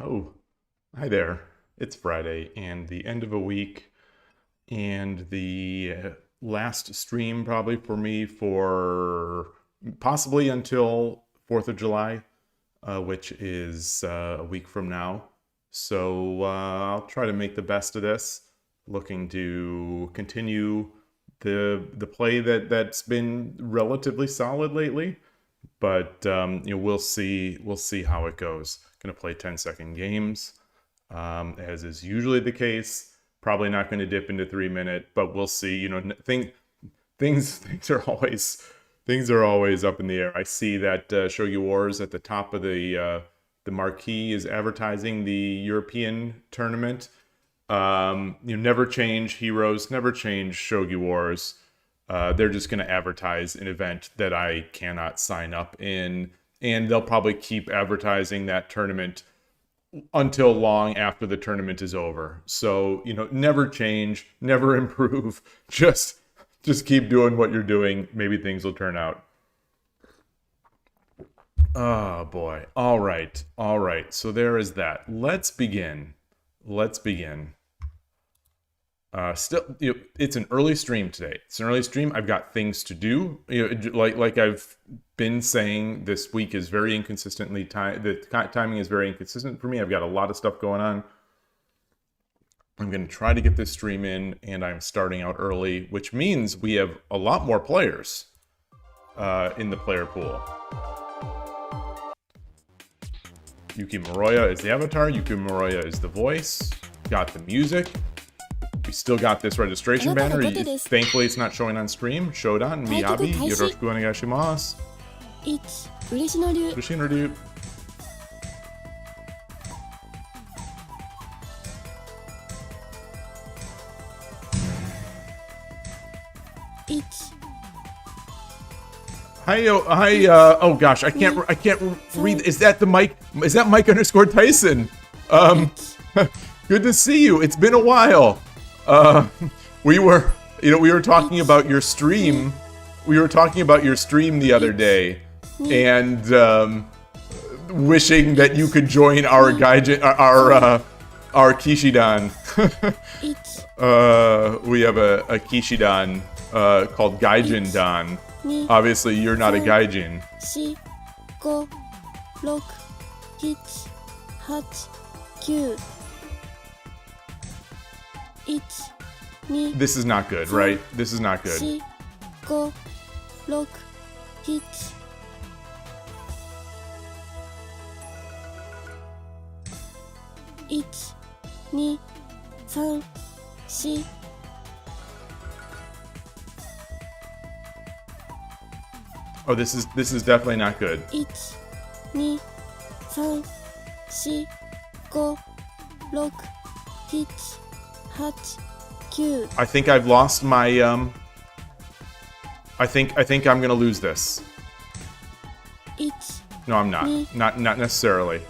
Oh, hi there. It's Friday and the end of a week and the last stream probably for me for possibly until 4th of July, which is a week from now. So I'll try to make the best of this, looking to continue the play that's been relatively solid lately. But we'll see how it goes. Gonna play 10-second games, as is usually the case. Probably not going to dip into 3-minute, but we'll see. Things are always up in the air. I see that Shogi Wars at the top of the marquee is advertising the European tournament. Never change heroes, never change Shogi Wars. They're just going to advertise an event that I cannot sign up in, and they'll probably keep advertising that tournament until long after the tournament is over. So, never change, never improve. Just keep doing what you're doing. Maybe things will turn out. Oh boy. All right. So there is that. Let's begin. Still, it's an early stream today. It's an early stream. I've got things to do. Like I've been saying, this week is very inconsistently the timing is very inconsistent for me. I've got a lot of stuff going on. I'm going to try to get this stream in, and I'm starting out early, which means we have a lot more players in the player pool. Yuki Moroya is the avatar. Yuki Moroya is the voice. Got the music. We still got this registration banner. Thankfully, it's not showing on stream. Shodan, Miyabi, yoroshiku onegaishimasu. Urishinoru. Hi, oh gosh, I can't read. Is that the mic? Is that Mike_Tyson? Good to see you. It's been a while. We were talking about your stream. We were talking about your stream the other day, and wishing that you could join our Gaijin, our Kishidan. We have a Kishidan called Gaijin Dan. Obviously, you're not a Gaijin. This is not good, right? This is not good. Oh, this is definitely not good. I think I've lost my I think I'm gonna lose this. No, I'm not. Not necessarily.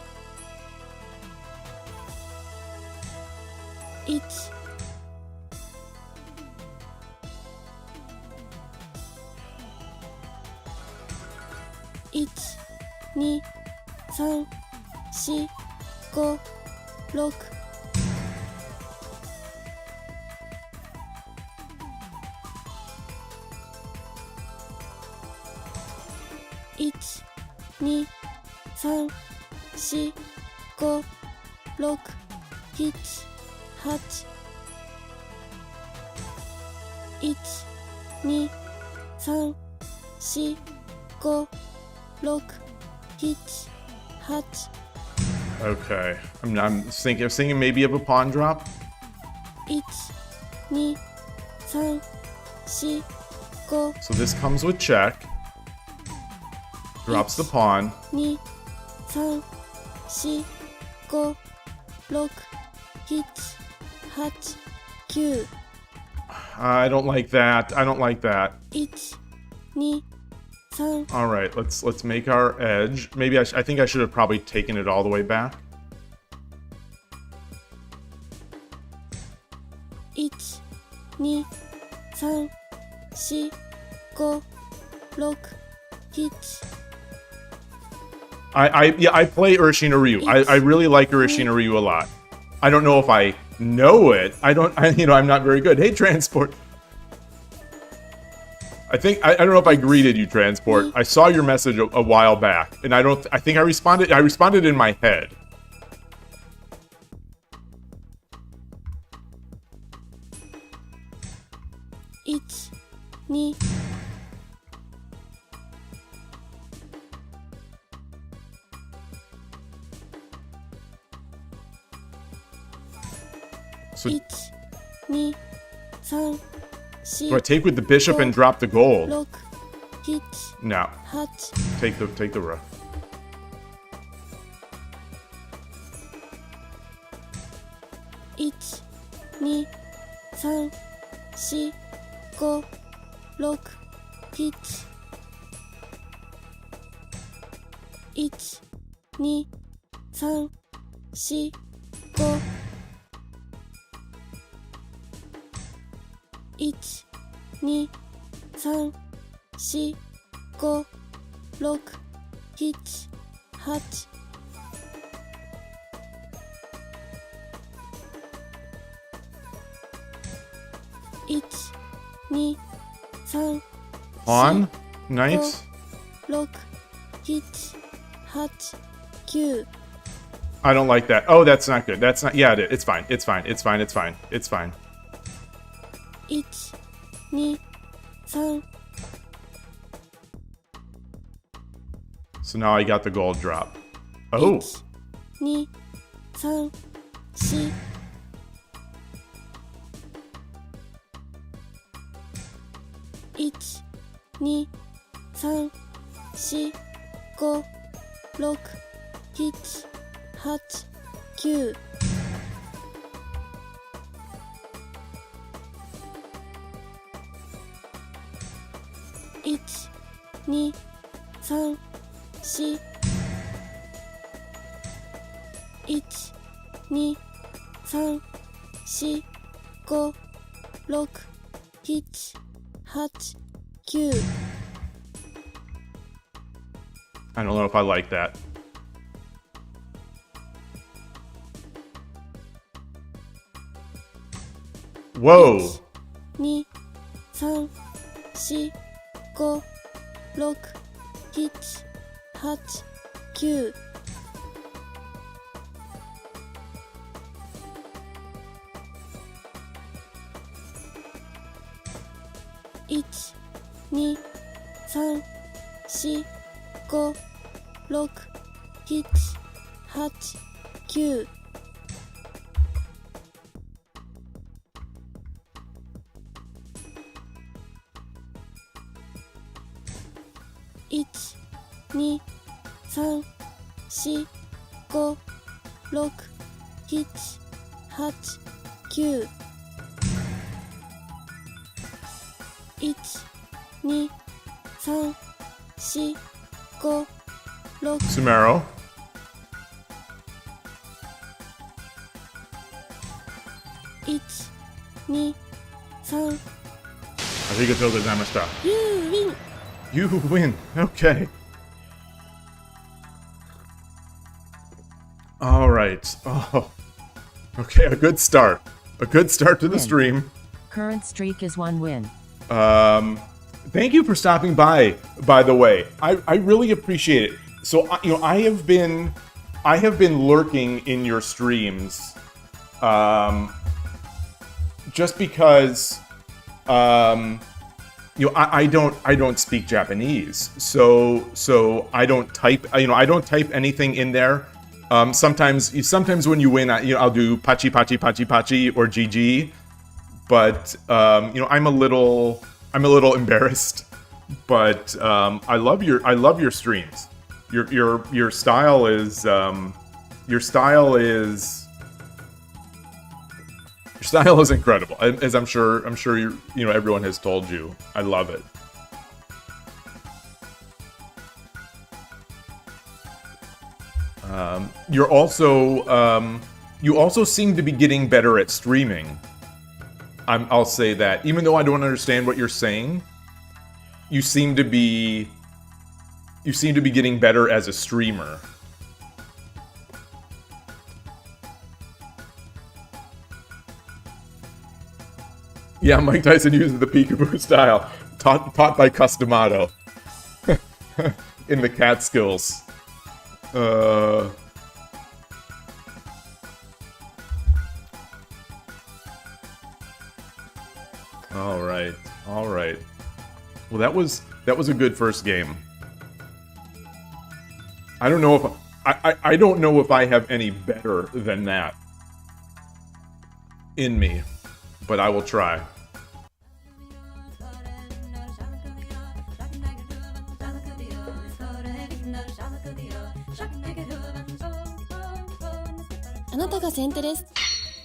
Okay, I'm thinking maybe of a pawn drop. So this comes with check. Drops the pawn. I don't like that. All right, let's make our edge. Maybe I think I should have probably taken it all the way back. I play Urashina Ryu. I really like Urashina Ryu a lot. I don't know if I know it. I'm not very good. Hey, Transport. I don't know if I greeted you, Transport. I saw your message a while back, and I think I responded. I responded in my head. So, do I take with the bishop and drop the gold? No. Take the rook. Pawn? Knight? I don't like that. Oh, that's not good. That's not... Yeah, it's fine. It's fine. It's fine. It's fine. It's fine. So now I got the gold drop. Oh. I don't know if I like that. Whoa. 2、3、4、5、6、7、8、9。1、2、3、4、5、6、7、8、9。1、2、3、4、5、6、7、8、9。1、2、3、4、5、6。Sumero. 1、2、3。ありがとうございました。You win. You win. Okay. All right. Oh. Okay, a good start. A good start to the stream. Current streak is 1 win. Thank you for stopping by the way. I really appreciate it. So, I have been lurking in your streams, just because, I don't speak Japanese, so I don't type, I don't type anything in there. Sometimes when you win, I'll do pachi pachi pachi pachi or GG, but I'm a little embarrassed, but I love your streams. Your style is incredible, as I'm sure everyone has told you. I love it. You also seem to be getting better at streaming. I'll say that, even though I don't understand what you're saying, you seem to be You seem to be getting better as a streamer. Yeah, Mike Tyson uses the peekaboo style, taught by Customado in the Catskills. All right, all right. Well, that was a good first game. I don't know if I don't know if I have any better than that in me, but I will try.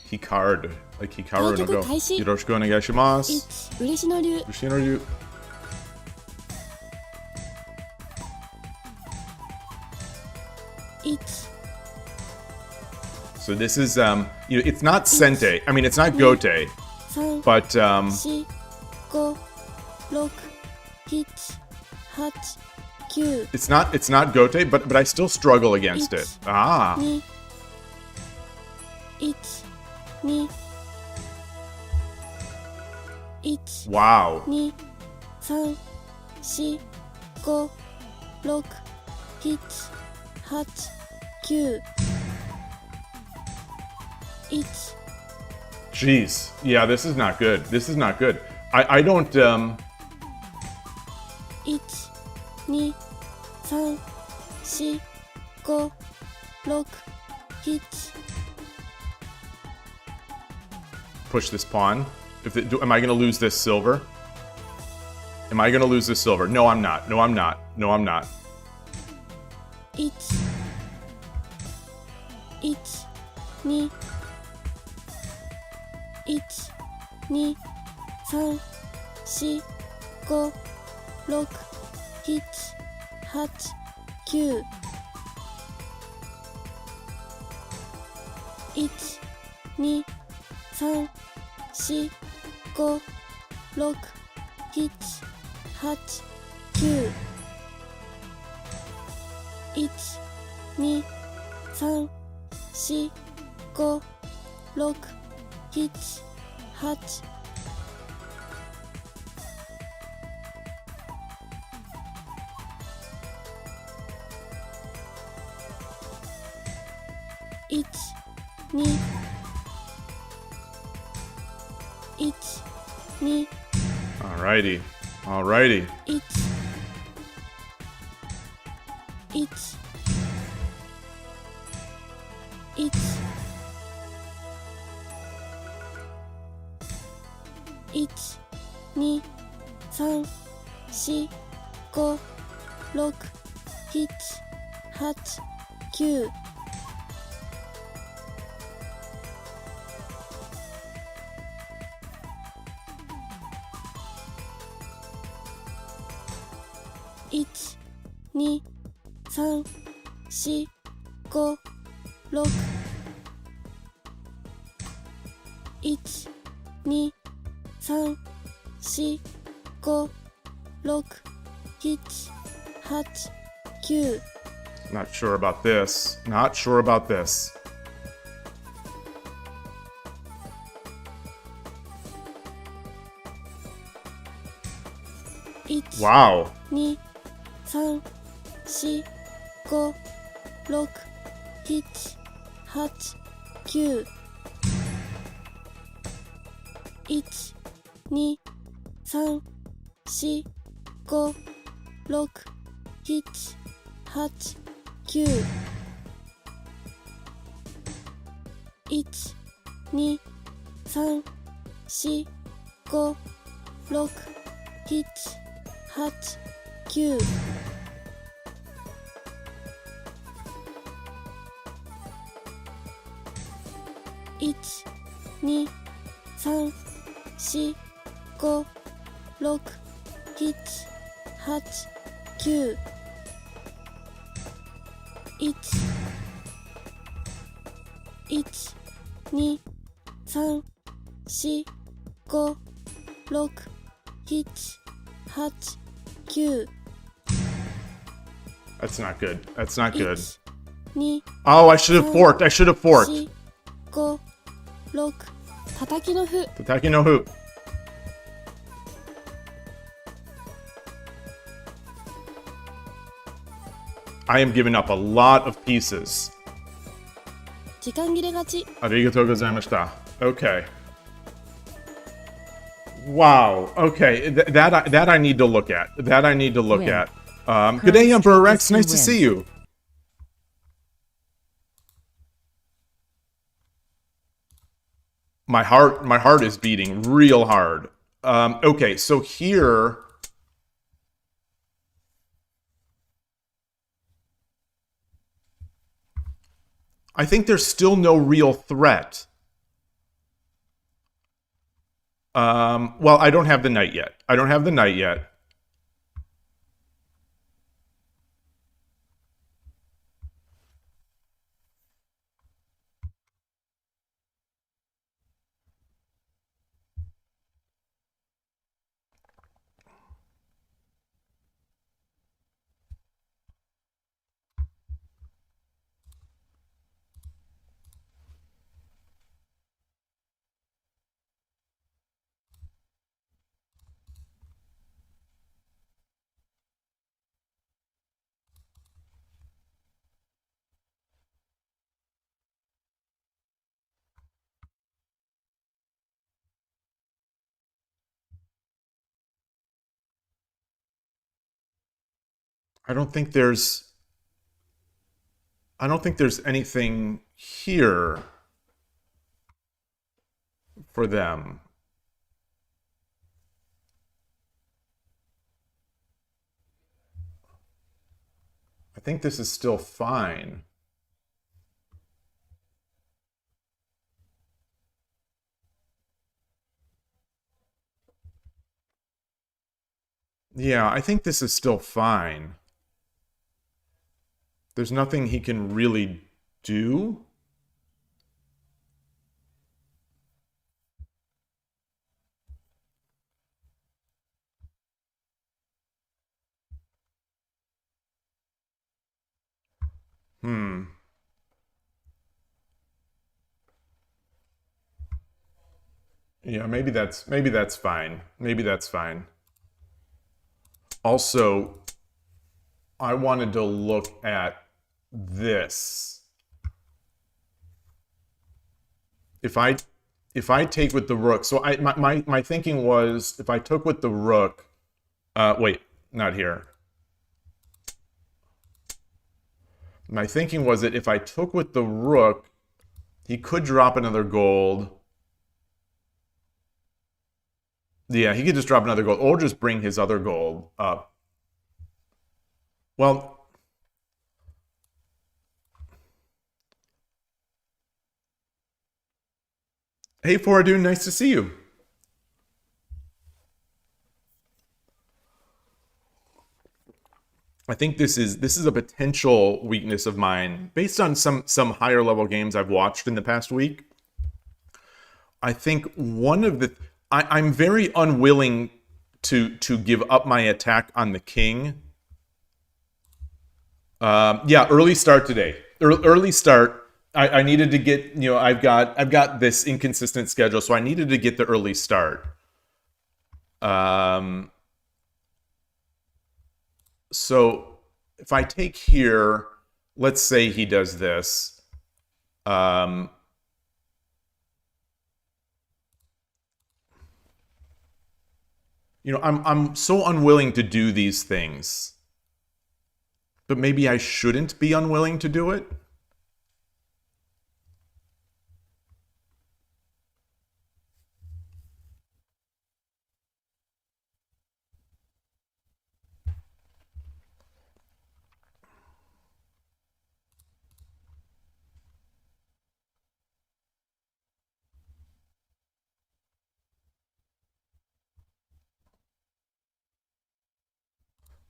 Hikaru, like Hikaru no Go. Yoroshiku onegai shimasu. 嬉野流 Yoshino Ryu. So this is you know, it's not Sente. I mean, it's not Gote, 3 but 4 5 6 7 8 9 it's not Gote, but I still struggle against it. Ah. 2 1 2 1 Wow. 2 3 4 5 6 7 8 9 1 Jeez. Yeah, this is not good. This is not good. I don't 1 2 3 4 5 6 push this pawn. Am I going to lose this silver? Am I going to lose this silver? No, I'm not. No, I'm not. No, I'm not. 1 1 2 1 2 3 4 5 6 7 8 9 1 2 3 4 5 6 7 8 9 1 2 3 4 5 6 8 1 2 1 2 Alrighty. Alrighty. 1 1 1 1 2 3 4 5 6 7 8 9 1 2 3 4 5 6 1 2 3 4 5 6 7 8 9 Not sure about this. Not sure about this. 1 Wow. 2 3 4 5 6 7 8 9 1 2 3 4 5 6 7 8 9 1 2 3 4 5 6 7 8 9 1 2 3 4 5 6 7 8 9 1 2 3 4 5 6 7 8 9 That's not good. That's not good. 2 Oh, I should have forked. I should have forked. 4 5 6 叩きの歩 Tataki no hoop. I am giving up a lot of pieces. 時間切れ勝ち Arigatou gozaimashita. Okay. Wow. Okay. That I need to look at. That I need to look Win. at. Good day, Emperor Rex. Nice to win. see you. My heart is beating real hard. Okay, so here, I think there's still no real threat. Well, I don't have the knight yet. I don't have the knight yet. I don't think there's anything here for them. I think this is still fine. Yeah, I think this is still fine. There's nothing he can really do. Yeah, maybe that's fine. Maybe that's fine. Also, I wanted to look at this. If I take with the rook, so my thinking was if I took with the rook, wait, not here. My thinking was that if I took with the rook, he could drop another gold. Yeah, he could just drop another gold, or just bring his other gold up. Well, hey, Foradun, nice to see you. I think this is a potential weakness of mine based on some higher level games I've watched in the past week. I think one of the I'm very unwilling to give up my attack on the king. Yeah, early start today. Early start. I needed to get, you know, I've got this inconsistent schedule, so I needed to get the early start. So if I take here, let's say he does this. You know, I'm so unwilling to do these things. But maybe I shouldn't be unwilling to do it.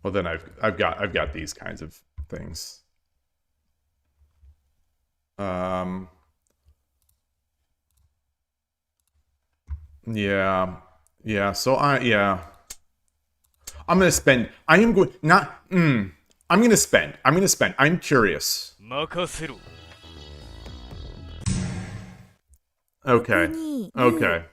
Well, then I've got these kinds of things. Yeah. So I'm gonna spend. I am going not. I'm gonna spend. I'm curious. 任せろ。 Okay. 6-2 Okay.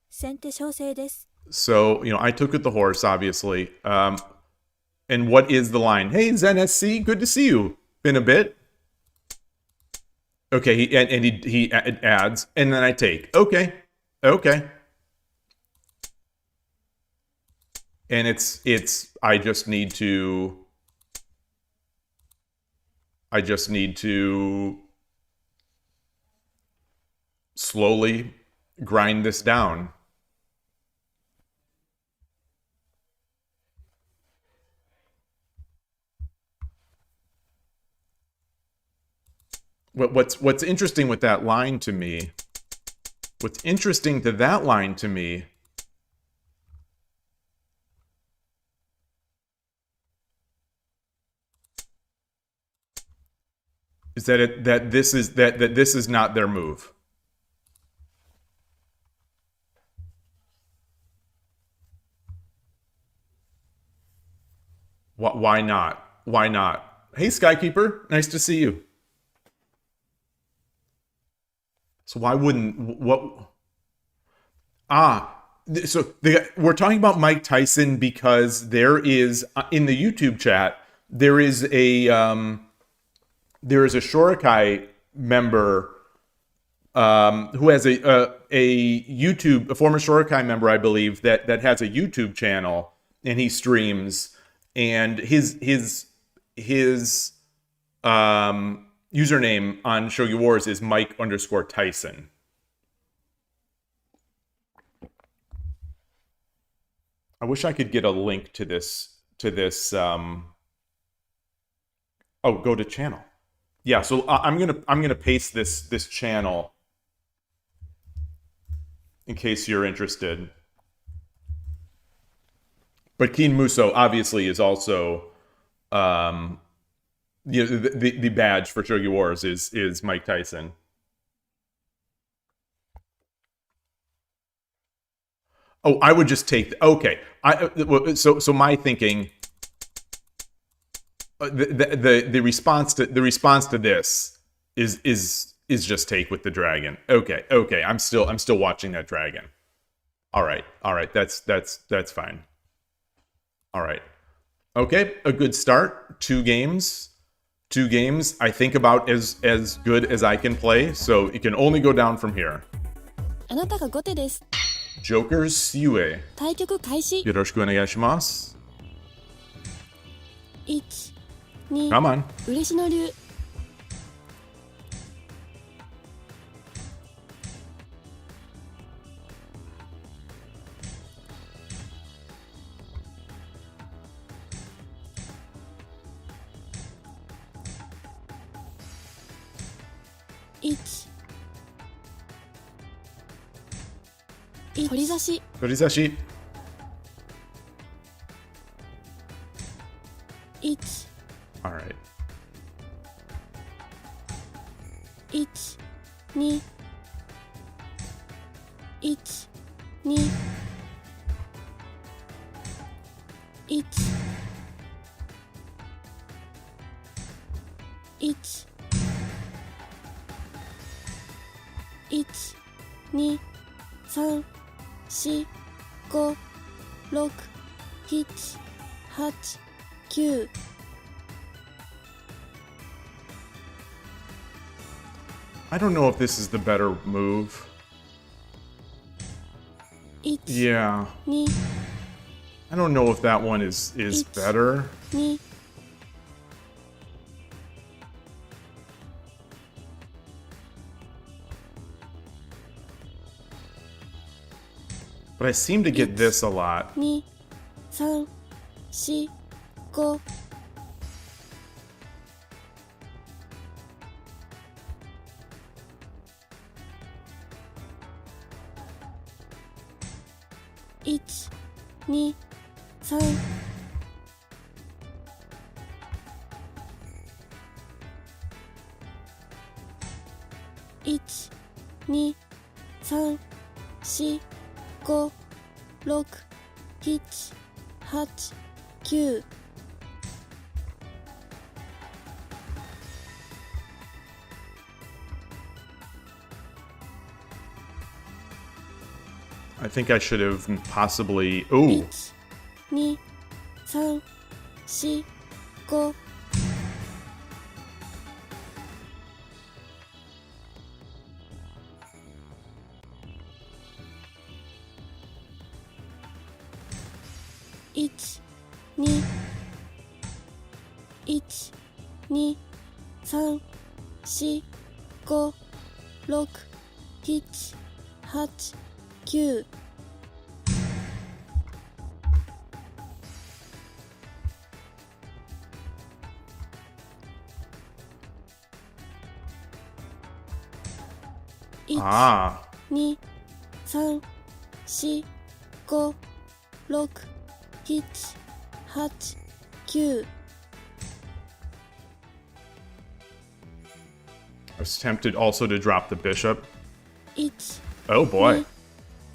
先手勝勢です。 So, I took with the horse, obviously. And what is the line? Hey, Zen SC, good to see you. Been a bit. Okay, he adds, and then I take. Okay. And I just need to slowly grind this down. What's interesting with that line to me, what's interesting to that line to me is that this is not their move. Why not? Why not? Hey, Skykeeper, nice to see you. So why wouldn't what? We're talking about Mike Tyson because there is in the YouTube chat there is a Shorikai member who has a former Shorikai member, I believe, that has a YouTube channel and he streams, and his username on Shogi Wars is Mike_Tyson. I wish I could get a link to this. Oh, go to channel. Yeah, so I'm gonna paste this channel in case you're interested. But Keen Muso obviously is also the badge for Shogi Wars is Mike Tyson. Oh, I would just take. Okay, so my thinking. The response to this is just take with the dragon. Okay. I'm still watching that dragon. All right. That's fine. All right. Okay, a good start. Two games. I think about as good as I can play, so it can only go down from here. あなたが後手です。 Joker's Yue. 対局開始。 Yoroshiku onegaishimasu. 1、2、 Come on. 嬉野流。1、取り差し。 Torizashi. 1、 All right. 1、2、1、2、1、1、1、2、3、4、5、6、7、8、9。 I don't know if this is the better move. 1、 Yeah. 2、 I don't know if that one is better. 2、 But I seem to get this a lot. 2、3、4、5。 1、2、3。 1、2、3、4、5、6、7、8、9。I think I should have possibly... Ooh. 1、2、3、4、5。1、2、1、2、3、4、5、6、7、8、9。Ah. 2、3、4、5、6、7、8、9。I was tempted also to drop the bishop. 1、 Oh boy.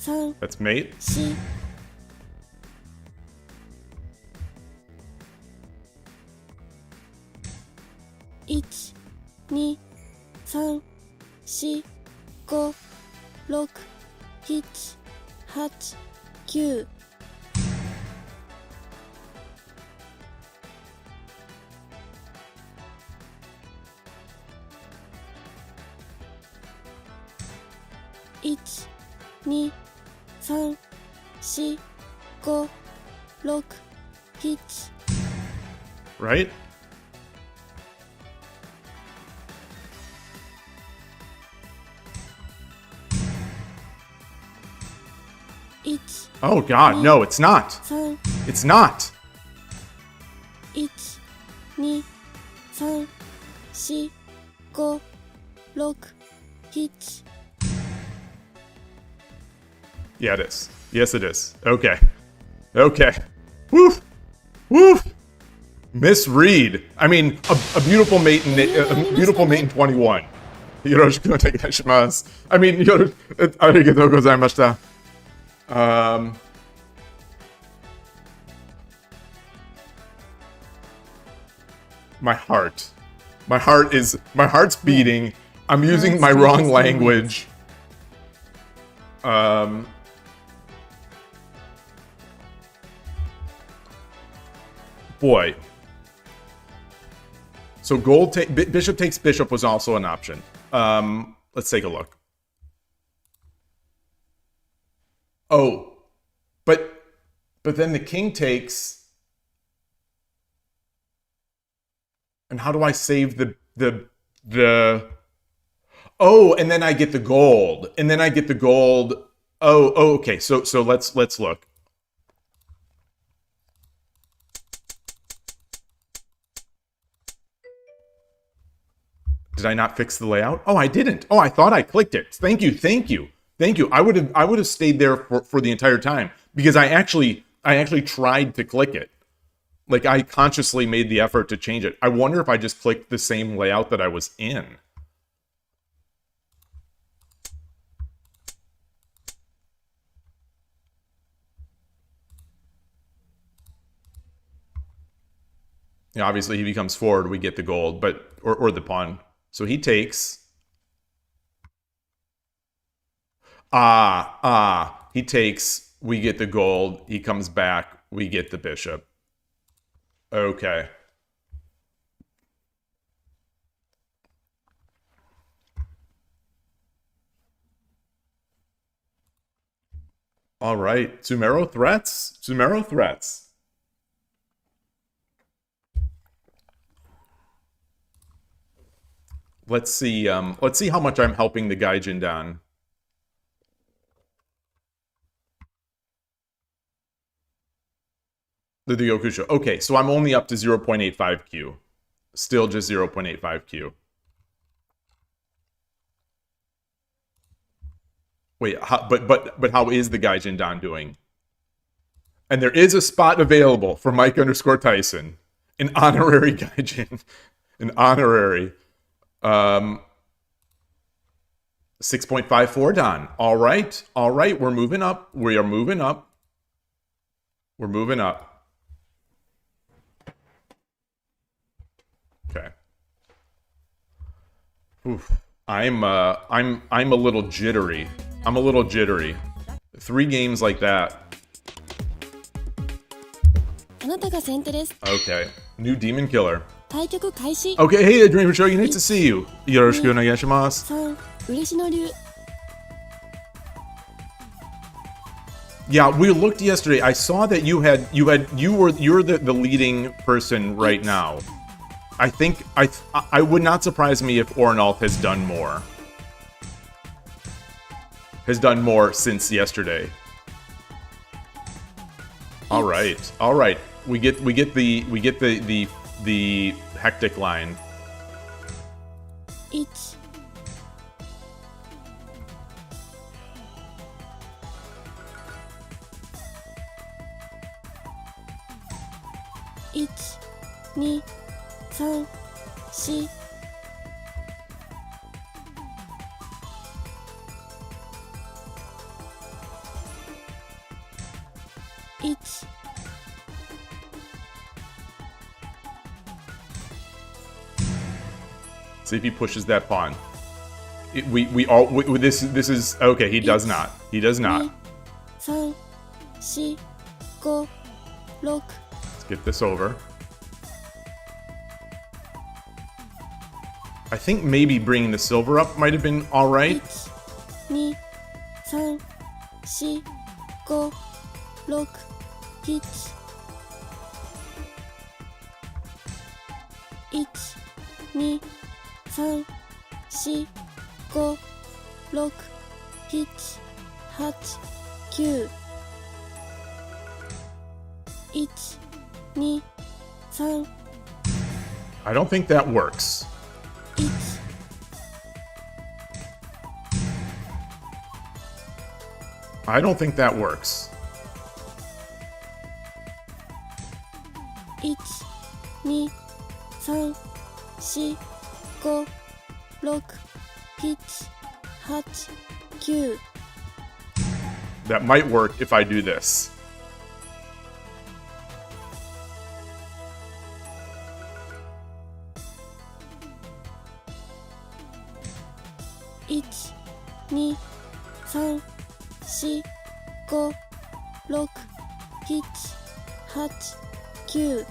2、3、 That's mate. 4。1、2、3、4、5、6、7、8、9。1、2、3、4、5、6、7。 Right? Oh god, no, it's not. 3、 It's not. 1、2、3、4、5、6、7。 Yeah, it is. Yes, it is. Okay. Okay. Woo! Woo! Misread. I mean, a beautiful mate in 21. よろしくお願いします。I mean, ありがとうございました。My heart. My heart's beating. I'm using my wrong language. Boy. So bishop takes bishop was also an option. Let's take a look. Oh, but then the king takes, and how do I save the oh, and then I get the gold, Oh, okay. So let's look. Did I not fix the layout? Oh, I didn't. Oh, I thought I clicked it. Thank you. I would have stayed there for the entire time because I actually tried to click it. Like I consciously made the effort to change it. I wonder if I just clicked the same layout that I was in. Yeah, obviously he becomes forward, we get the gold, but or the pawn. So he takes. He takes, we get the gold, he comes back, we get the bishop. Okay. All right, Sumero threats. Let's see how much I'm helping the Gaijin down. The Yokusho. Okay, so I'm only up to 0.85Q. Still just 0.85Q. Wait, but how is the Gaijin Dan doing? And there is a spot available for Mike_Tyson. An honorary Gaijin. An honorary. 6.54 Dan. All right. We're moving up. We're moving up. Okay. Oof. I'm a little jittery. 3 games like that. あなたが先手です。 Okay. New Demon Killer. 対局開始。 Okay, hey, Dreamer Shogi, nice to see you. Yoroshiku onegaishimasu. 3、嬉野流。 Yeah, we looked yesterday. I saw that you're the leading person right now. I think I would not surprise me if Ornolf has done more. Has done more since yesterday. All right. We get the hectic line. 1、1、2、3、4。 1、 See if he pushes that pawn. This is okay. He does not. He does not. 2、3、4、5、6。 Let's get this over. I think maybe bringing the silver up might have been all right. 1、2、3、4、5、6、7。 1、2、3、4、5、6、7、8、9。 1、2、3、 I don't think that works. 1。 I don't think that works. 1、2、3、4、5、6、7、8、9。 That might work if I do this. 1、2、3、4、5、6、7、8、9。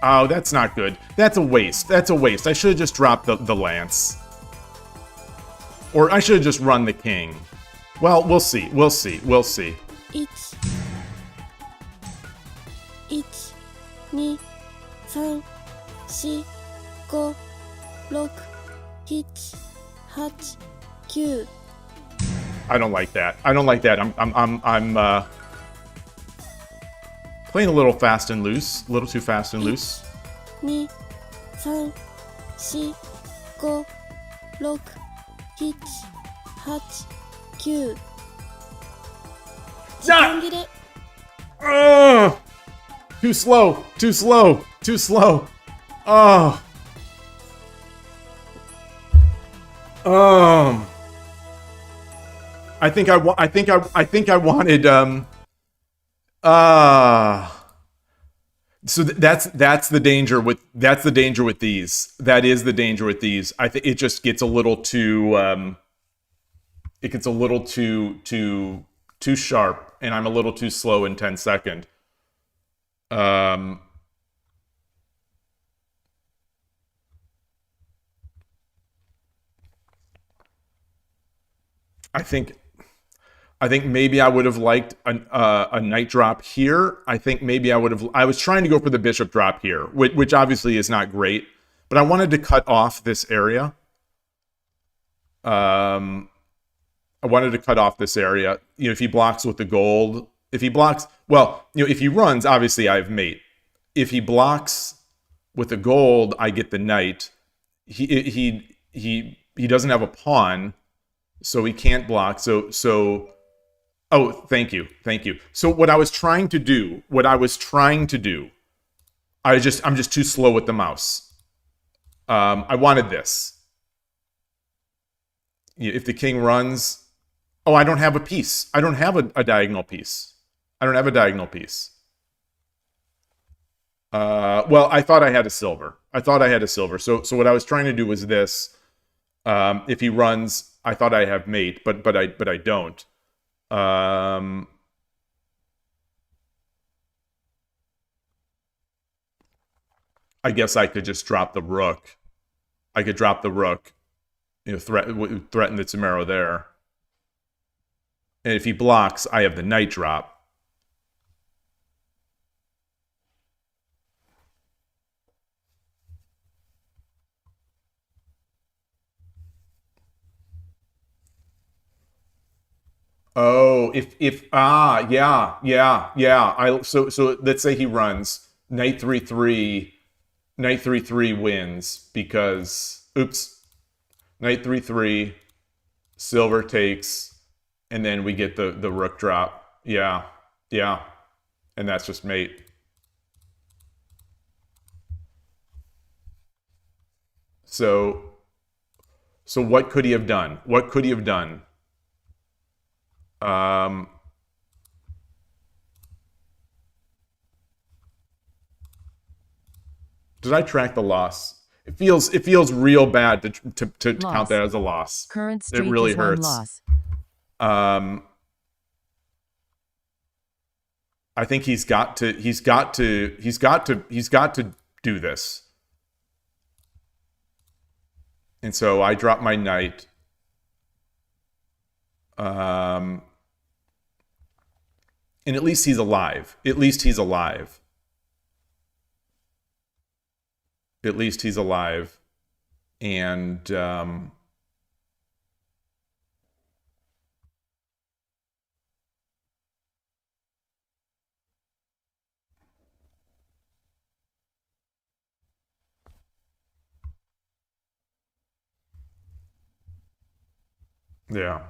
Oh, that's not good. That's a waste. That's a waste. I should have just dropped the lance. Or I should have just run the king. Well, we'll see. We'll see. We'll see. 1、1、2、3、4、5、6、7、8、9。 I don't like that. I don't like that. I'm playing a little fast and loose. A little too fast and loose. 2、3、4、5、6、7、8、9。 時間切れ。 Ugh! Too slow. Too slow. Too slow. Oh. I think I wanted so that's the danger with these. That is the danger with these. I think it just gets a little too it gets a little too sharp, and I'm a little too slow in 10-second. I think maybe I would have liked a knight drop here. I think maybe I was trying to go for the bishop drop here, which obviously is not great, but I wanted to cut off this area. I wanted to cut off this area. You know, if he blocks with the gold, if he blocks, well, you know, if he runs, obviously I have mate. If he blocks with the gold, I get the knight. He doesn't have a pawn, so he can't block. So oh, thank you. So what I was trying to do, I'm just too slow with the mouse. I wanted this. If the king runs, oh, I don't have a piece. I don't have a diagonal piece. Well, I thought I had a silver. So what I was trying to do was this. If he runs, I thought I have mate, but I don't. I guess I could just drop the rook. I could drop the rook, threaten the Tsumero there. And if he blocks, I have the knight drop. Oh, yeah. So let's say he runs knight 3-3, knight 3-3 wins because knight 3-3, silver takes, and then we get the rook drop. Yeah, and that's just mate. So what could he have done? What could he have done? Did I track the loss? It feels real bad to count that as a loss. Current streak it really is hurts. 1 loss. I think he's got to do this. And so I drop my knight. And at least he's alive. At least he's alive. And yeah.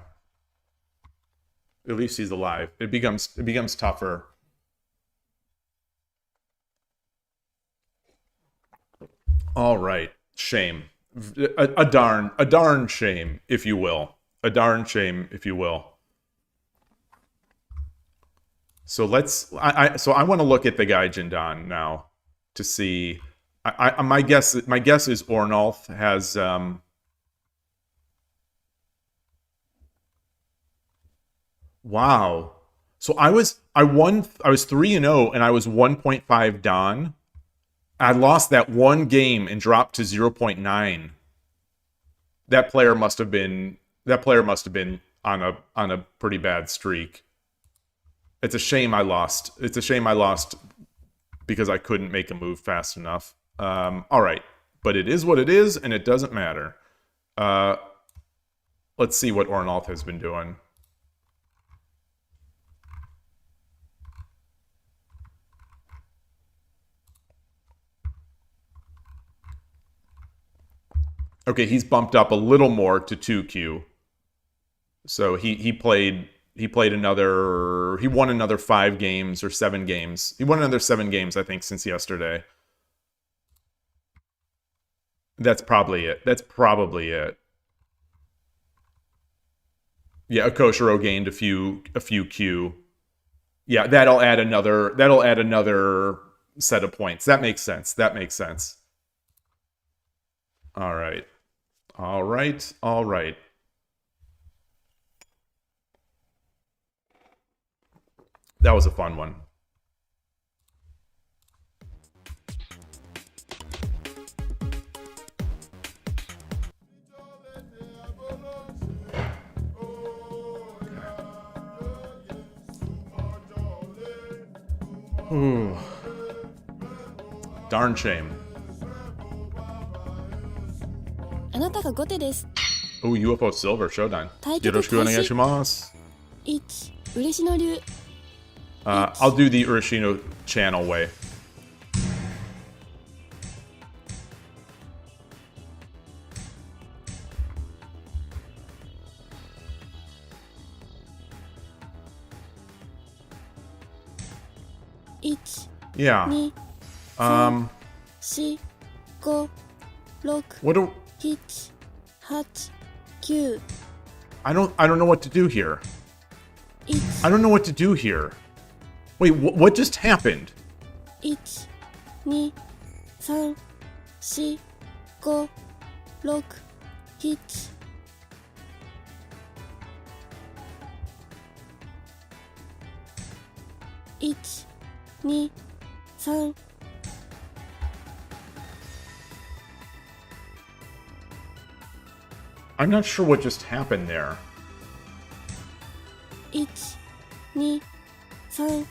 At least he's alive. It becomes tougher. All right. Shame. A darn shame, if you will. A darn shame, if you will. So I want to look at the Gaijin Dan now to see. My guess is Ornolf has wow. So I was 3-0 and I was 1.5 Dan. I lost that one game and dropped to 0.9. That player must have been on a pretty bad streak. It's a shame I lost. It's a shame I lost because I couldn't make a move fast enough. All right, but it is what it is, and it doesn't matter. Let's see what Ornolf has been doing. Okay, he's bumped up a little more to 2Q. So he won another 5 games or 7 games. He won another 7 games, I think, since yesterday. That's probably it. Yeah, Akoshiro gained a few Q. Yeah, that'll add another set of points. That makes sense. All right. That was a fun one. Ooh. Darn shame. あなたが後手です。 Oh, UFO Silver Showdown. 対局開始。よろしくお願いします。1、嬉野流。I'll do the Urashino channel way. Yeah. 2、 Um. 4、5、6、 What do 7、8、9。 I don't know what to do here. 1、 I don't know what to do here. Wait, what just happened? 1、2、3、4、5、6、1 1 2 3 I'm not sure what just happened there. 1 2 3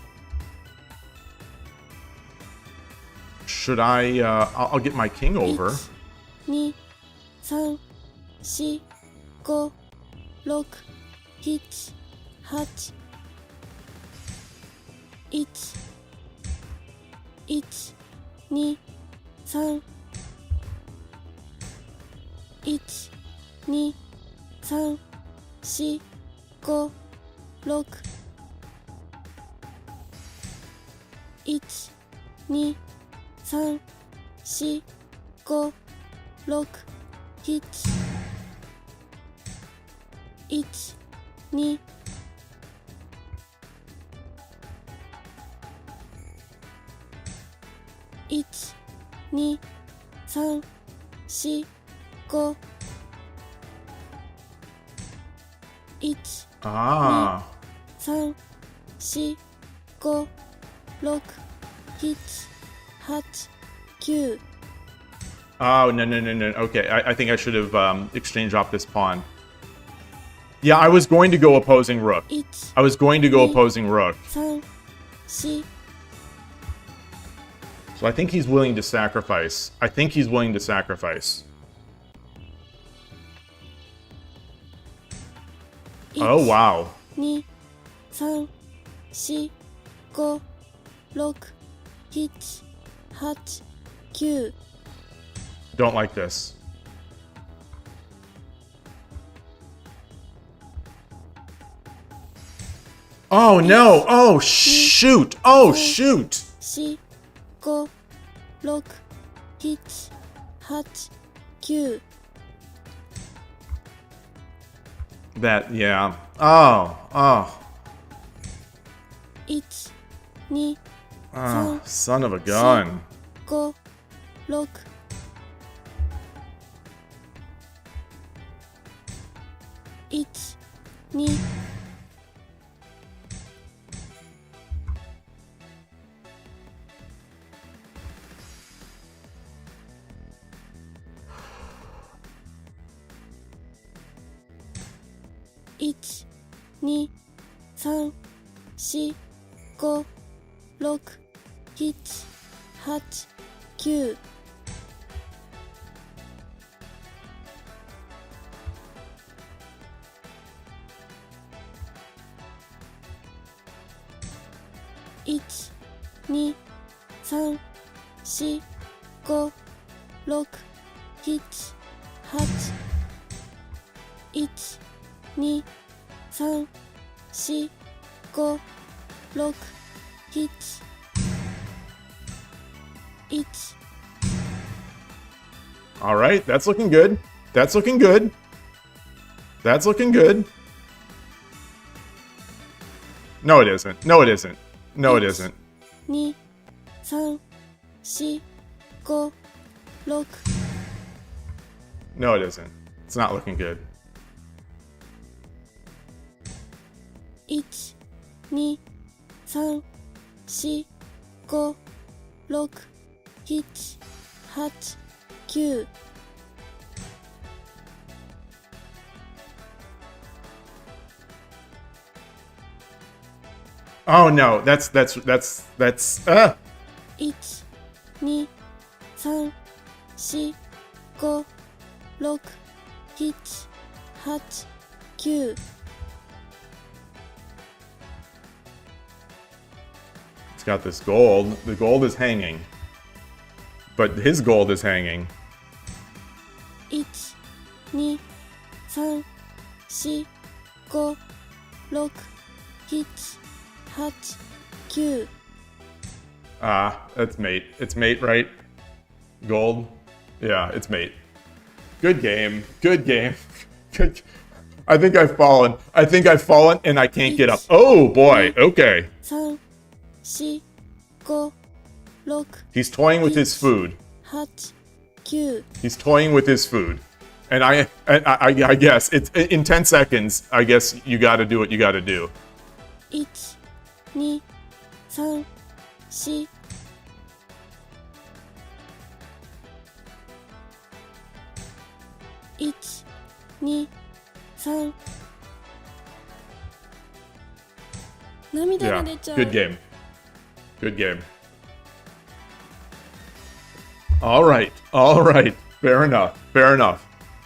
Should I, I'll get my king over. 1 2 3 4 5 6 7 8 1 1 2 3 1 2 3 4 5 6 1 2 3 4 5 6 7 1 2 1 2 3 4 5 1 Ah. 3 4 5 6 7 8 9 Oh, no. Okay, I think I should have exchanged off this pawn. Yeah, I was going to go opposing rook. 1 I was going to go opposing rook. 3 4 So I think he's willing to sacrifice. I think he's willing to sacrifice. Oh, wow. 2 3 4 5 6 7 8 9 Don't like this. Oh, no. Oh, shoot. Oh, shoot. 4 5 6 7 8 9 That, yeah. Oh. 1 2 Oh, son of a gun. 5 6 1 2 1 2 3 4 5 6 7 8 9 1 2 3 4 5 6 7 8 1 2 3 4 5 6 7 1 All right, that's looking good. That's looking good. That's looking good. No, it isn't. No, it isn't. No, it isn't. 2 3 4 5 6 No, it isn't. It's not looking good. 1 2 3 4 5 6 7 8 9 Oh no, that's 1 2 3 4 5 6 7 8 9 It's got this gold. The gold is hanging. But his gold is hanging. 1 2 3 4 5 6 7 8 9 Ah, that's mate. It's mate, right? Gold? Yeah, it's mate. Good game. Good game. Good. I think I've fallen. I think I've fallen and I can't get up. Oh boy. Okay. 3 4 5 6 He's toying with his food. 8 9 He's toying with his food. And I guess it's in 10 seconds. I guess you got to do what you got to do. 1 2 3 4 1 2 3 涙が Yeah, 出ちゃう。 good game. Good game. All right. Fair enough.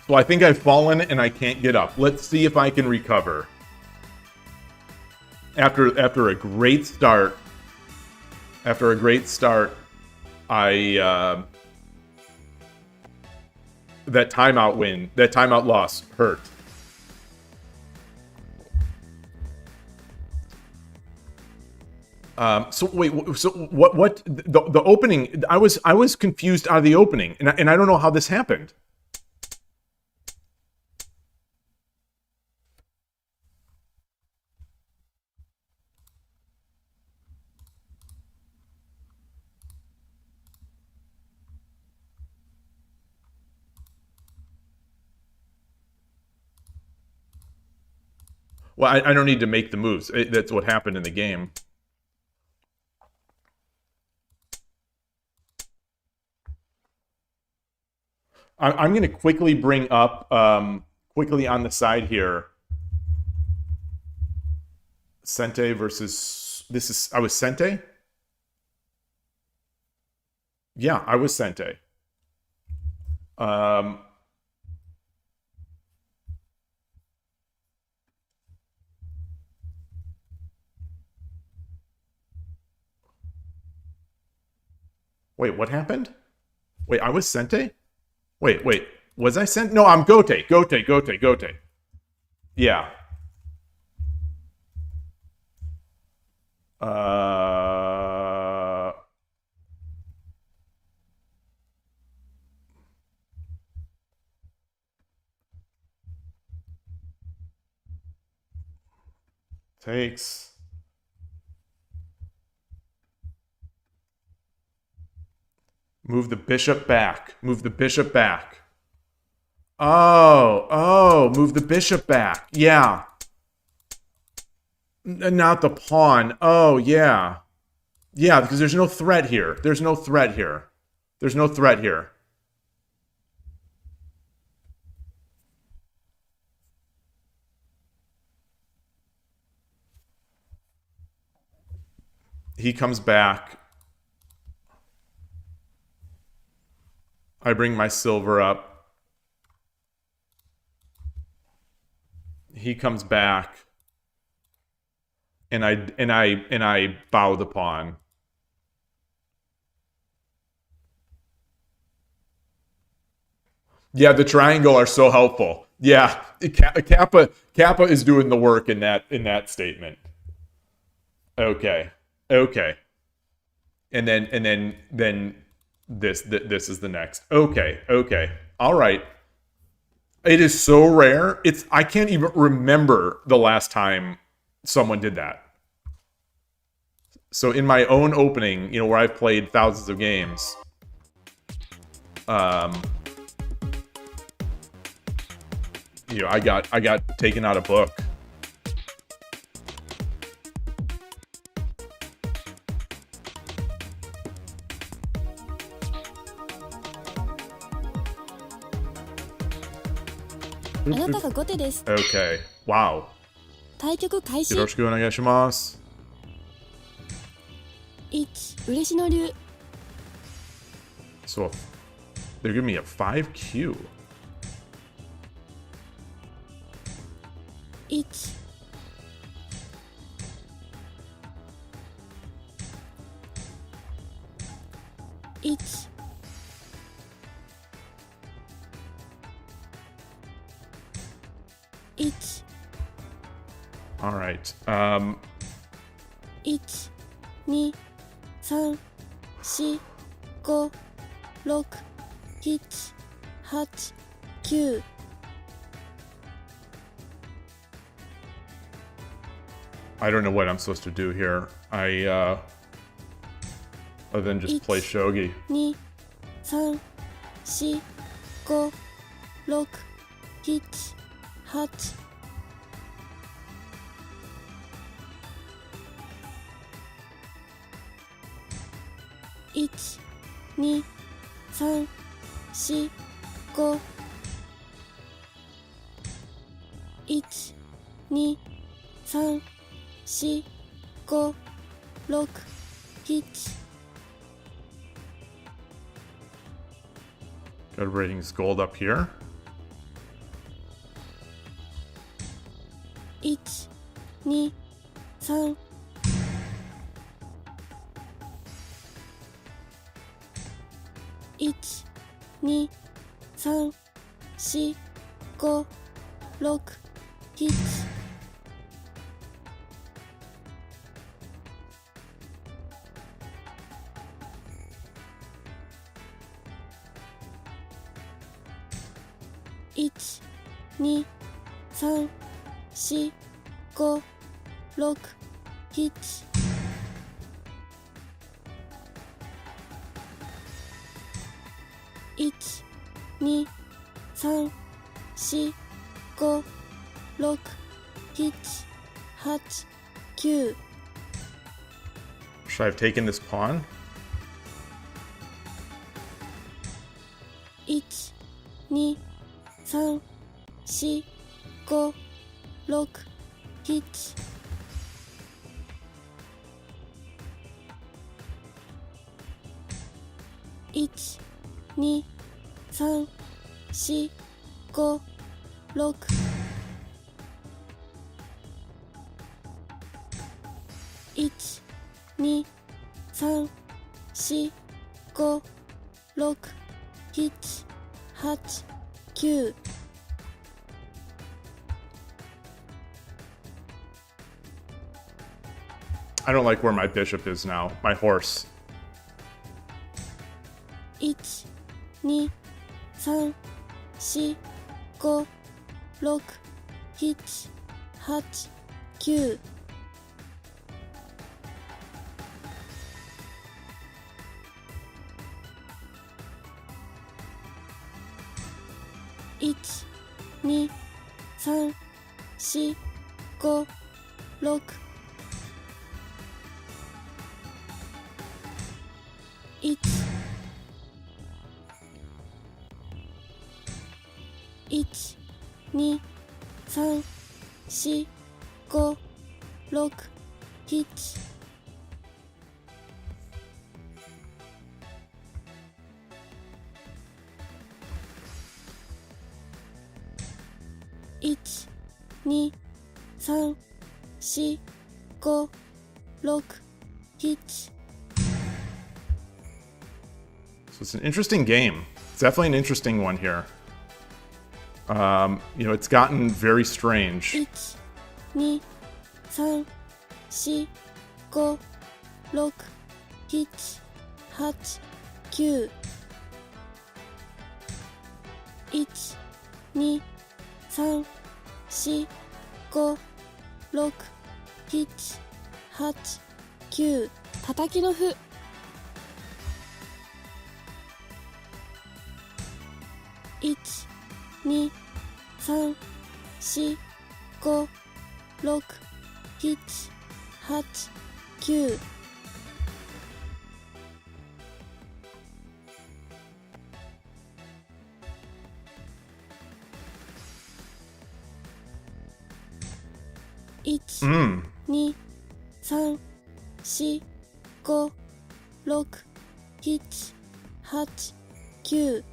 So I think I've fallen and I can't get up. Let's see if I can recover. After a great start, I that timeout loss hurt. So wait, so what the opening? I was confused out of the opening, and I don't know how this happened. Well, I don't need to make the moves. That's what happened in the game. I'm going to quickly bring up, quickly on the side here, Sente versus, I was Sente? Yeah, I was Sente. Wait, what happened? Wait, I was Sente? Wait, was I sent? No, I'm Gote. Yeah. Takes. Move the bishop back. Move the bishop back. Oh, move the bishop back. Yeah. Not the pawn. Oh, yeah. Yeah, because there's no threat here. There's no threat here. He comes back. I bring my silver up. He comes back. And I bow the pawn. Yeah, the triangle are so helpful. Yeah, Kappa is doing the work in that statement. Okay. And then this is the next. Okay. All right. It is so rare. I can't even remember the last time someone did that. So in my own opening, where I've played thousands of games, I got taken out a book. Okay. Wow. 対局開始。よろしくお願いします。1嬉しの竜。 So they're giving me a 5Q. 1 1 1 All right. 1 2 3 4 5 6 7 8 9 I don't know what I'm supposed to do here. Other than just play shogi. 2 3 4 5 6 7、8、1、2、3、4、5、1、2、3、4、5、6、7。Got ratings gold up here. 1、2、3、1、2、3、4、5、6、7。1、2、3、4、5、6、7。1、2、3、4、5、6、7、8、9。Should I have taken this pawn? 1、2、3、4、5、6、7。1、2、3、4、5、6。1、2、3、4、5、6、7、8、9。I don't like where my bishop is now. My horse. 1、2、3、4、5、6、7、8、9。1、2、3、4、5、6。1、1、2、3、4、5、6、7。1、2、3、4、5、6、7。So it's an interesting game. It's definitely an interesting one here. You know, it's gotten very strange. 1、2、3、4、5、6、7、8、9。1、2、3、4、5、6、7、8、9。叩きの歩。1、2、3、4、5、6、7、8、9。1、2、3、4、5、6、7、8、9。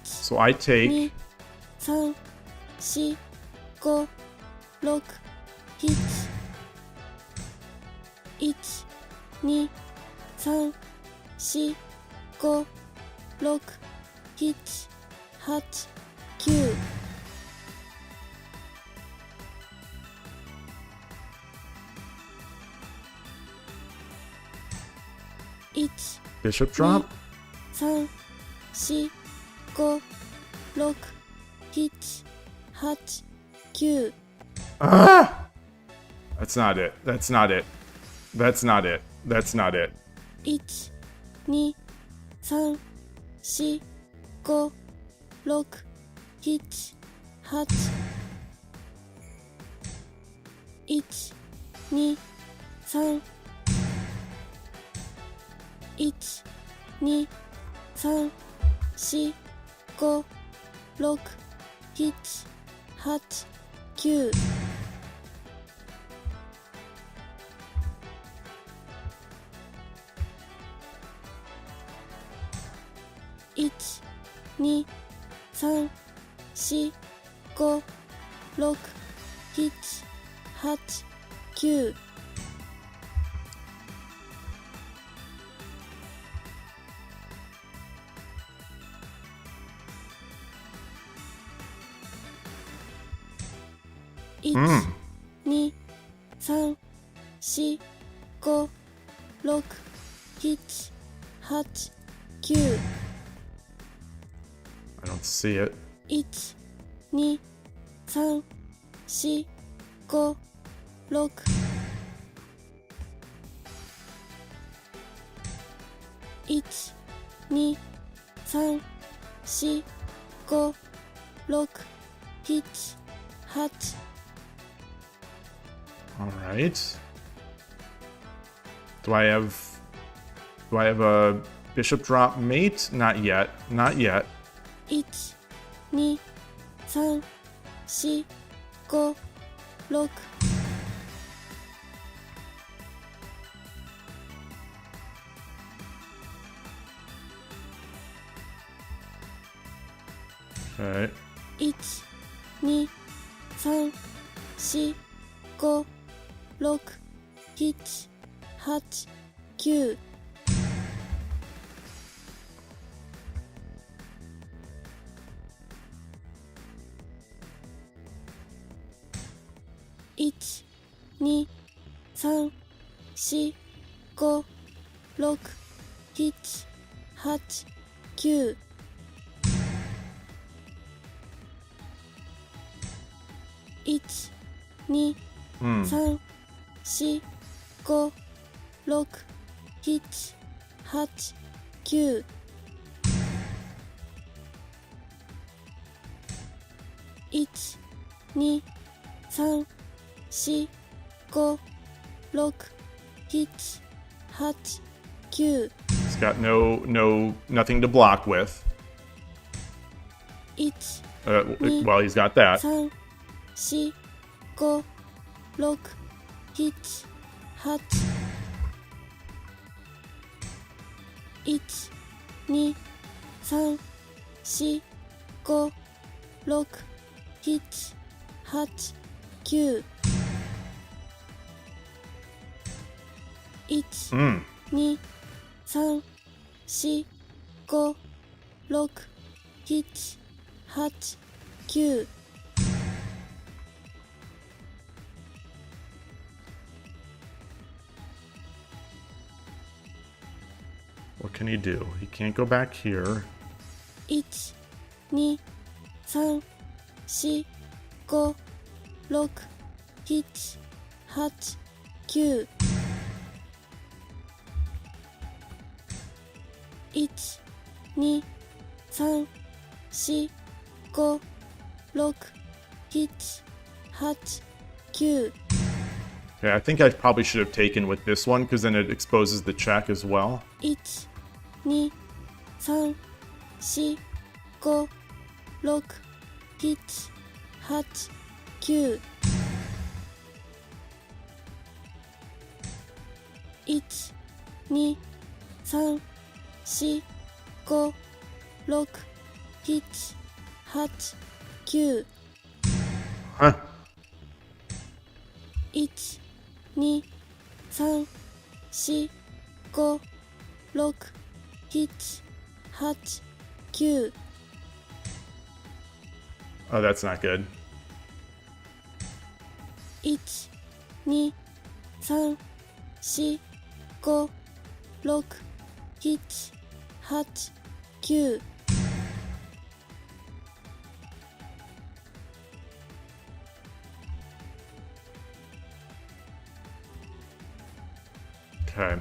So I take 2、3、4、5、6、7。1、2、3、4、5、6、7、8、9。1、 bishop drop. 3、4、5、6、7、8、9。Ah! That's not it. That's not it. That's not it. That's not it. 1、2、3、4、5、6、7、8。1、2、3、1、2、3、4、5、6、7、8、9。1、2、3、4、5、6、7、8、9。1、2、3、4、5、6、7、8、9。I don't see it. 1、2、3、4、5、6。1、2、3、4、5、6、7、8。All right. Do I have a bishop drop mate? Not yet. Not yet. 1、2、3、4、5、6。Okay. 1、2、3、4、5、6、7、8、9。1、2、3、4、5、6、7、8、9。1、2、3、4、5、6、7、8、9。1、2、3、4、5、6、7、8、9。He's got nothing to block with. 1、Well, he's got that. 3、4、5、6、7、8。1、2、3、4、5、6、7、8、9。1、2、3、4、5、6、7、8、9。What can he do? He can't go back here. 1、2、3、4、5、6、7、8、9。1、2、3、4、5、6、7、8、9。Okay, I think I probably should have taken with this one because then it exposes the check as well. 1、2、3、4、5、6、7、8、9。1、2、3、4、5、6、7、8、9。Huh. 1、2、3、4、5、6、7、8、9。Oh, that's not good. 1、2、3、4、5、6、7、8、9。Okay.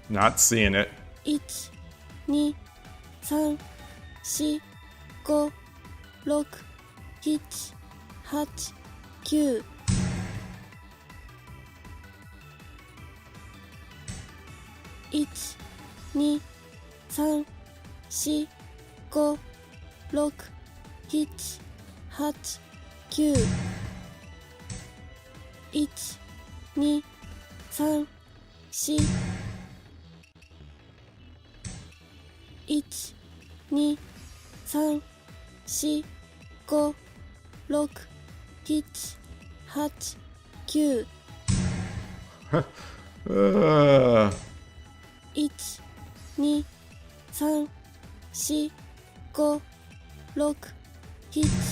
Not seeing it. 1、2、3、4、5、6、7、8、9。1、2、3、4、5、6、7、8、9。1、2、3、4。1、2、3、4、5、6、7、8、9。1、2、3、4、5、6、7。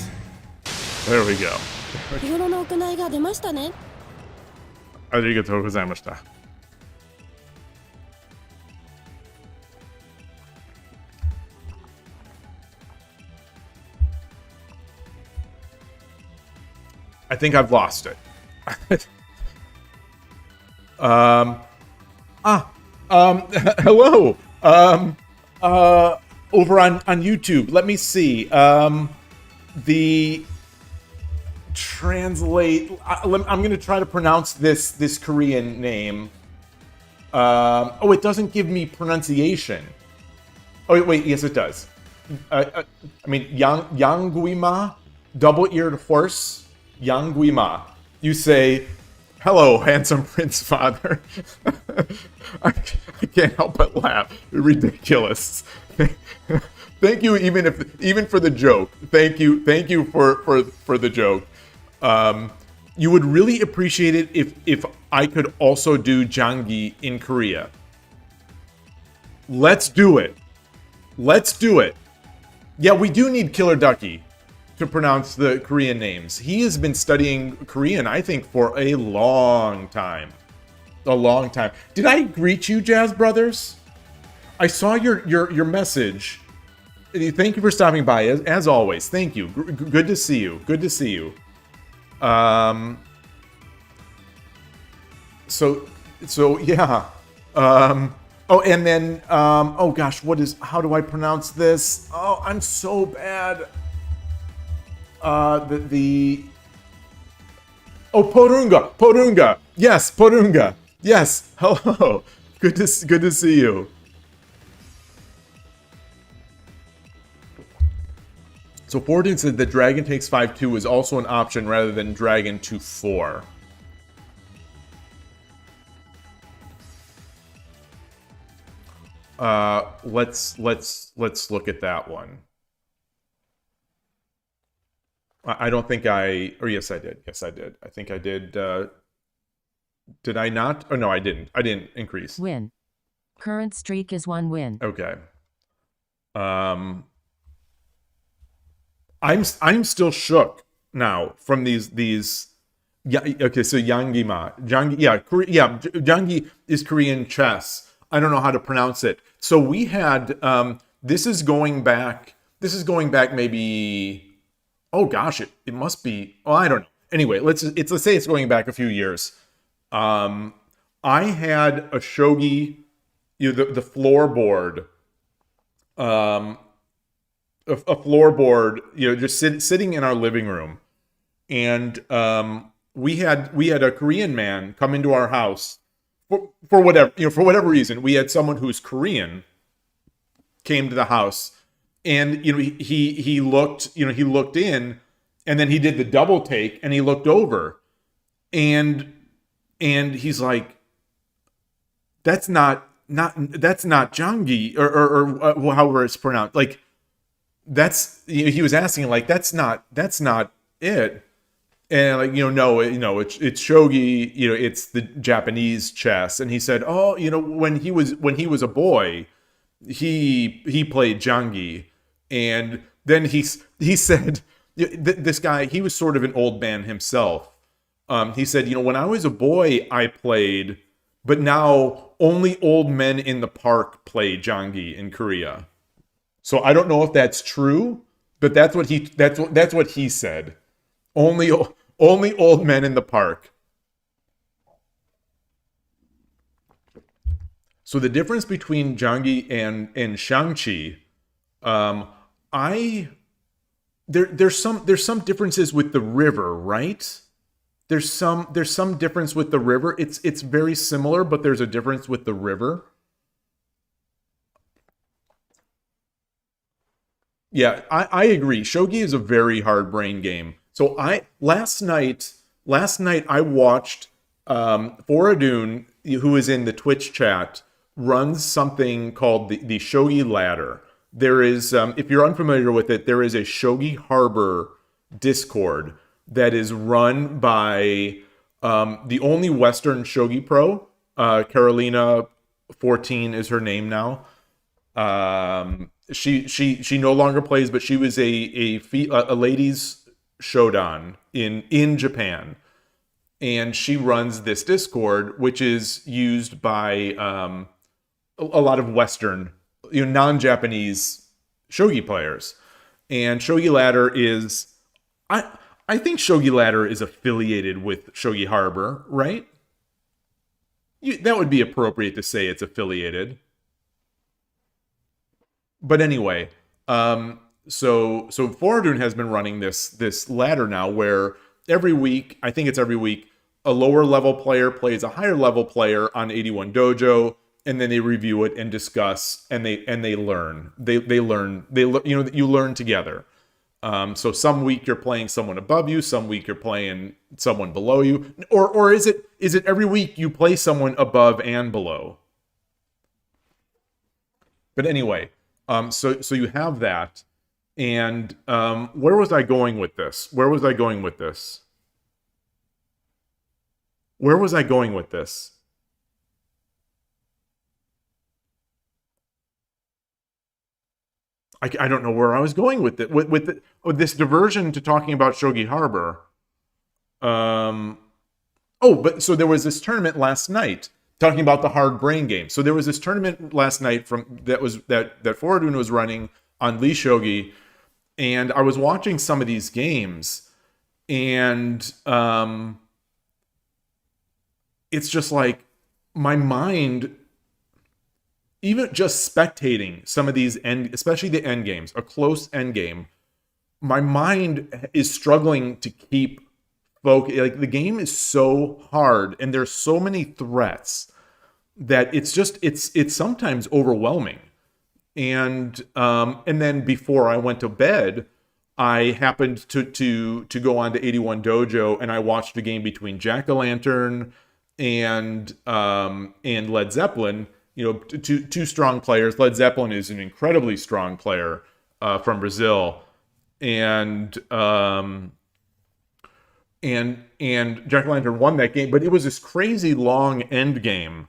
There we go. 日頃の行いが出ましたね。ありがとうございました。I think I've lost it. Hello. Over on YouTube. Let me see. The translate. I'm going to try to pronounce this Korean name. Oh, it doesn't give me pronunciation. Oh, wait. Yes, it does. I mean, Yangguima, double-eared horse. Yangguima. You say, "Hello, handsome prince father." I can't help but laugh. Ridiculous. Thank you, even for the joke. Thank you for the joke. You would really appreciate it if I could also do Jangi in Korea. Let's do it. Let's do it. Yeah, we do need Killer Ducky to pronounce the Korean names. He has been studying Korean, I think, for a long time. A long time. Did I greet you, Jazz Brothers? I saw your message. Thank you for stopping by, as always. Thank you. Good to see you. Good to see you. So yeah. Oh, and then oh gosh, how do I pronounce this? Oh, I'm so bad. Porunga. Yes, Porunga. Yes. Hello. Good to see you. So Fortin said that Dragon Takes 5-2 is also an option rather than Dragon 2-4. Let's look at that one. I don't think or yes, I did. Yes, I did. I think I did. Did I not? Oh, no, I didn't. I didn't increase. Win. Current streak is 1 win. Okay. I'm still shook now from these. Yeah. Okay. So Jangi, yeah, Jangi is Korean chess. I don't know how to pronounce it. So we had. This is going back maybe. Oh gosh, it must be. Oh, I don't know. Anyway, let's say it's going back a few years. I had a shogi, the floorboard, a floorboard, just sitting in our living room, and we had a Korean man come into our house for whatever reason. We had someone who's Korean came to the house. And he looked in, and then he did the double take, and he looked over, and he's like, "That's not Jangi or however it's pronounced." Like he was asking like that's not it, and like no, it's shogi, it's the Japanese chess, and he said, "Oh, when he was a boy, he played Jangi." And then he said, this guy, he was sort of an old man himself. He said, when I was a boy, I played, but now only old men in the park play Jangi in Korea. So I don't know if that's true, but that's what he said. Only old men in the park. So the difference between Zhangyi and Shang-Chi, I there's some differences with the river, right? There's some difference with the river. It's very similar, but there's a difference with the river. Yeah, I agree. Shogi is a very hard brain game. So last night I watched Foradun, who is in the Twitch chat, runs something called the Shogi Ladder. There is, if you're unfamiliar with it, there is a Shogi Harbor Discord that is run by the only Western Shogi pro. Carolina 14 is her name now. She no longer plays, but she was a ladies shodan in Japan, and she runs this Discord, which is used by a lot of Western, non-Japanese shogi players. And Shogi Ladder is, I think Shogi Ladder is affiliated with Shogi Harbor, right? That would be appropriate to say it's affiliated. But anyway, so Foradun has been running this ladder now, where every week, I think it's every week, a lower level player plays a higher level player on 81 Dojo, and then they review it and discuss, and they learn. You learn together. So some week you're playing someone above you, some week you're playing someone below you, or is it every week you play someone above and below? But anyway, so you have that, and where was I going with this? Where was I going with this? I don't know where I was going with it. With this diversion to talking about Shogi Harbor. But so there was this tournament last night talking about the hard brain game. So there was this tournament last night that Foradun was running on Lee Shogi, and I was watching some of these games, and it's just like my mind, even just spectating some of these especially the end games, a close end game, my mind is struggling to keep focus. Like, the game is so hard, and there's so many threats that it's sometimes overwhelming. And then before I went to bed, I happened to go on to 81 Dojo, and I watched a game between Jack-o'-lantern and Led Zeppelin. Two strong players. Led Zeppelin is an incredibly strong player from Brazil, and Jack-o'-lantern won that game. But it was this crazy long end game,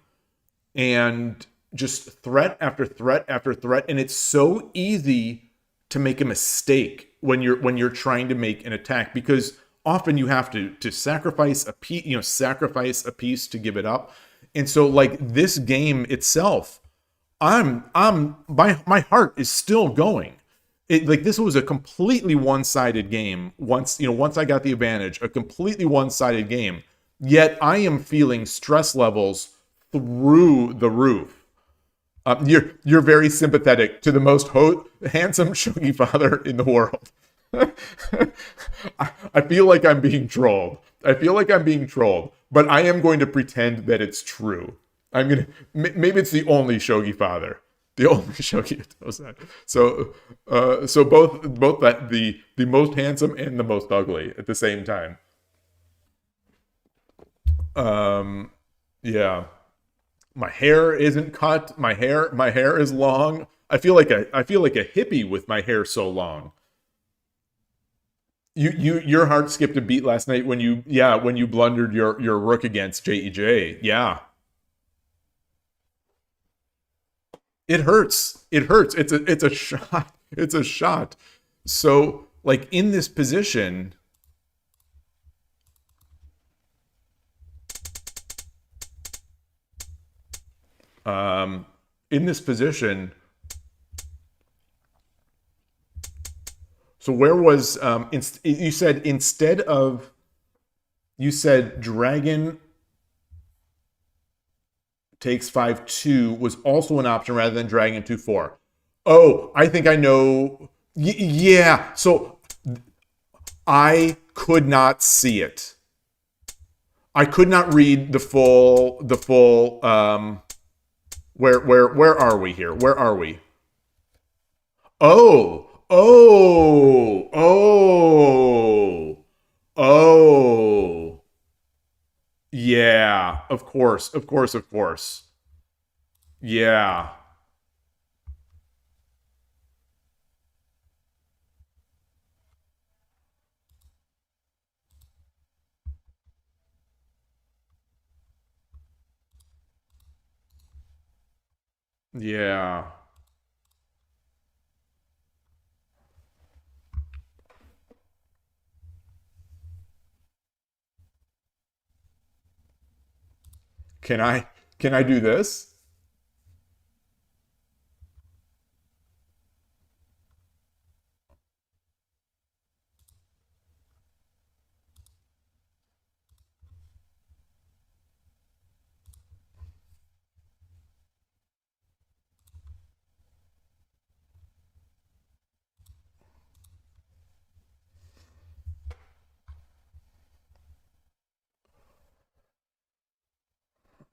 and just threat after threat after threat, and it's so easy to make a mistake when you're trying to make an attack, because often you have to sacrifice a piece to give it up. And so, like, this game itself, my heart is still going. This was a completely one-sided game. Once I got the advantage, a completely one-sided game. Yet I am feeling stress levels through the roof. You're very sympathetic to the most handsome shogi father in the world. I feel like I'm being trolled. But I am going to pretend that it's true. Maybe it's the only shogi father, the only shogi that knows that. So both that the most handsome and the most ugly at the same time. Yeah. My hair isn't cut. My hair is long. I feel like a hippie with my hair so long. Your heart skipped a beat last night when you blundered your rook against JEJ. Yeah. It hurts. It's a shot. It's a shot. So, like, in this position, so where was you said dragon takes 5-2 was also an option rather than dragging 2-4. Oh, I think I know. Yeah, so I could not see it. I could not read the full where are we here? Where are we? Oh, oh, oh, oh. Yeah, of course, of course, of course. Yeah. Yeah. Can I do this?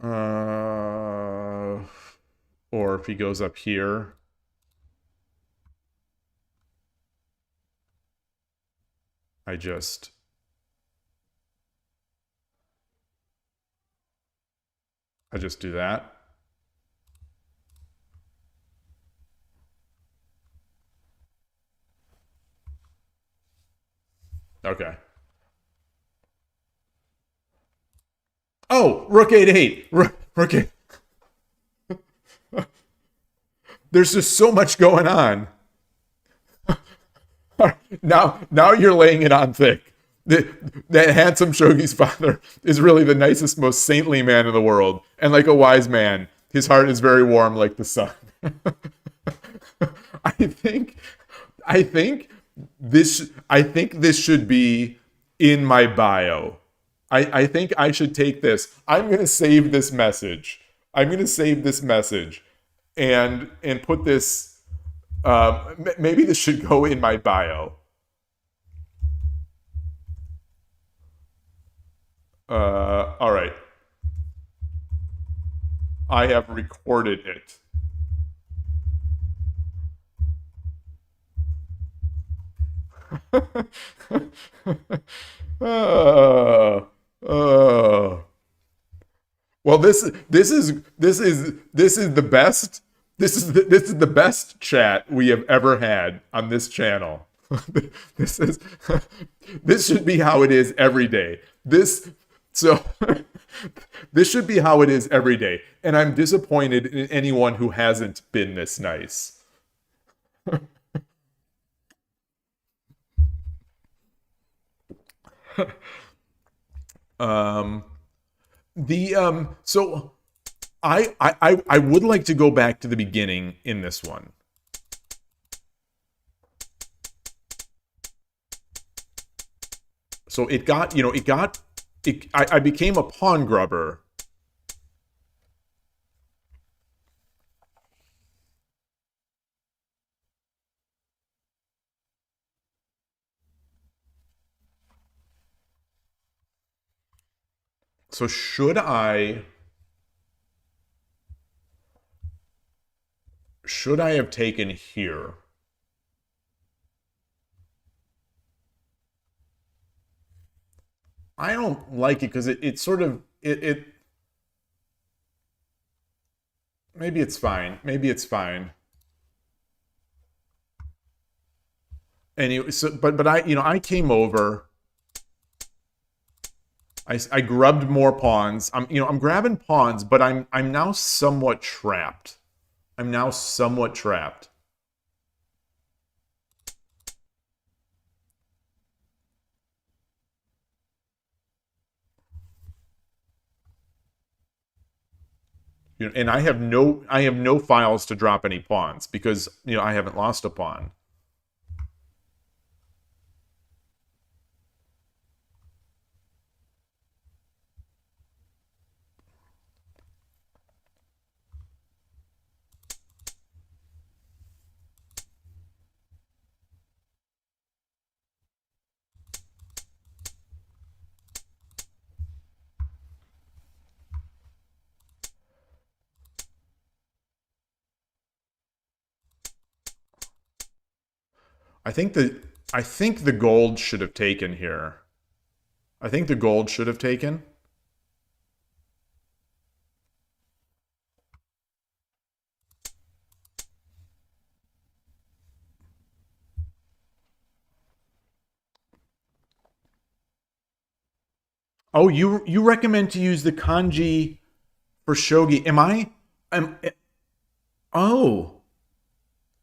Uh, or if he goes up here, I just do that. Okay. Oh, rook 8-8. Rook 8. There's just so much going on. Now you're laying it on thick. That handsome Shogi's father is really the nicest, most saintly man in the world. And like a wise man, his heart is very warm like the sun. I think this should be in my bio. I think I should take this. I'm gonna save this message. And put this. Maybe this should go in my bio. All right. I have recorded it. Well, this is the best. This is the best chat we have ever had on this channel. This should be how it is every day. This should be how it is every day. And I'm disappointed in anyone who hasn't been this nice. So I would like to go back to the beginning in this one. So I became a pawn grubber. So should I have taken here? I don't like it because it sort of maybe it's fine. Maybe it's fine. Anyway, so but I came over. I grubbed more pawns. I'm grabbing pawns, but I'm now somewhat trapped. And I have no files to drop any pawns because I haven't lost a pawn. I think the gold should have taken here. I think the gold should have taken. Oh, you recommend to use the kanji for shogi. Oh.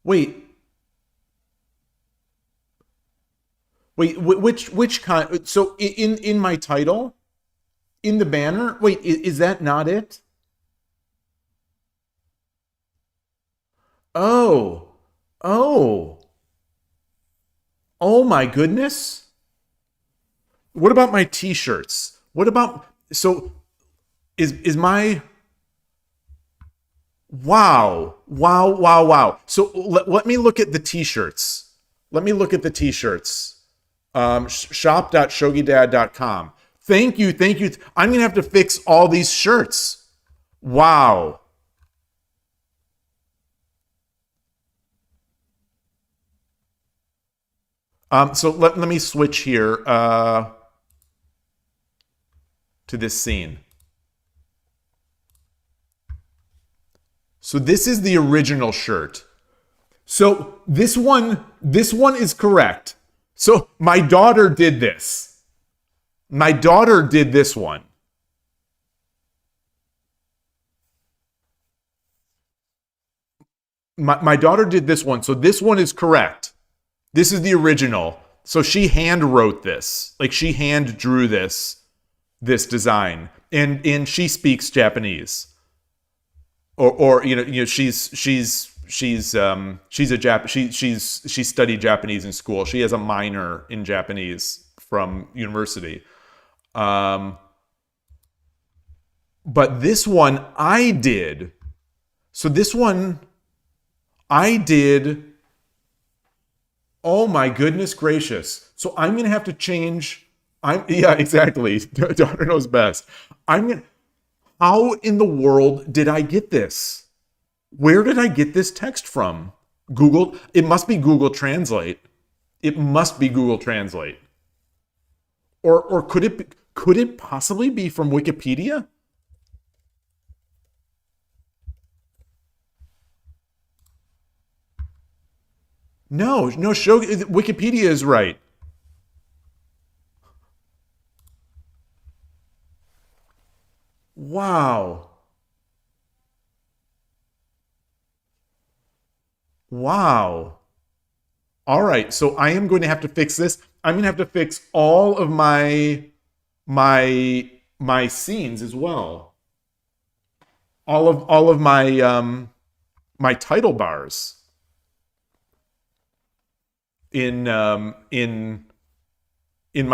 Wait. Wait, which con? So in my title, in the banner. Wait, is that not it? Oh, oh, oh my goodness! What about my T-shirts? What about is my wow? So let me look at the T-shirts. Let me look at the T-shirts. Shop.shogidad.com. Thank you. I'm gonna have to fix all these shirts. Wow. So let me switch here to this scene. So this is the original shirt. So this one is correct. So my daughter did this. My daughter did this one. My daughter did this one. So this one is correct. This is the original. So she hand wrote this. Like she hand drew this design. And she speaks Japanese. Or she studied Japanese in school. She has a minor in Japanese from university. But this one I did. So this one I did. Oh my goodness gracious. So I'm going to have to change. Yeah, exactly. Daughter knows best. How in the world did I get this? Where did I get this text from? Google. It must be Google Translate. It must be Google Translate. Or could it possibly be from Wikipedia? No, Wikipedia is right. Wow. Wow. All right, so I am going to have to fix this. I'm going to have to fix all of my scenes as well. All of my title bars in my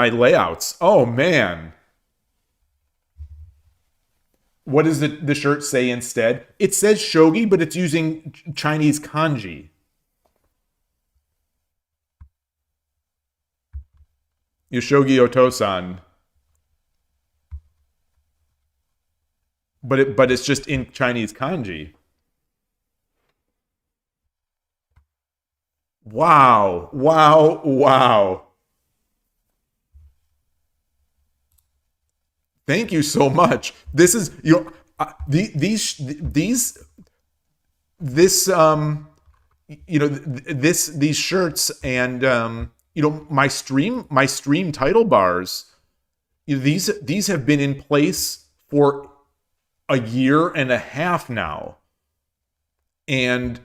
layouts. Oh man. What does the shirt say instead? It says shogi, but it's using Chinese kanji. Yoshogi Otosan. But it's just in Chinese kanji. Wow. Thank you so much. This is these shirts and my stream title bars. These have been in place for a year and a half now, and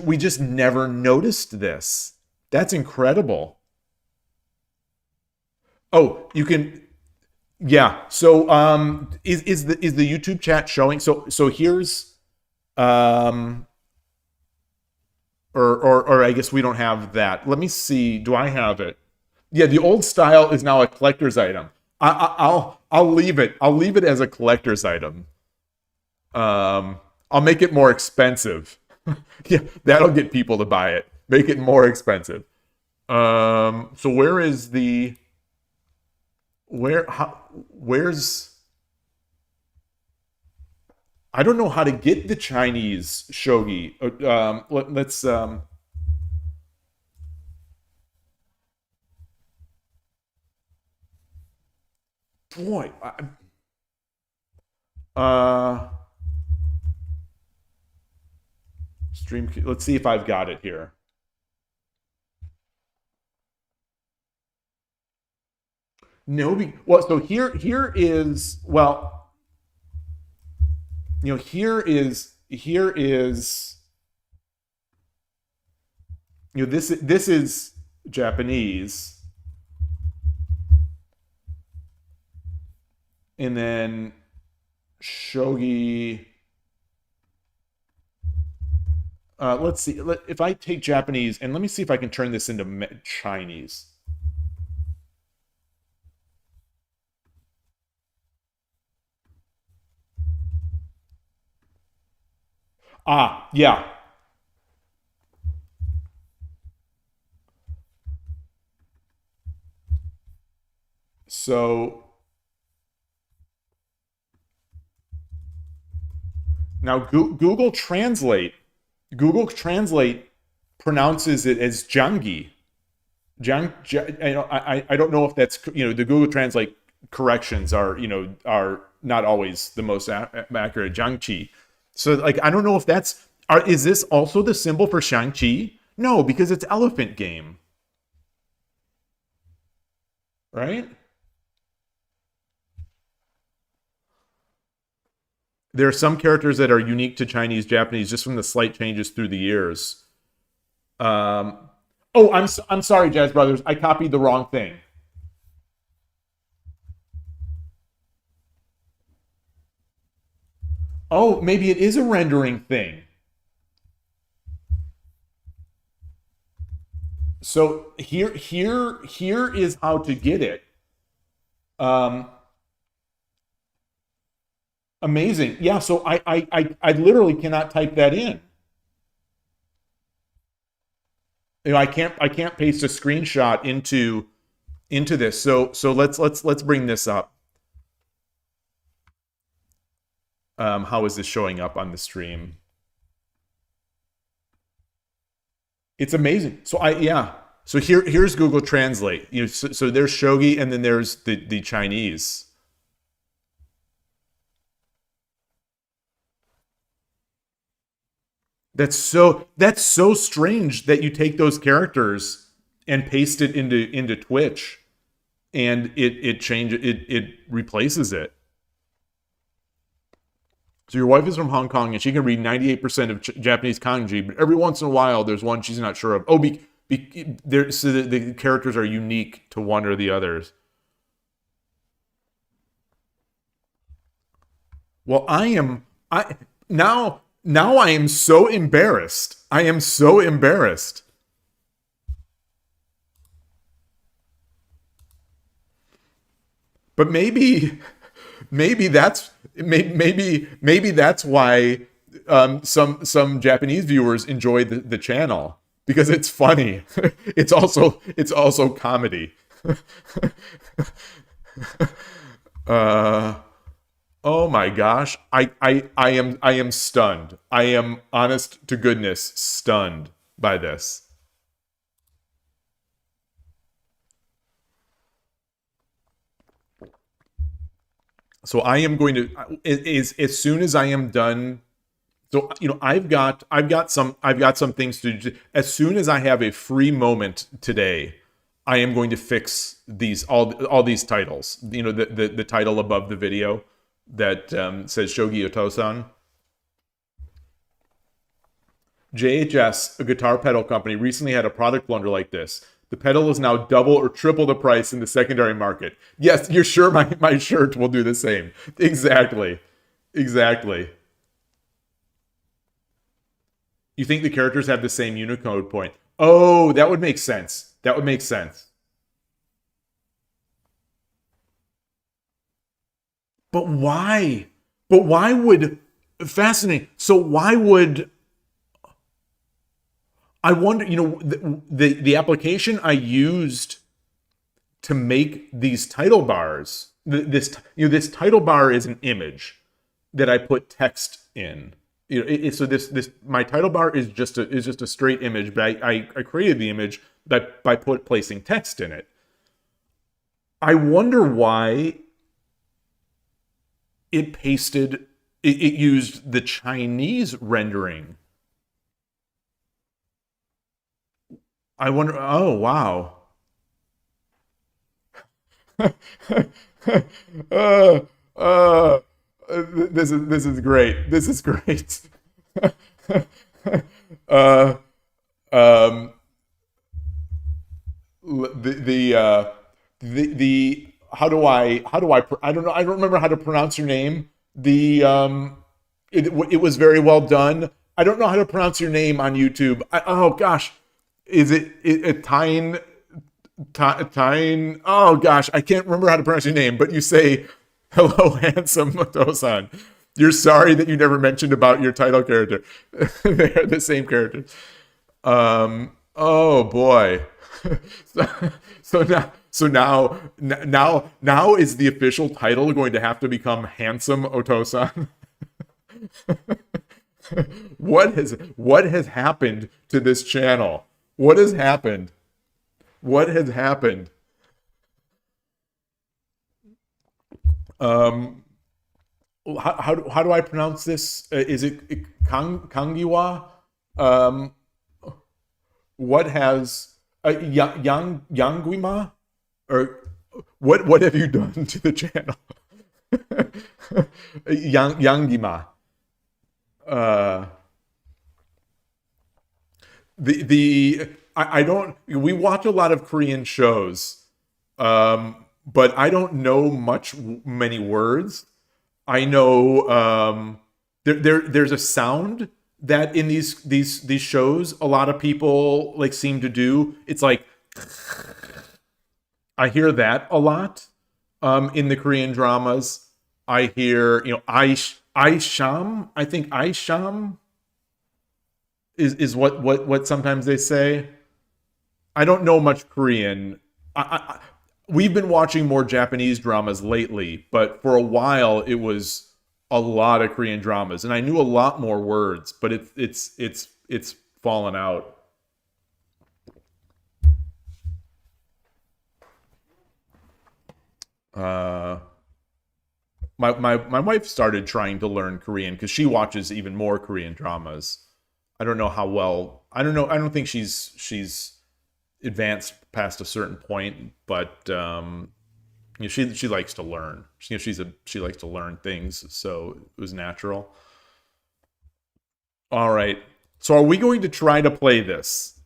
we just never noticed this. That's incredible. Oh, you can. Yeah. So is the YouTube chat showing? So here's or I guess we don't have that. Let me see. Do I have it? Yeah, the old style is now a collector's item. I'll leave it. I'll leave it as a collector's item. I'll make it more expensive. Yeah, that'll get people to buy it. Make it more expensive. So where's I don't know how to get the Chinese shogi. Let's boy. Uh, stream. Let's see if I've got it here. No, well, so here is, well, you know, here is, you know, this is Japanese, and then shogi. Let's see. If I take Japanese, and let me see if I can turn this into Chinese. Ah, yeah. So now Google Translate pronounces it as Jangi. I don't know if that's, you know, the Google Translate corrections are, you know, are not always the most accurate. Jiangqi. So like, I don't know if that's, is this also the symbol for Shang-Chi? No, because it's elephant game. Right? There are some characters that are unique to Chinese, Japanese, just from the slight changes through the years. Oh, I'm sorry, Jazz Brothers. I copied the wrong thing. Oh, maybe it is a rendering thing. So here is how to get it. Amazing. Yeah, so I literally cannot type that in. You know, I can't paste a screenshot into this. So let's bring this up. How is this showing up on the stream? It's amazing. So So here's Google Translate. You know, so there's shogi, and then there's the Chinese. That's so strange that you take those characters and paste it into Twitch, and it replaces it. So your wife is from Hong Kong and she can read 98% of Japanese kanji, but every once in a while there's one she's not sure of. Oh, so the characters are unique to one or the others. Well, now I am so embarrassed. I am so embarrassed. But maybe that's why some Japanese viewers enjoy the channel, because it's funny. It's also comedy. Oh my gosh. I am stunned. I am, honest to goodness, stunned by this. So I am going to, as soon as I am done. So, you know, I've got some things to do. As soon as I have a free moment today, I am going to fix all these titles. You know, the title above the video that says Shogi Otosan. JHS, a guitar pedal company, recently had a product blunder like this. The pedal is now double or triple the price in the secondary market. Yes, you're sure my shirt will do the same. Exactly. You think the characters have the same Unicode point? Oh, that would make sense. But why? Fascinating. So why would, I wonder, you know, the application I used to make these title bars, this title bar is an image that I put text in. You know, so this my title bar is just a straight image, but I created the image by placing text in it. I wonder why it pasted, it used the Chinese rendering. I wonder, oh, wow. uh, uh, this is great. This is great. uh, um, the how do I don't know, I don't remember how to pronounce your name. It was very well done. I don't know how to pronounce your name on YouTube. Oh gosh, is it Tyne? Tyne? Oh gosh, I can't remember how to pronounce your name. But you say, "Hello, handsome Moto-san. You're sorry that you never mentioned about your title character." They're the same character. Oh boy. So now is the official title going to have to become Handsome Otosan? What has happened to this channel? What has happened? What has happened? How do I pronounce this? Is it Kangiwa? What has Yanguima? Or what have you done to the channel? Yangima. I don't, we watch a lot of Korean shows, but I don't know many words. I know there's a sound that in these shows a lot of people like seem to do. It's like, I hear that a lot in the Korean dramas. I hear, Aisham. I think Aisham is what sometimes they say. I don't know much Korean. We've been watching more Japanese dramas lately, but for a while it was a lot of Korean dramas, and I knew a lot more words, but it's fallen out. My wife started trying to learn Korean because she watches even more Korean dramas. I don't know how well. I don't know. I don't think she's advanced past a certain point, but she likes to learn. She likes to learn things, so it was natural. All right. So are we going to try to play this?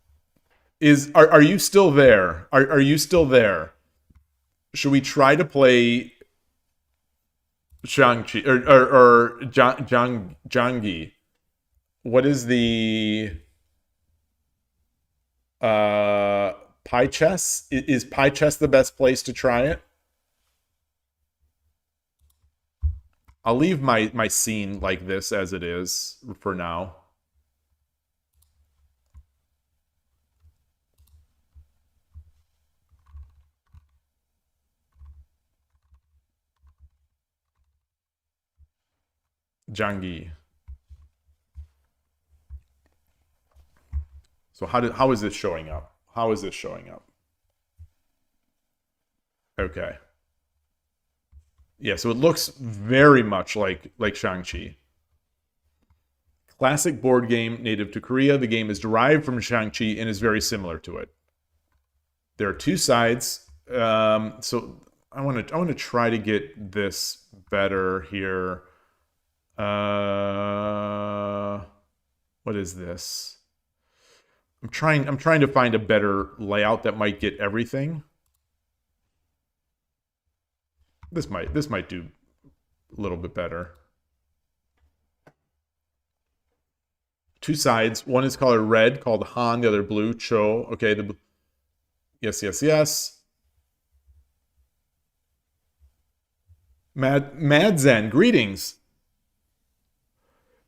Are you still there? Are you still there? Should we try to play Shang-Chi or Jangi? What is the Pie Chess? Is Pie Chess the best place to try it? I'll leave my scene like this as it is for now. Jangi. So how is this showing up? How is this showing up? Okay. Yeah, so it looks very much like Shang-Chi. Classic board game native to Korea. The game is derived from Shang-Chi and is very similar to it. There are two sides. So I want to try to get this better here. What is this? I'm trying to find a better layout that might get everything. This might do a little bit better. Two sides. One is colored red, called Han. The other blue, Cho. Okay. Yes. Mad Zen. Greetings.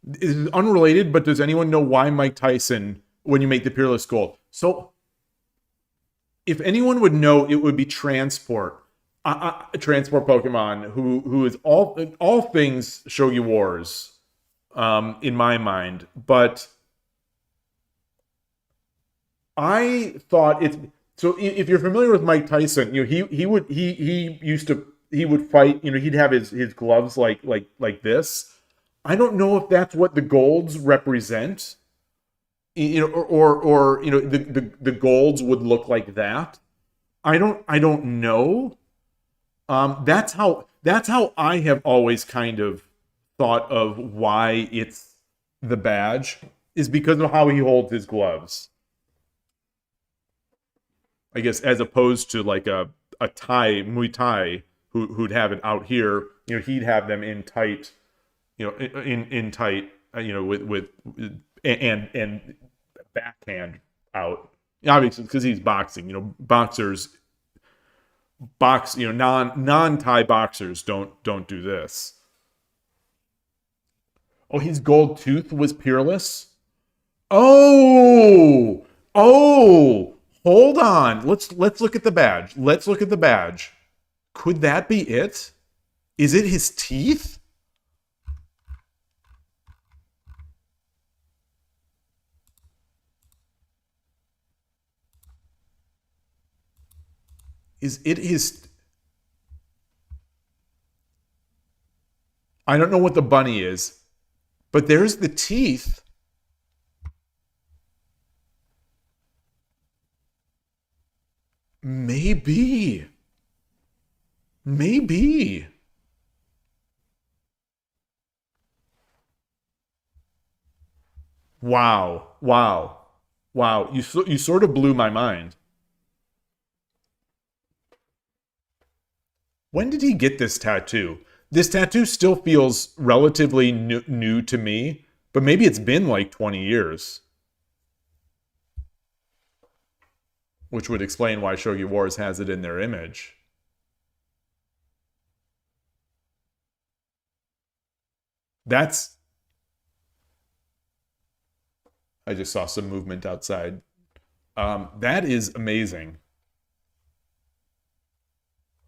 This is unrelated, but does anyone know why Mike Tyson, when you make the Peerless Gold? So, if anyone would know, it would be TransportPKMN, who is all things Shogi Wars, in my mind. But I thought it's so. If you're familiar with Mike Tyson, he used to fight, he'd have his gloves like this. I don't know if that's what the golds represent. Or the golds would look like that. I don't know. That's how I have always kind of thought of why it's the badge, is because of how he holds his gloves. I guess as opposed to like a Muay Thai who'd have it out here, he'd have them in tight, in tight, with and backhand out. Obviously, because he's boxing. Boxers box. Non-Thai boxers don't do this. Oh, his gold tooth was peerless. Oh, hold on. Let's look at the badge. Let's look at the badge. Could that be it? Is it his teeth? Is it his... I don't know what the bunny is, but there's the teeth. Maybe. Wow. You sort of blew my mind. When did he get this tattoo? This tattoo still feels relatively new to me, but maybe it's been like 20 years. Which would explain why Shogi Wars has it in their image. That's... I just saw some movement outside. That is amazing.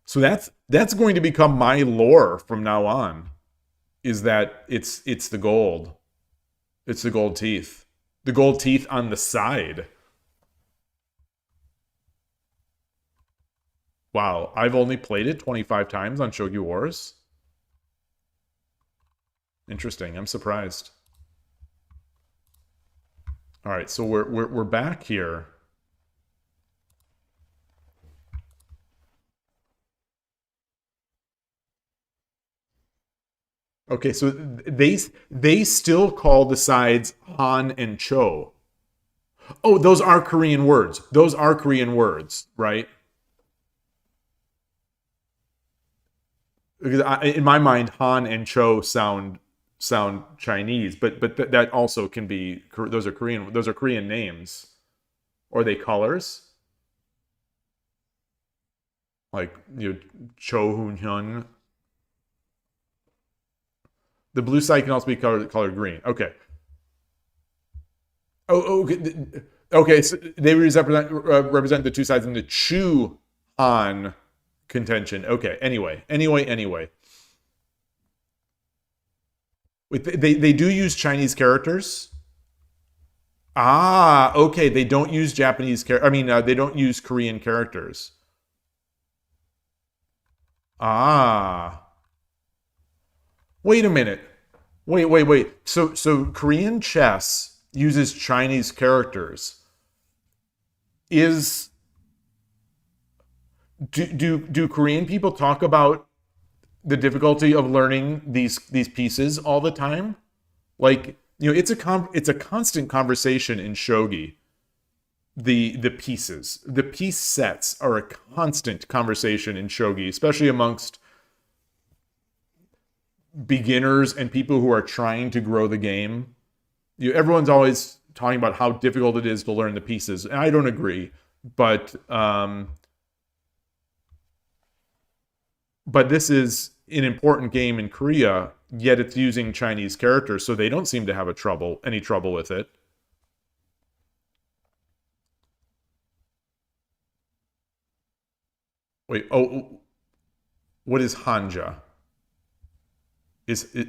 So that's going to become my lore from now on. Is that it's the gold. It's the gold teeth. The gold teeth on the side. Wow, I've only played it 25 times on Shogi Wars. Interesting. I'm surprised. All right, so we're back here. Okay, so they still call the sides Han and Cho. Oh, those are Korean words. Those are Korean words, right? Because in my mind, Han and Cho sound Chinese, but that also can be, those are Korean names. Or are they colors? Like, Cho Hoon Hyun. The blue side can also be colored green. Okay. Oh, okay. Okay, so they represent the two sides in the Chu Han contention. Okay, anyway. Wait, they do use Chinese characters? Ah, okay. They don't use Japanese they don't use Korean characters. Ah. Wait a minute. Wait. So Korean chess uses Chinese characters. Do Korean people talk about the difficulty of learning these pieces all the time? Like, it's a constant conversation in shogi. The pieces, the piece sets are a constant conversation in shogi, especially amongst beginners and people who are trying to grow the game. Everyone's always talking about how difficult it is to learn the pieces, and I don't agree, but this is an important game in Korea, yet it's using Chinese characters, so they don't seem to have any trouble with it. Wait, what is Hanja? Is it...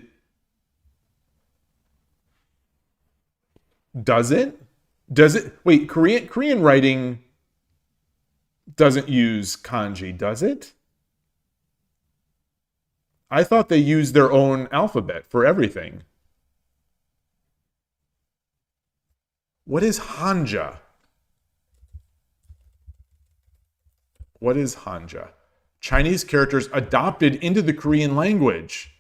Does it? Wait, Korean writing doesn't use kanji, does it? I thought they used their own alphabet for everything. What is Hanja? What is Hanja? Chinese characters adopted into the Korean language.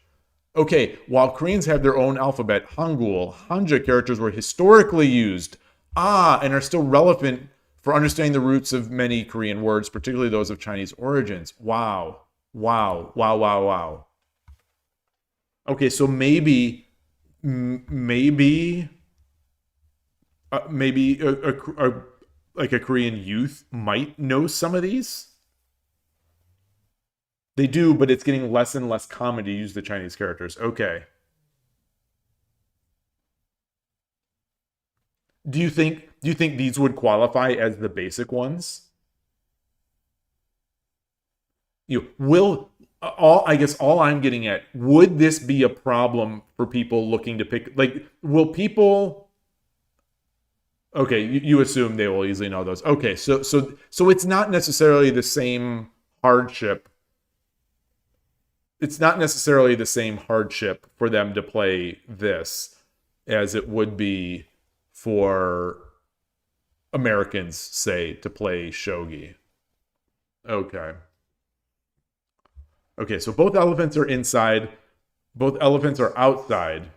Okay, while Koreans have their own alphabet, Hangul, Hanja characters were historically used, and are still relevant for understanding the roots of many Korean words, particularly those of Chinese origins. Wow. Wow. Wow, wow, wow. Okay, so maybe like a Korean youth might know some of these. They do, but it's getting less and less common to use the Chinese characters. Okay. Do you think these would qualify as the basic ones? I guess all I'm getting at, would this be a problem for people looking to pick, like, will people, okay, you assume they will easily know those. Okay, so it's not necessarily the same hardship. It's not necessarily the same hardship for them to play this as it would be for Americans, say, to play shogi. Okay. Okay, so both elephants are inside. Both elephants are outside.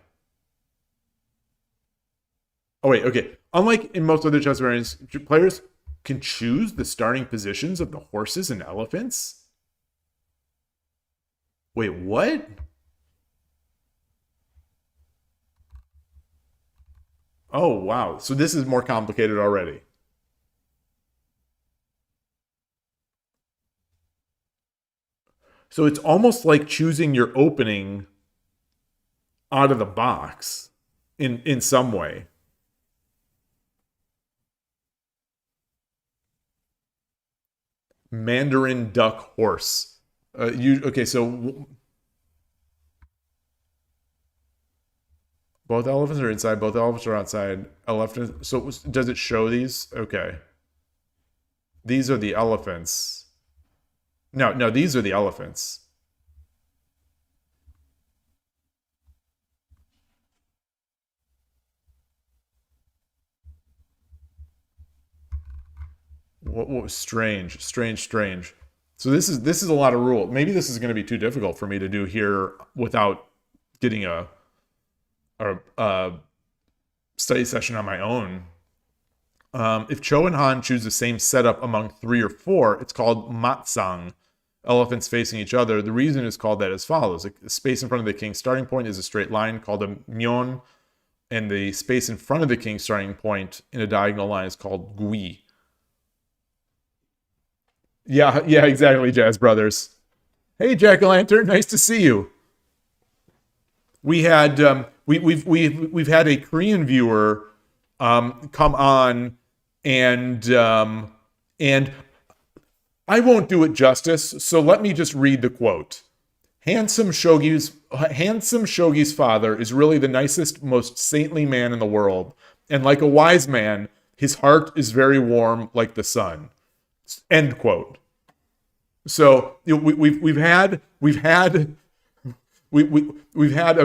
Oh, wait, okay. Unlike in most other chess variants, players can choose the starting positions of the horses and elephants. Wait, what? Oh, wow. So this is more complicated already. So it's almost like choosing your opening out of the box in some way. Mandarin duck horse. Okay, so both elephants are inside, both elephants are outside. Elephant. So does it show these? Okay. These are the elephants. No, these are the elephants. What was strange. So this is a lot of rule. Maybe this is going to be too difficult for me to do here without getting a study session on my own. If Cho and Han choose the same setup among 3 or 4, it's called matsang, elephants facing each other. The reason it's called that as follows. The space in front of the king's starting point is a straight line called a myeon, and the space in front of the king's starting point in a diagonal line is called gui. Yeah, exactly, Jazz Brothers. Hey, Jack-o'-lantern, nice to see you. We had we've had a Korean viewer come on, and I won't do it justice, so let me just read the quote. Handsome Shogi's father is really the nicest, most saintly man in the world, and like a wise man, his heart is very warm like the sun. End quote. So we've had a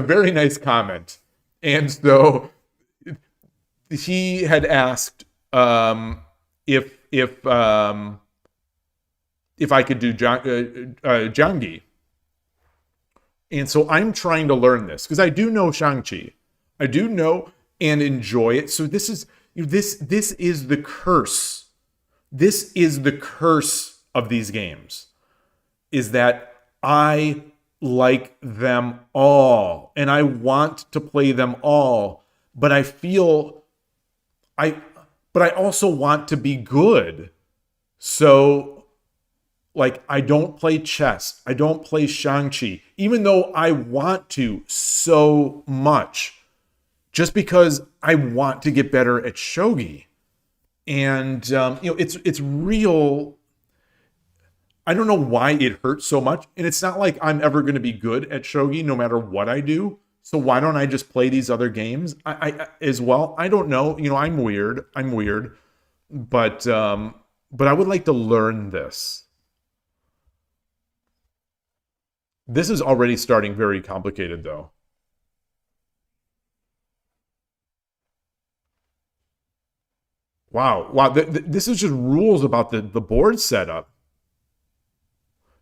very nice comment, and so he had asked if I could do Jangi, and so I'm trying to learn this because I do know Shang-Chi, I do know and enjoy it. So this is the curse. This is the curse of these games, is that I like them all and I want to play them all, but I also want to be good. So, like, I don't play chess. I don't play Shang-Chi, even though I want to so much, just because I want to get better at shogi. And it's real. I don't know why it hurts so much, and it's not like I'm ever going to be good at shogi no matter what I do. So why don't I just play these other games I as well? I don't know. I'm weird, but I would like to learn this. This is already starting very complicated, though. Wow. Wow. This is just rules about the board setup.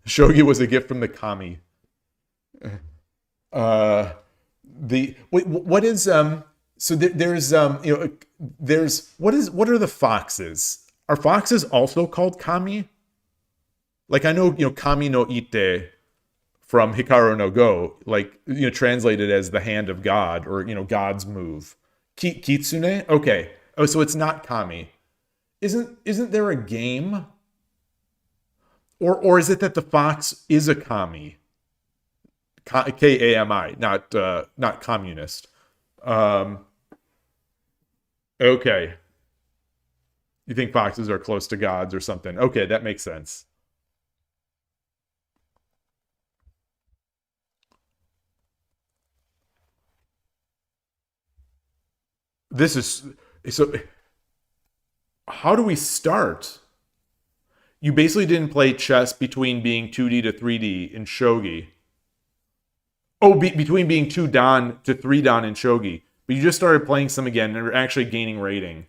Shogi was a gift from the kami. Uh, what is so there's there's what are the foxes? Are foxes also called kami? Like I know, kami no ite from Hikaru no Go, like translated as the hand of God, or God's move. Kitsune? Okay. Oh, so it's not kami. Isn't there a game? Or is it that the fox is a kami? Kami, not communist. Okay. You think foxes are close to gods or something? Okay, that makes sense. This is so. How do we start? You basically didn't play chess between being 2D to 3D in shogi. Oh, between being 2 dan to 3 dan in shogi. But you just started playing some again and are actually gaining rating.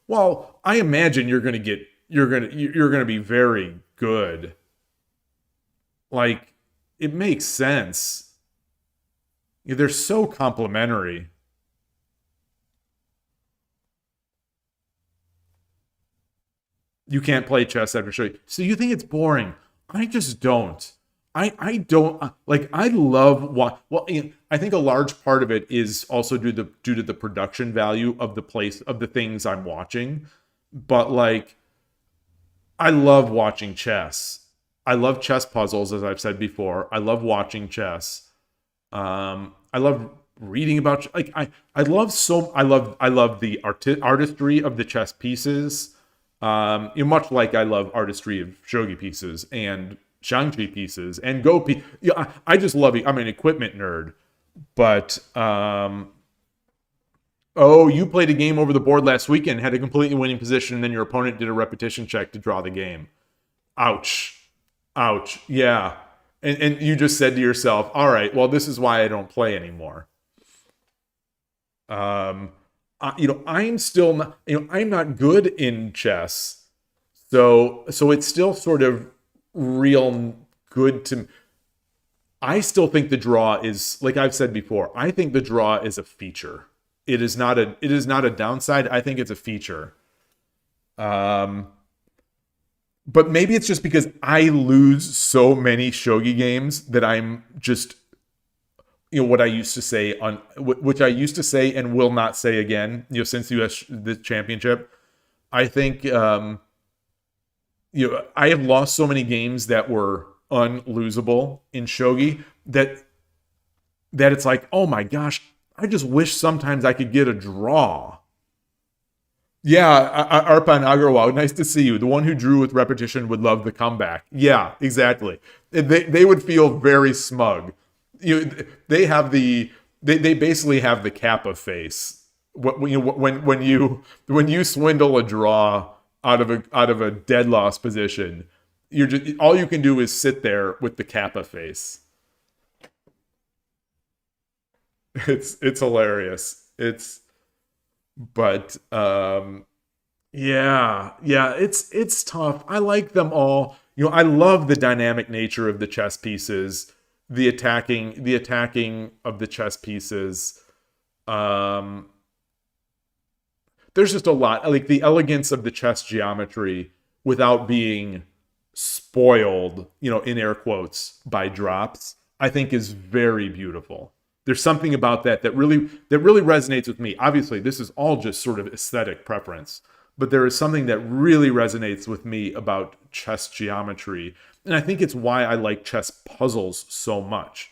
Well, I imagine you're gonna be very good. Like, it makes sense. They're so complementary. You can't play chess after shogi. So you think it's boring. I just don't. I don't like. I love what. Well, I think a large part of it is also due to the production value of the things I'm watching. But like, I love watching chess. I love chess puzzles, as I've said before. I love watching chess. I love reading about like I love the artistry of the chess pieces. Much like I love artistry of shogi pieces and Shang-Chi pieces and Go pieces. Yeah, I just love it. I'm an equipment nerd. But, you played a game over the board last weekend, had a completely winning position, and then your opponent did a repetition check to draw the game. Ouch. Ouch. Yeah. And you just said to yourself, all right, well, this is why I don't play anymore. I'm still not, I'm not good in chess. So it's still sort of real good to, I still think the draw is, like I've said before, I think the draw is a feature. It is not a downside. I think it's a feature. But maybe it's just because I lose so many shogi games that I'm just, what I used to say which I used to say and will not say again, since the championship. I think, I have lost so many games that were unlosable in shogi that it's like, oh my gosh, I just wish sometimes I could get a draw. Yeah, Arpan Agarwal, nice to see you. The one who drew with repetition would love the comeback. Yeah, exactly. They would feel very smug. They basically have the Kappa face. When you swindle a draw out of a dead loss position, all you can do is sit there with the Kappa face. It's hilarious. It's tough. I like them all. I love the dynamic nature of the chess pieces, the attacking of the chess pieces. There's just a lot, like the elegance of the chess geometry without being spoiled, in air quotes, by drops, I think is very beautiful. There's something about that really resonates with me. Obviously, this is all just sort of aesthetic preference, but there is something that really resonates with me about chess geometry. And I think it's why I like chess puzzles so much.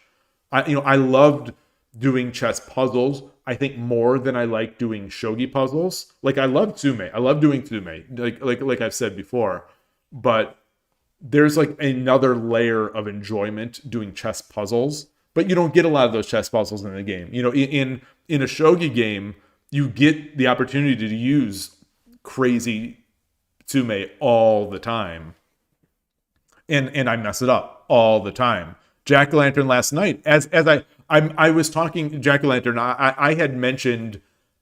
I loved doing chess puzzles, I think, more than I like doing shogi puzzles. Like, I love tsume. I love doing tsume, like I've said before. But there's like another layer of enjoyment doing chess puzzles. But you don't get a lot of those chess puzzles in the game. In a shogi game, you get the opportunity to use crazy tsume all the time. And I mess it up all the time. Jack-o'-lantern last night. I was talking Jack-o'-lantern. I had mentioned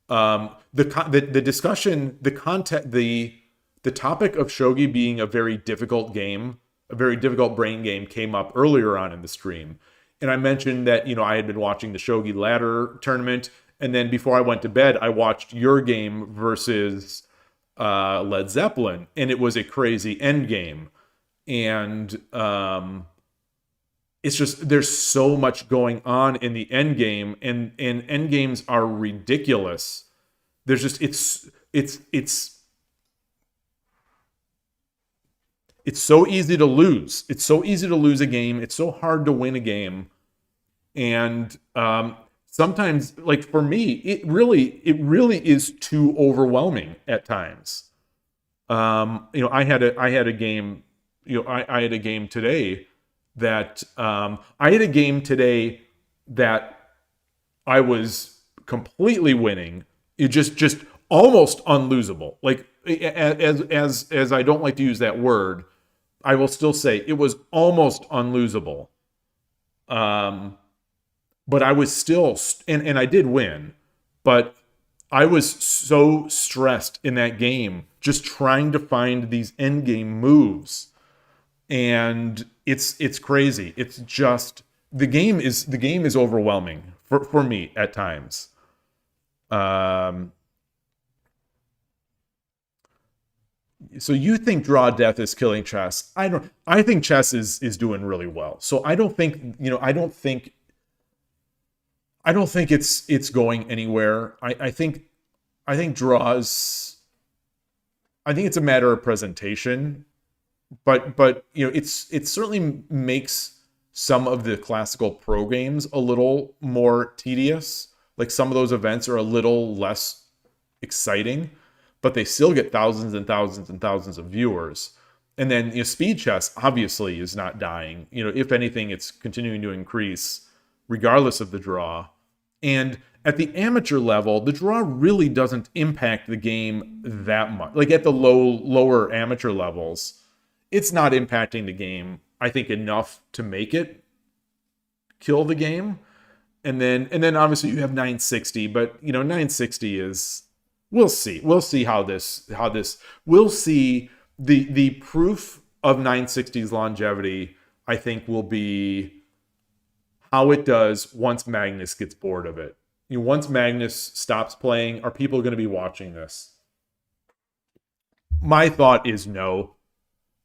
the discussion, the content, the topic of shogi being a very difficult game, a very difficult brain game, came up earlier on in the stream, and I mentioned that I had been watching the Shogi Ladder tournament, and then before I went to bed, I watched your game versus Led Zeppelin, and it was a crazy end game, and it's just there's so much going on in the end game, and end games are ridiculous. There's just it's so easy to lose. It's so easy to lose a game. It's so hard to win a game, and sometimes, like for me, it really is too overwhelming at times. I had a game. I had a game today that I was completely winning. It just almost unlosable. Like as I don't like to use that word, I will still say it was almost unlosable. But I was still, and I did win, but I was so stressed in that game, just trying to find these end game moves. And it's crazy. It's just the game is overwhelming for me at times. So you think draw death is killing chess? I think chess is doing really well. So I don't think it's going anywhere. I think draws. I think it's a matter of presentation. But it certainly makes some of the classical pro games a little more tedious. Like some of those events are a little less exciting, but they still get thousands and thousands and thousands of viewers. And then speed chess obviously is not dying. If anything, it's continuing to increase regardless of the draw. And at the amateur level, the draw really doesn't impact the game that much. Like at the lower amateur levels, it's not impacting the game, I think, enough to make it kill the game. And then obviously you have 960, but 960 is, we'll see how this we'll see the proof of 960's longevity, I think, will be how it does once Magnus gets bored of it. Once Magnus stops playing, are people going to be watching this? My thought is no.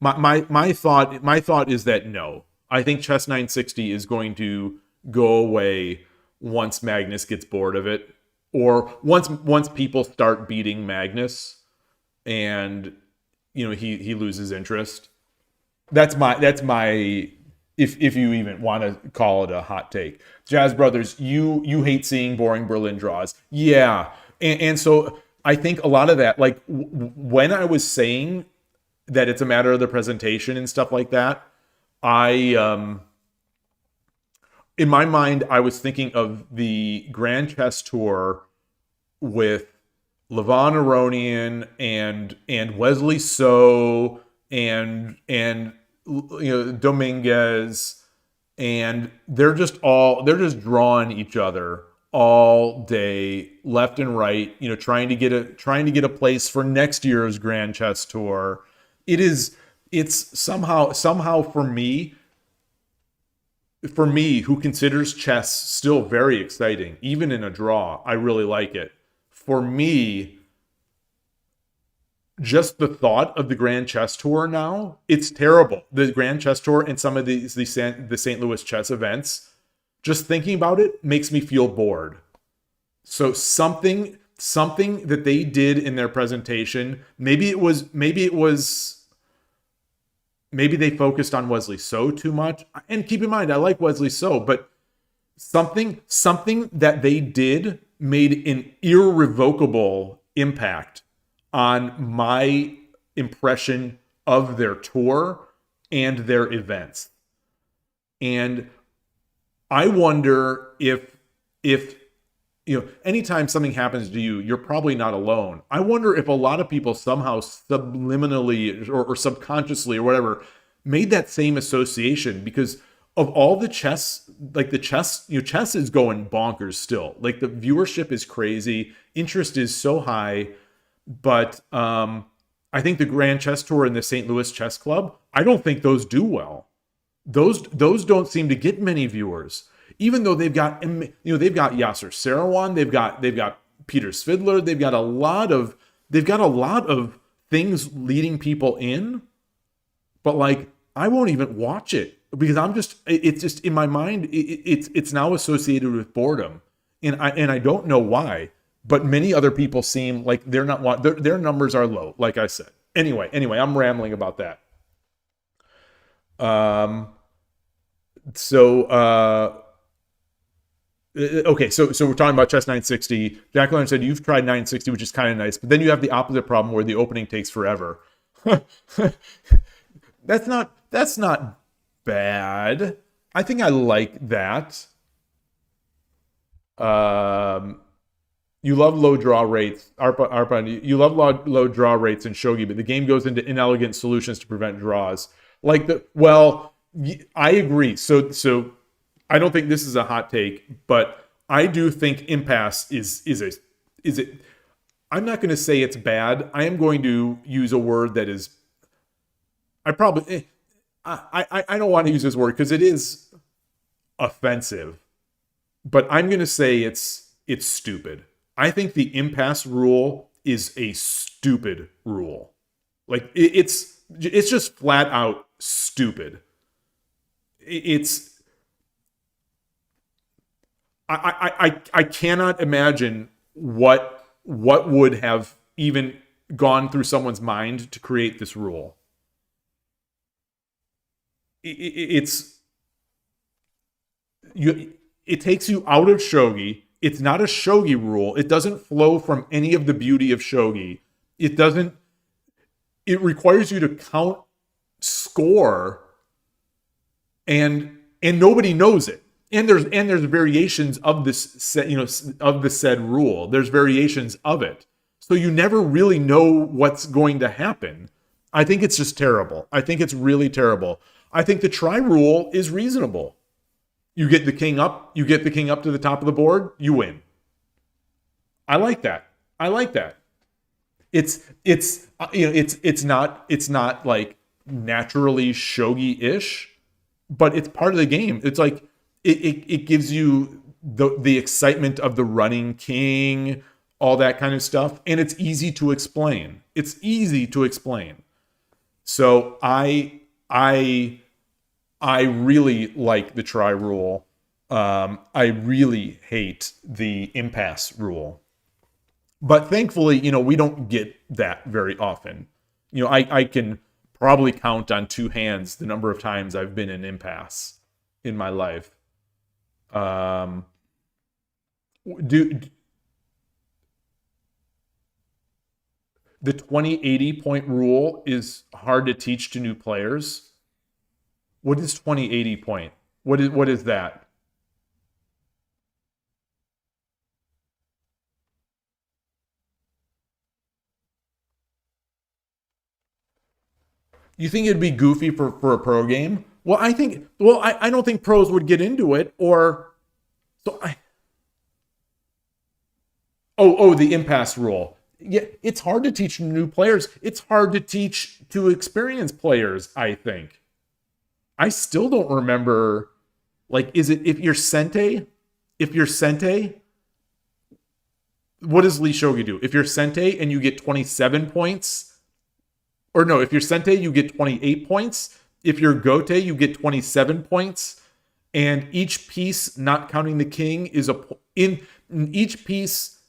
My thought is that no. I think Chess 960 is going to go away once Magnus gets bored of it, or once people start beating Magnus, and he loses interest. That's my if you even want to call it a hot take. Jazz Brothers, you hate seeing boring Berlin draws. Yeah, and so I think a lot of that, like when I was saying that it's a matter of the presentation and stuff like that, in my mind, I was thinking of the Grand Chess Tour with Levon Aronian and Wesley So and Dominguez, and they're just drawing each other all day, left and right, trying to get a place for next year's Grand Chess Tour. It's somehow for me, who considers chess still very exciting, even in a draw, I really like it. For me, just the thought of the Grand Chess Tour now, it's terrible. The Grand Chess Tour and some of the St. Louis chess events, just thinking about it makes me feel bored. So something that they did in their presentation, maybe they focused on Wesley So too much. And keep in mind, I like Wesley So, but something that they did made an irrevocable impact on my impression of their tour and their events. And I wonder if anytime something happens to you, you're probably not alone. I wonder if a lot of people somehow subliminally or subconsciously or whatever made that same association, because of all the chess, like the chess, chess is going bonkers still. Like the viewership is crazy, interest is so high, but I think the Grand Chess Tour and the St. Louis Chess Club, I don't think those do well. Those don't seem to get many viewers, even though they've got Yasser Seirawan, they've got Peter Svidler, they've got a lot of things leading people in, but like I won't even watch it because it's just in my mind it's now associated with boredom, and I don't know why, but many other people seem like they're not their numbers are low, like I said. Anyway, I'm rambling about that. Okay, so we're talking about Chess 960. Jack Leonard said you've tried 960, which is kind of nice, but then you have the opposite problem where the opening takes forever. That's not bad. I think I like that. You love low draw rates, Arpa. You love low draw rates in shogi, but the game goes into inelegant solutions to prevent draws. I agree. So I don't think this is a hot take, but I do think impasse is it. I'm not going to say it's bad. I am going to use a word that is. I don't want to use this word because it is offensive, but I'm going to say it's stupid. I think the impasse rule is a stupid rule. Like it's just flat out stupid. I cannot imagine what would have even gone through someone's mind to create this rule. It takes you out of shogi. It's not a shogi rule. It doesn't flow from any of the beauty of shogi. It requires you to count score, and nobody knows it. And there's variations of this of the said rule. There's variations of it. So you never really know what's going to happen. I think it's just terrible. I think it's really terrible. I think the try rule is reasonable. You get the king up to the top of the board, you win. I like that. It's not like naturally shogi-ish, but it's part of the game. It's like it gives you the excitement of the running king, all that kind of stuff, and it's easy to explain. So I really like the try rule. I really hate the impasse rule. But thankfully, we don't get that very often. I can probably count on two hands the number of times I've been in impasse in my life. The 20-80 point rule is hard to teach to new players. What is 20-80 point? What is that? You think it'd be goofy for a pro game? Well, I don't think pros would get into it, the impasse rule. Yeah, it's hard to teach new players. It's hard to teach to experienced players, I think. I still don't remember, if you're sente, what does Lee Shogi do? If you're sente and you get 27 points, if you're sente, you get 28 points. If you're gote, you get 27 points. And each piece, not counting the king, is each piece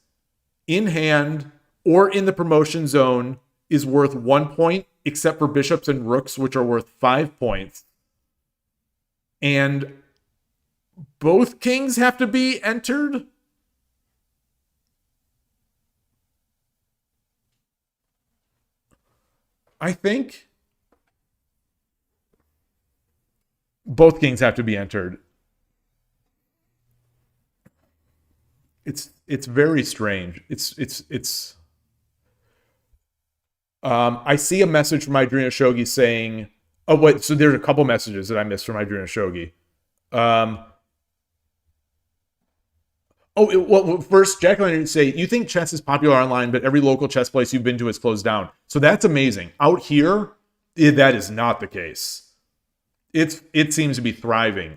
in hand or in the promotion zone is worth 1 point, except for bishops and rooks, which are worth 5 points. And both kings have to be entered. I think both kings have to be entered. It's very strange. I see a message from Adriana Shogi saying, so there's a couple messages that I missed from Adriana Shogi. Um, well, first, Jack Leonard say, you think chess is popular online, but every local chess place you've been to has closed down. So that's amazing. Out here, that is not the case. It seems to be thriving.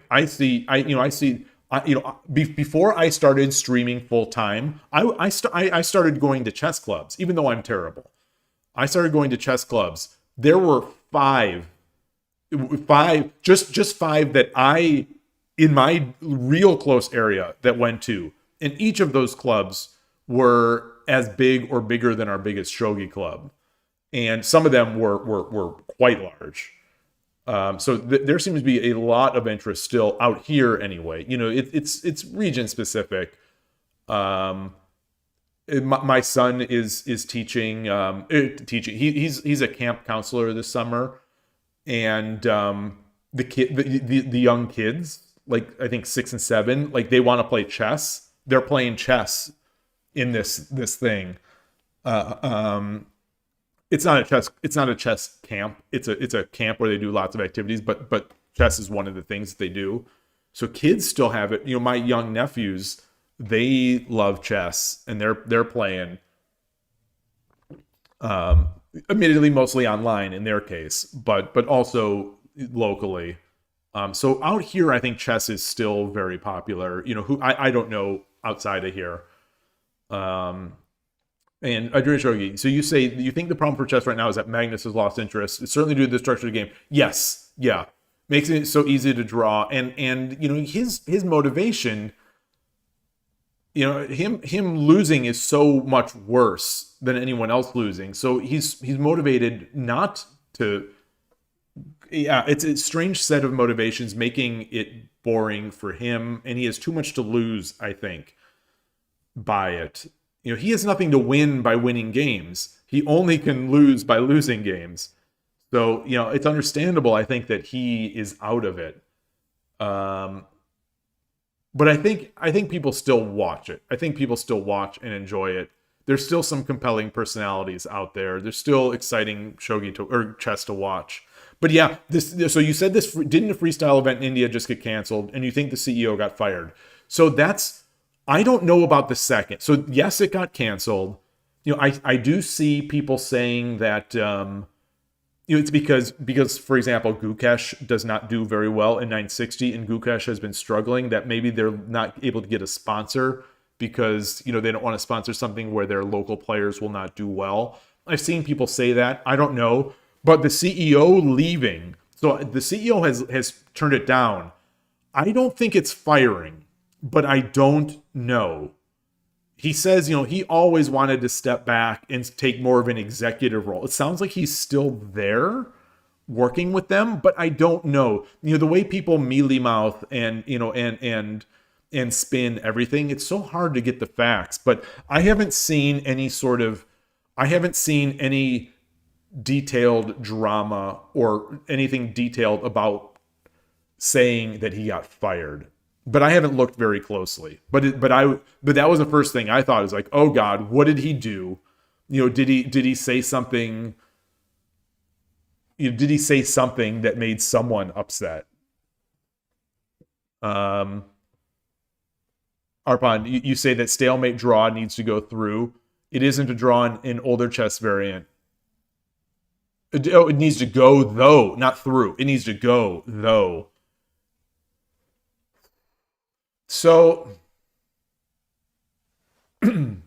Before I started streaming full time, I started going to chess clubs, even though I'm terrible. I started going to chess clubs. There were five, just five that I, in my real close area, that went to. And each of those clubs were as big or bigger than our biggest shogi club. And some of them were quite large. So there seems to be a lot of interest still out here anyway. It's region specific. My son is teaching. He's a camp counselor this summer, and the young kids, like I think 6 and 7, like they want to play chess. They're playing chess in this thing. It's not a chess camp. It's a camp where they do lots of activities, but chess is one of the things that they do. So kids still have it. My young nephews, they love chess and they're playing. Admittedly, mostly online in their case, but also locally. So out here, I think chess is still very popular. I don't know outside of here. And Adrian Shogi, so you say you think the problem for chess right now is that Magnus has lost interest. It's certainly due to the structure of the game. Yes, yeah, makes it so easy to draw, and his motivation. Him losing is so much worse than anyone else losing. So he's motivated not to. Yeah, it's a strange set of motivations, making it boring for him, and he has too much to lose, I think, by it. He has nothing to win by winning games. He only can lose by losing games. So, it's understandable, I think, that he is out of it. But I think people still watch it. I think people still watch and enjoy it. There's still some compelling personalities out there. There's still exciting shogi or chess to watch. But yeah, so you said didn't a freestyle event in India just get canceled, and you think the CEO got fired? So I don't know about the second. So yes, it got canceled. I do see people saying that it's because for example, Gukesh does not do very well in 960, and Gukesh has been struggling. That maybe they're not able to get a sponsor because they don't want to sponsor something where their local players will not do well. I've seen people say that. I don't know. But the CEO leaving, so the CEO has turned it down. I don't think it's firing, but I don't know. He says, he always wanted to step back and take more of an executive role. It sounds like he's still there working with them, but I don't know. The way people mealy mouth and spin everything, it's so hard to get the facts. But I haven't seen any detailed drama or anything detailed about saying that he got fired, but I haven't looked very closely. But that was the first thing I thought, is like, oh God, what did he do? Did he say something? Did he say something that made someone upset? Arpan, you say that stalemate draw needs to go through. It isn't a draw in older chess variant. It needs to go, though, not through. It needs to go, though. So, the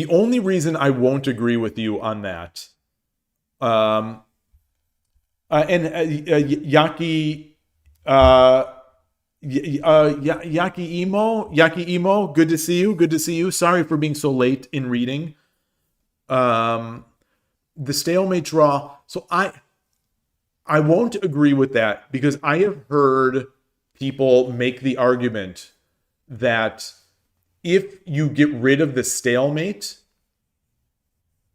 only reason I won't agree with you on that, Yaki Imo, good to see you. Sorry for being so late in reading. The stalemate draw. So I won't agree with that, because I have heard people make the argument that if you get rid of the stalemate,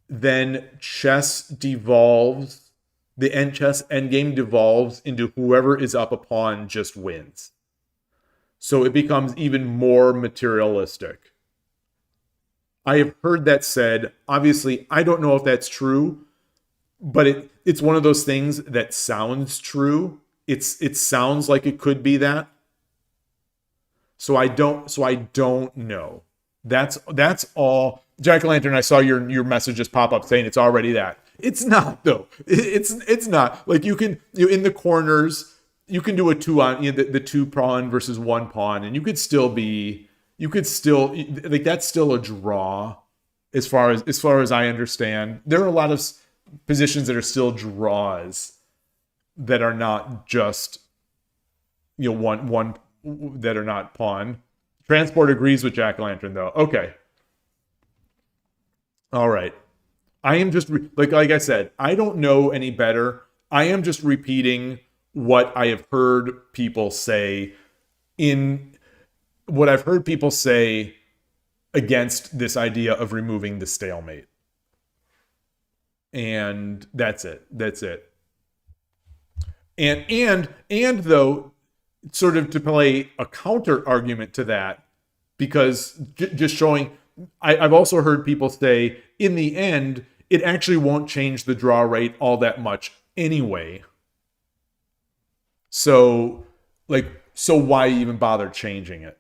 then chess devolves, the chess endgame devolves into whoever is up a pawn just wins. So it becomes even more materialistic. I have heard that said. Obviously, I don't know if that's true, but it's one of those things that sounds true. it sounds like it could be that. So I don't know. That's all. Jack-o'-lantern, I saw your message just pop up saying it's already that. It's not though. It's not. Like you in the corners, you can do a 2 on the 2 pawn versus 1 pawn, and you could still like that's still a draw as far as I understand. There are a lot of positions that are still draws that are not just one that are not pawn. Transport agrees with Jack-o'-lantern though. Okay. All right. I am just like I said, I don't know any better. I am just repeating what I have heard people say against this idea of removing the stalemate. And that's it. And though, sort of to play a counter argument to that, because just showing, I've also heard people say, in the end, it actually won't change the draw rate all that much anyway. So why even bother changing it?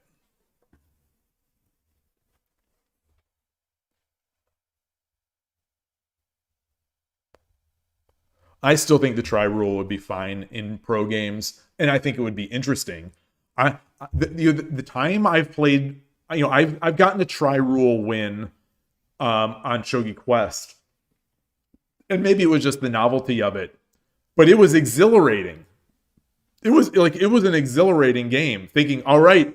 I still think the try rule would be fine in pro games, and I think it would be interesting. The time I've played, I've gotten a try rule win on Shogi Quest, and maybe it was just the novelty of it, but it was exhilarating. It was an exhilarating game. Thinking, all right,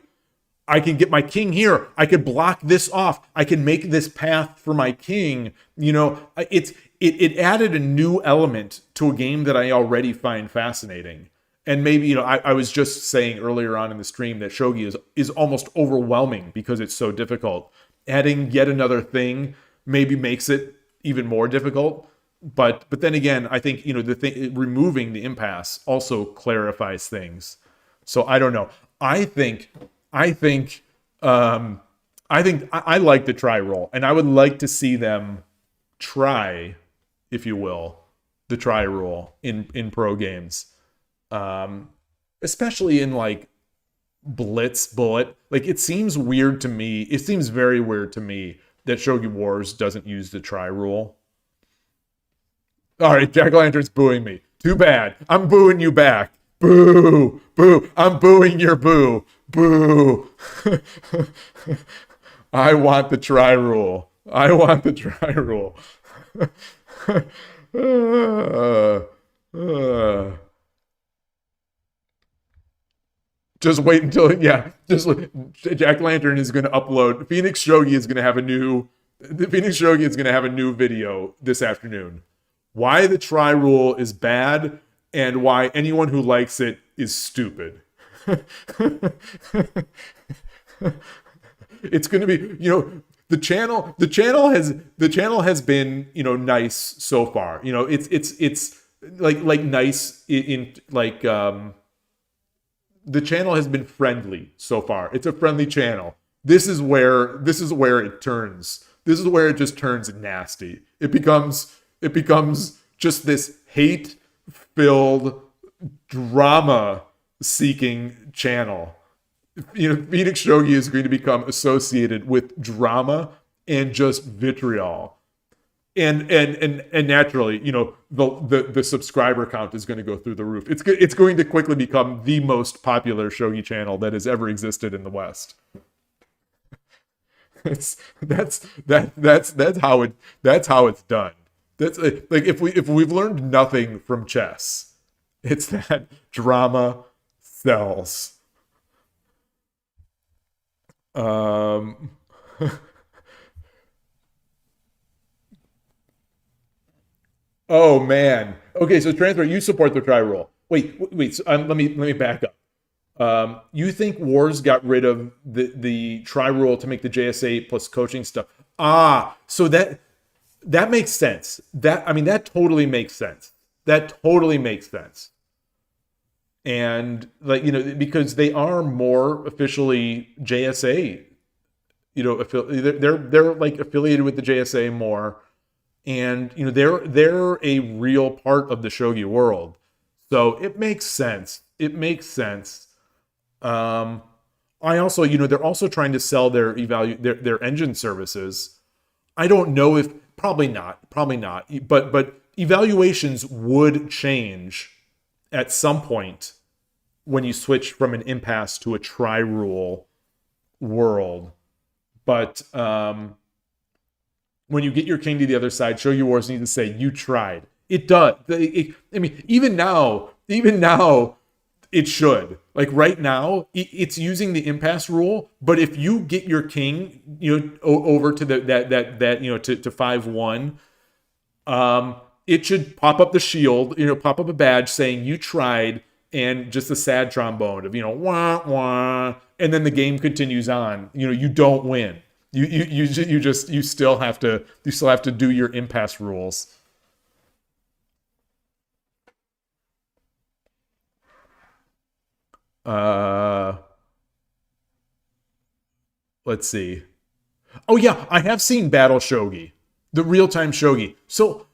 I can get my king here. I could block this off. I can make this path for my king. It added a new element to a game that I already find fascinating. And maybe, I was just saying earlier on in the stream that Shogi is almost overwhelming because it's so difficult. Adding yet another thing maybe makes it even more difficult. But then again, I think, removing the impasse also clarifies things. So I don't know. I think I like the try roll, and I would like to see them try, if you will, the try rule in pro games, especially in like blitz bullet. Like it seems weird to me. It seems very weird to me that Shogi Wars doesn't use the try rule. All right, Jack-o'-lantern's booing me. Too bad. I'm booing you back. Boo, boo. I'm booing your boo. Boo. I want the try rule. Just wait until, Jack-o'-lantern is going to upload. Phoenix Shogi is going to have a new video this afternoon. Why the try rule is bad and why anyone who likes it is stupid. It's going to be, the channel has been, nice so far. It's like nice in like, the channel has been friendly so far. It's a friendly channel. This is where it turns. This is where it just turns nasty. It becomes just this hate-filled, drama-seeking channel. Phoenix Shogi is going to become associated with drama and just vitriol. And naturally, the subscriber count is going to go through the roof. It's going to quickly become the most popular shogi channel that has ever existed in the West. That's how it's done. That's like if we've learned nothing from chess, it's that drama sells. Oh man. Okay, so Transport, you support the try rule. Wait. So, let me back up. You think Wars got rid of the try rule to make the JSA plus coaching stuff? So that makes sense. That totally makes sense. And because they are more officially JSA, they're like affiliated with the JSA more, and they're a real part of the shogi world. So it makes sense. It makes sense. I also, they're also trying to sell their engine services. I don't know if probably not, but evaluations would change at some point when you switch from an impasse to a tri-rule world. But when you get your king to the other side, Shogi Wars needs to say, you tried. It does. I mean, even now, it should. Like right now, it's using the impasse rule. But if you get your king, over to that to 5-1, it should pop up the shield, pop up a badge saying you tried, and just a sad trombone of wah wah, and then the game continues on. You don't win. You still have to do your impasse rules. Let's see. Oh yeah, I have seen Battle Shogi, the real-time Shogi. So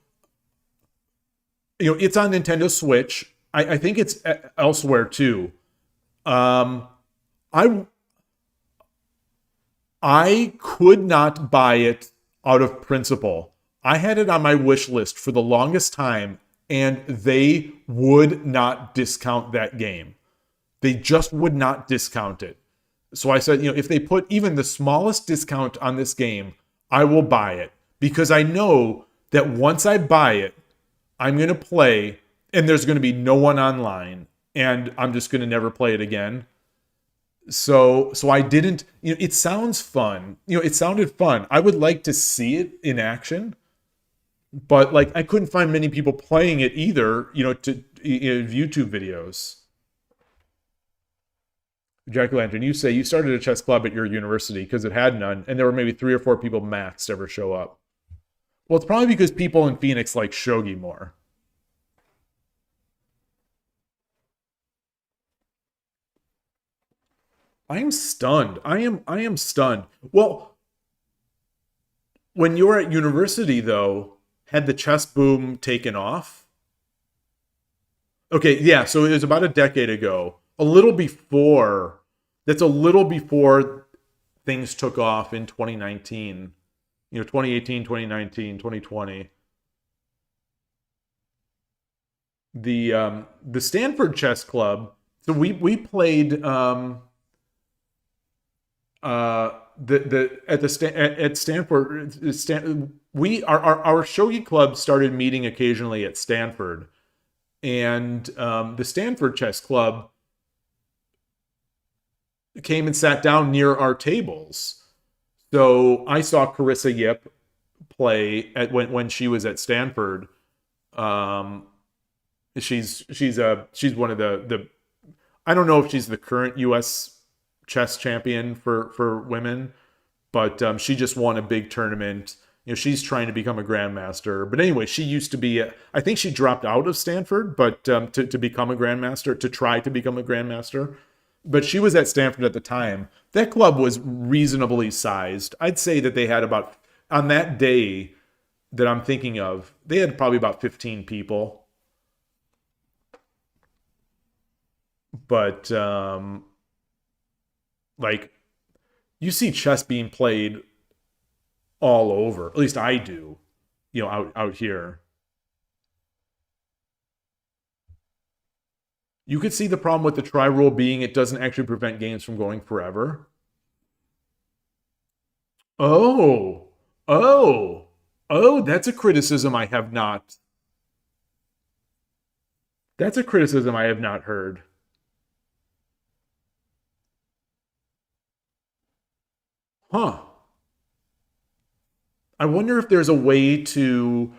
it's on Nintendo Switch. I think it's elsewhere too. I could not buy it out of principle. I had it on my wish list for the longest time, and they would not discount that game. They just would not discount it. So I said, if they put even the smallest discount on this game, I will buy it. Because I know that once I buy it, I'm going to play, and there's going to be no one online, and I'm just going to never play it again. So I didn't, it sounds fun. It sounded fun. I would like to see it in action, but I couldn't find many people playing it either, to YouTube videos. Jack-o'-lantern, you say you started a chess club at your university because it had none, and there were maybe 3 or 4 people max to ever show up. Well, it's probably because people in Phoenix like shogi more. I am stunned. I am stunned. Well, when you were at university, though, had the chess boom taken off? Okay, yeah, so it was about a decade ago. A little before. That's a little before things took off in 2019. 2018, 2019, 2020. The Stanford Chess Club. So we played at Stanford. Our shogi club started meeting occasionally at Stanford, and the Stanford Chess Club came and sat down near our tables. So I saw Carissa Yip play when she was at Stanford. She's one of the I don't know if she's the current U.S. chess champion for women, but she just won a big tournament. She's trying to become a grandmaster. But anyway, she used to be. I think she dropped out of Stanford, but to become a grandmaster, to try to become a grandmaster. But she was at Stanford at the time. That club was reasonably sized. I'd say that they had about, on that day that I'm thinking of, they had probably about 15 people. But you see chess being played all over. At least I do, out here. You could see the problem with the try rule being it doesn't actually prevent games from going forever. Oh, that's a criticism I have not. That's a criticism I have not heard. Huh. I wonder if there's a way to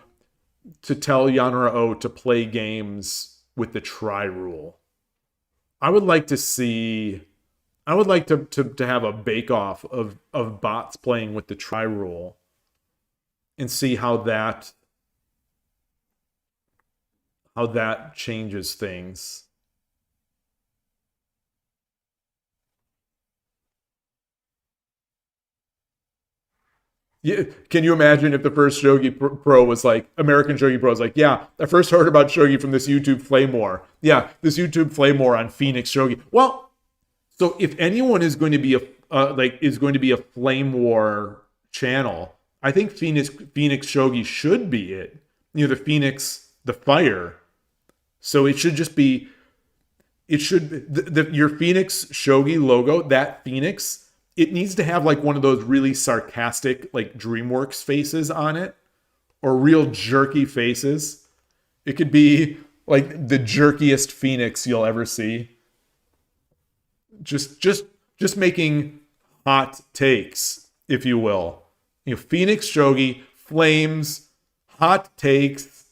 tell Yanra O to play games with the try rule. I would like to see. I would like to have a bake-off of bots playing with the try rule and see how that changes things. Yeah, can you imagine if the first Shogi Pro was like, American Shogi Pro was like, yeah, I first heard about Shogi from this YouTube Flame War. Yeah, this YouTube Flame War on Phoenix Shogi. Well, so if anyone is going to be a Flame War channel, I think Phoenix Shogi should be it. The Phoenix, the fire. So it should just be, your Phoenix Shogi logo, that Phoenix, it needs to have like one of those really sarcastic like DreamWorks faces on it, or real jerky faces. It could be like the jerkiest Phoenix you'll ever see. Just making hot takes, if you will. Phoenix Shogi, flames, hot takes.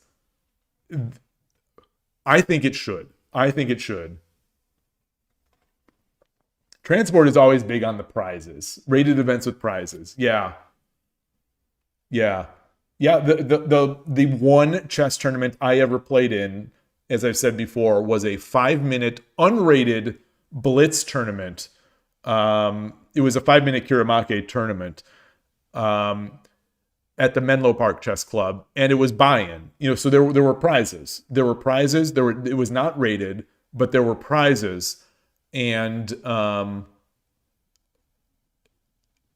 I think it should. Transport is always big on the prizes. Rated events with prizes. Yeah. The one chess tournament I ever played in, as I've said before, was a 5-minute unrated blitz tournament. It was a 5-minute Kiramake tournament at the Menlo Park Chess Club, and it was buy-in. So there were prizes. It was not rated, but there were prizes. And I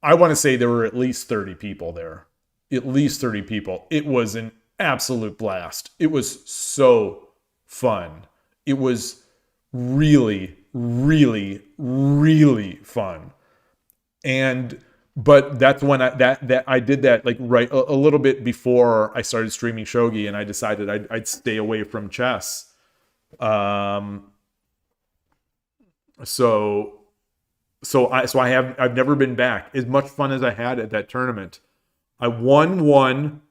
want to say there were at least 30 people there. It was an absolute blast. It was so fun. It was really, really, really fun. But that's when I did that like right a little bit before I started streaming Shogi, and I decided I'd stay away from chess. So I've never been back. As much fun as I had at that tournament, I won one.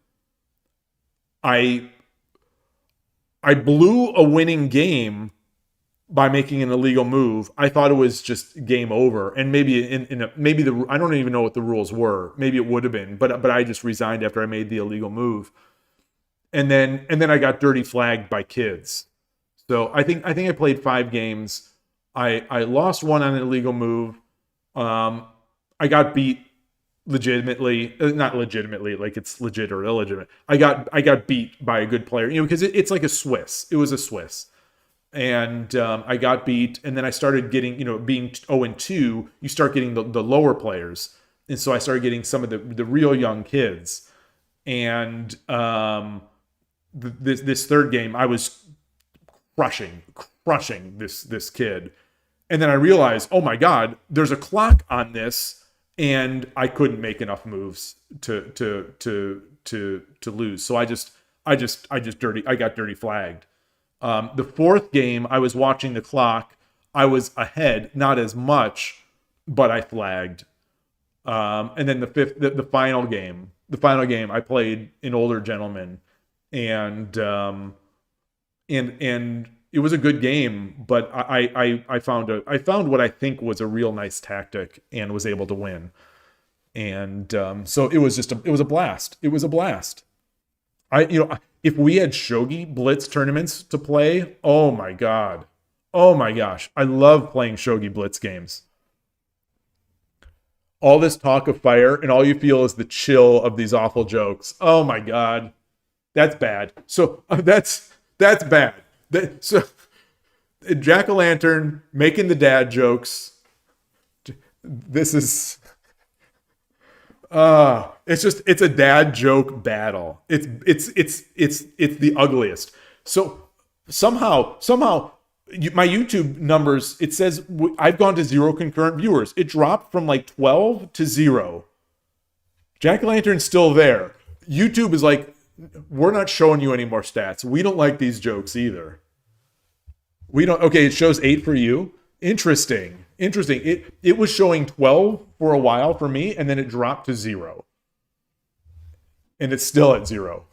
I blew a winning game by making an illegal move. I thought it was just game over, and maybe I don't even know what the rules were. Maybe it would have been, but I just resigned after I made the illegal move, and then I got dirty flagged by kids. So I think I played 5 games. I lost one on an illegal move. I got beat legitimately, not legitimately, like it's legit or illegitimate. I got beat by a good player, because it's like a Swiss. It was a Swiss. And I got beat, and then I started getting, being 0-2, you start getting the lower players. And so I started getting some of the real young kids. And this third game, I was crushing this kid. And then I realized, oh my God, there's a clock on this, and I couldn't make enough moves to lose. So I got dirty flagged. The fourth game, I was watching the clock. I was ahead, not as much, but I flagged. And then the final game, I played an older gentleman, and it was a good game, but I found what I think was a real nice tactic and was able to win. And so it was a blast. It was a blast. If we had Shogi Blitz tournaments to play, oh my gosh, I love playing Shogi Blitz games. All this talk of fire, and all you feel is the chill of these awful jokes. Oh my God, that's bad. So that's bad. So Jack-o'-lantern making the dad jokes. This is it's a dad joke battle. It's the ugliest. So somehow my YouTube numbers, it says I've gone to 0 concurrent viewers. It dropped from like 12 to 0. Jack-o'-lantern's still there. YouTube is like, we're not showing you any more stats. We don't like these jokes either. Okay, it shows 8 for you. Interesting. It was showing 12 for a while for me, and then it dropped to 0. And it's still at 0.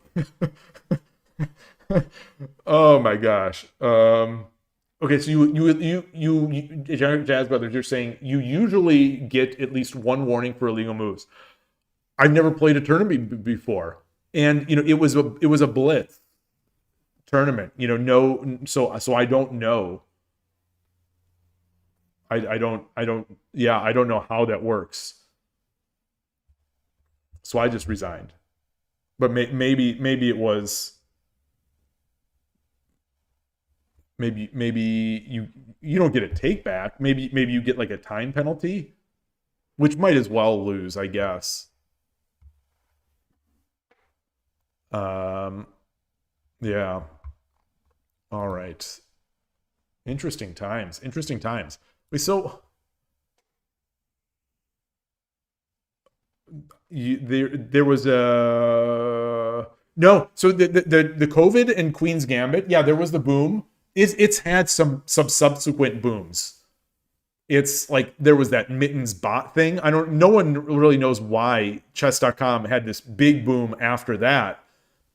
Oh my gosh. Okay, so you Jazz Brothers, you're saying you usually get at least 1 warning for illegal moves. I've never played a tournament before. And it was a blitz tournament. So I don't know. I don't know how that works. So I just resigned. But maybe it was maybe you don't get a take back. Maybe you get like a time penalty, which might as well lose, I guess. Yeah. All right. Interesting times. Interesting times. Wait, so there was a no. So the COVID and Queen's Gambit, yeah, there was the boom. It's had some subsequent booms. It's like there was that Mittens bot thing. No one really knows why chess.com had this big boom after that.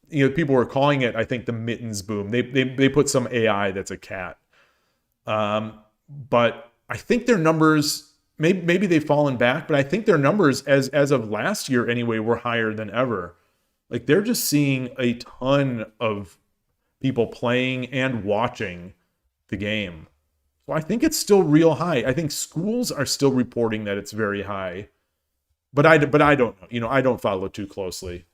You know, people were calling it, I think, the Mittens boom. They put some AI that's a cat. But I think their numbers, maybe they've fallen back, but I think their numbers as of last year anyway were higher than ever. Like they're just seeing a ton of people playing and watching the game. So I think it's still real high. I think schools are still reporting that it's very high. But I don't know. You know, I don't follow too closely.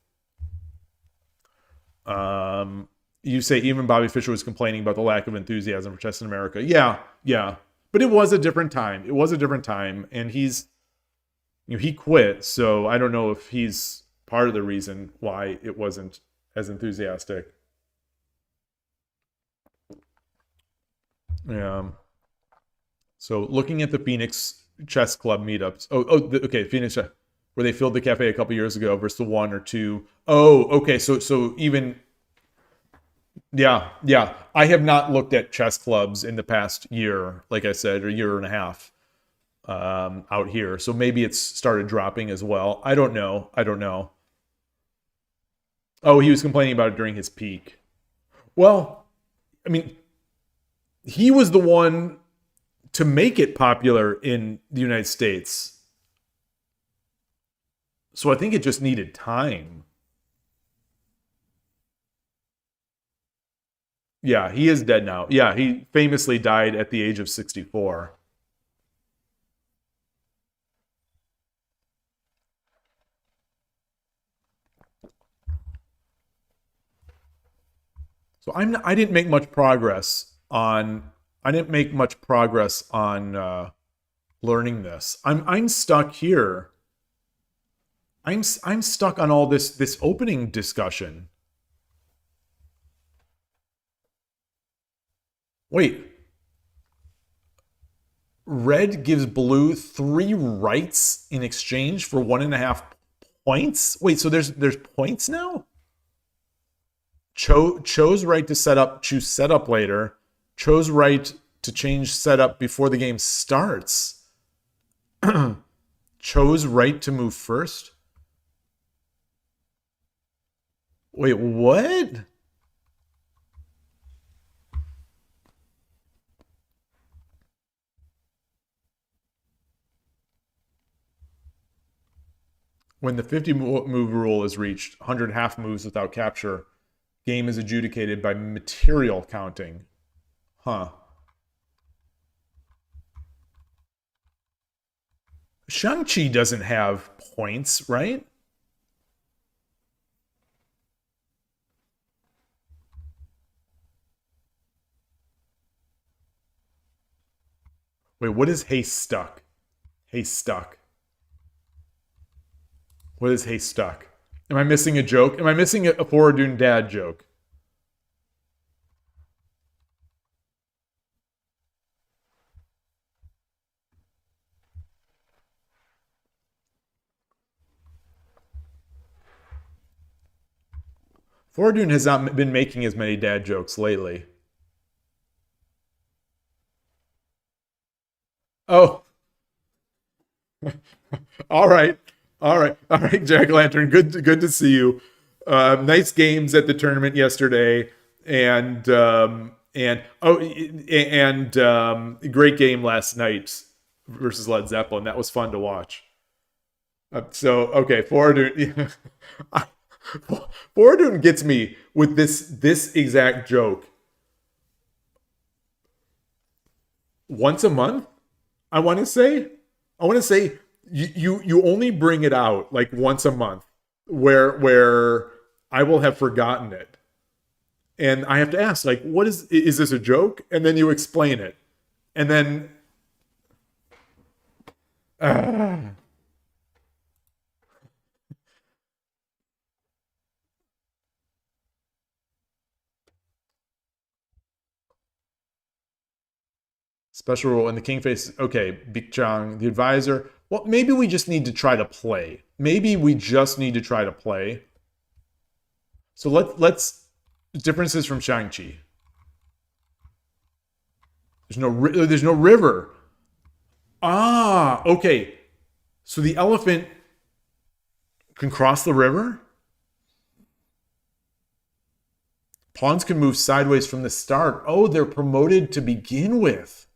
You say even Bobby Fischer was complaining about the lack of enthusiasm for chess in America. Yeah. But it was a different time. And he quit. So I don't know if he's part of the reason why it wasn't as enthusiastic. Yeah. So looking at the Phoenix Chess Club meetups. Okay, Phoenix, where they filled the cafe a couple years ago versus the 1 or 2. Oh, okay. So even, yeah. I have not looked at chess clubs in the past year, like I said, or year and a half out here. So maybe it's started dropping as well. I don't know. Oh, he was complaining about it during his peak. Well, I mean, he was the one to make it popular in the United States. So I think it just needed time. Yeah, he is dead now. Yeah, he famously died at the age of 64. So I didn't make much progress on learning this. I'm stuck here. I'm stuck on all this opening discussion. Wait. Red gives blue 3 rights in exchange for 1.5 points? Wait, so there's points now? Chose right to choose setup later. Chose right to change setup before the game starts. Chose right to move first. Wait, what? When the 50 move rule is reached, 100 half moves without capture, game is adjudicated by material counting. Huh. Shang-Chi doesn't have points, right? Wait, what is haystuck? Haystuck. What is haystuck? Am I missing a joke? Am I missing a Foradun dad joke? Foradun has not been making as many dad jokes lately. Oh. All right, Jack Lantern. Good to see you. Nice games at the tournament yesterday, and great game last night versus Led Zeppelin. That was fun to watch. Okay, Foradun. Foradun gets me with this exact joke. Once a month, I want to say you only bring it out like once a month. where I will have forgotten it. And I have to ask, like, what is this a joke? And then you explain it. And then special rule in the king face. Okay, Big Chang, the advisor. Well, maybe we just need to try to play. Maybe we just need to try to play. So let's differences from Shang-Chi. There's no river. Ah, okay. So the elephant can cross the river? Pawns can move sideways from the start. Oh, they're promoted to begin with.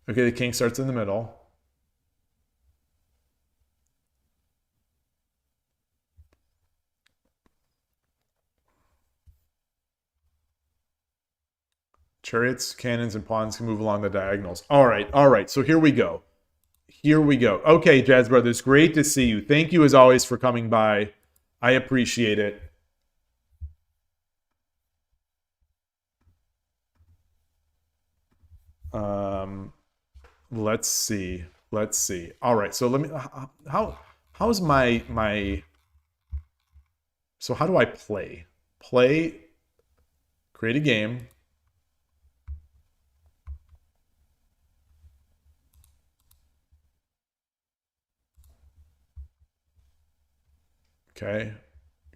Okay, the king starts in the middle. Chariots, cannons, and pawns can move along the diagonals. All right. So here we go. Okay, Jazz Brothers, great to see you. Thank you as always for coming by. I appreciate it. Let's see. All right, so let me. How's my? So how do I play? Create a game. Okay,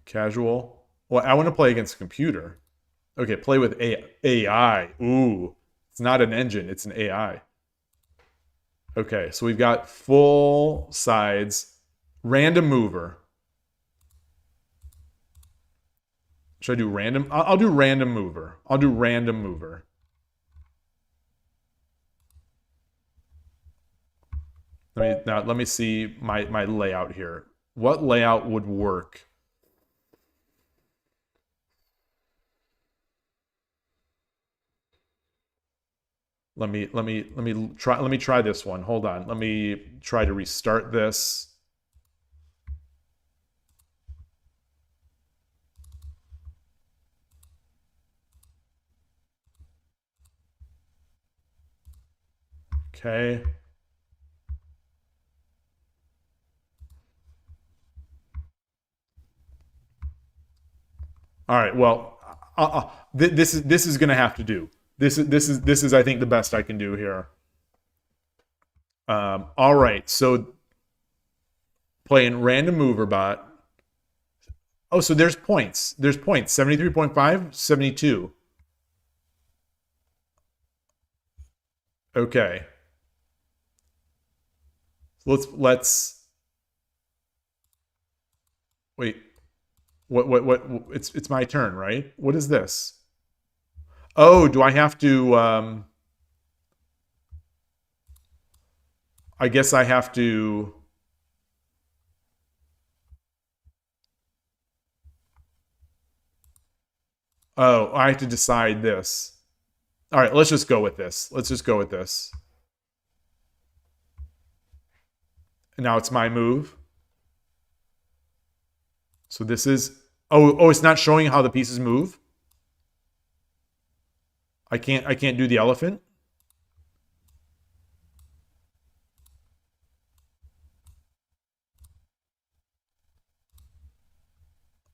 casual. Well, I want to play against a computer. Okay, play with AI. Ooh, it's not an engine, it's an AI. Okay, so we've got full sides, random mover. Should I do random? I'll do random mover. Let me see my layout here. What layout would work? Let me try this one. Hold on. Let me try to restart this. Okay. All right. Well, this is going to have to do. This is I think the best I can do here. All right. So playing random mover bot. Oh, so there's points. 73.5, 72. Okay. Let's wait. What it's my turn, right? What is this? Oh, do I have to I guess I have to Oh, I have to decide this. All right, let's just go with this. And now it's my move. So this is it's not showing how the pieces move. I can't do the elephant.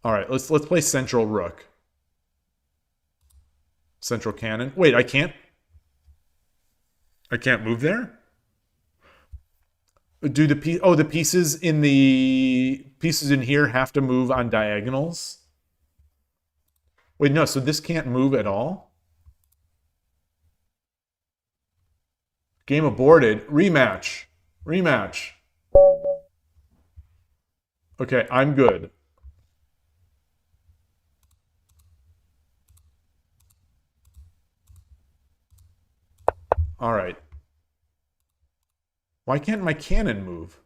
All right, let's play central rook. Central cannon. Wait, I can't move there? Do the pieces in here have to move on diagonals? Wait, no, so this can't move at all? Game aborted. Rematch. Okay, I'm good. All right. Why can't my cannon move?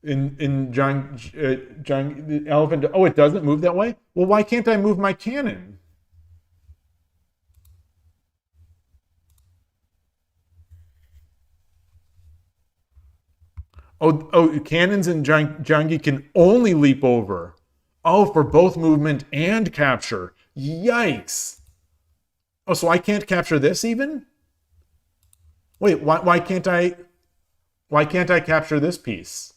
in John the elephant. Oh, it doesn't move that way. Well, why can't I move my cannon? Oh, cannons and Jangi can only leap over. Oh, for both movement and capture. Yikes. Oh, so I can't capture this even? Wait, why can't I capture this piece?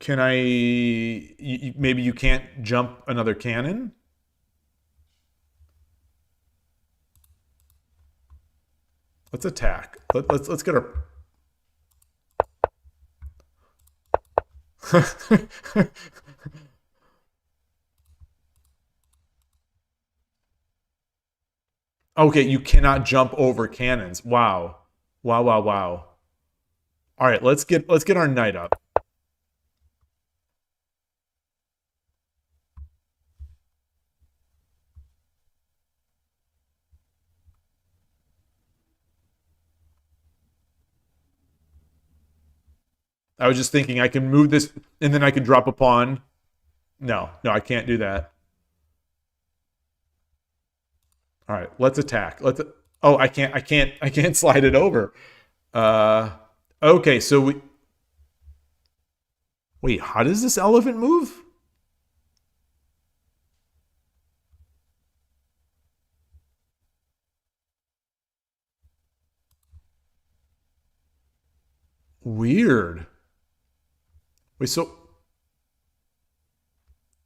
Can I maybe you can't jump another cannon? Let's attack. Let's get our Okay, you cannot jump over cannons. Wow. Wow, wow, wow. All right, let's get our knight up. I was just thinking I can move this and then I can drop a pawn. No, I can't do that. All right, let's attack. Oh, I can't slide it over. Okay, so wait, how does this elephant move? Weird. Wait, so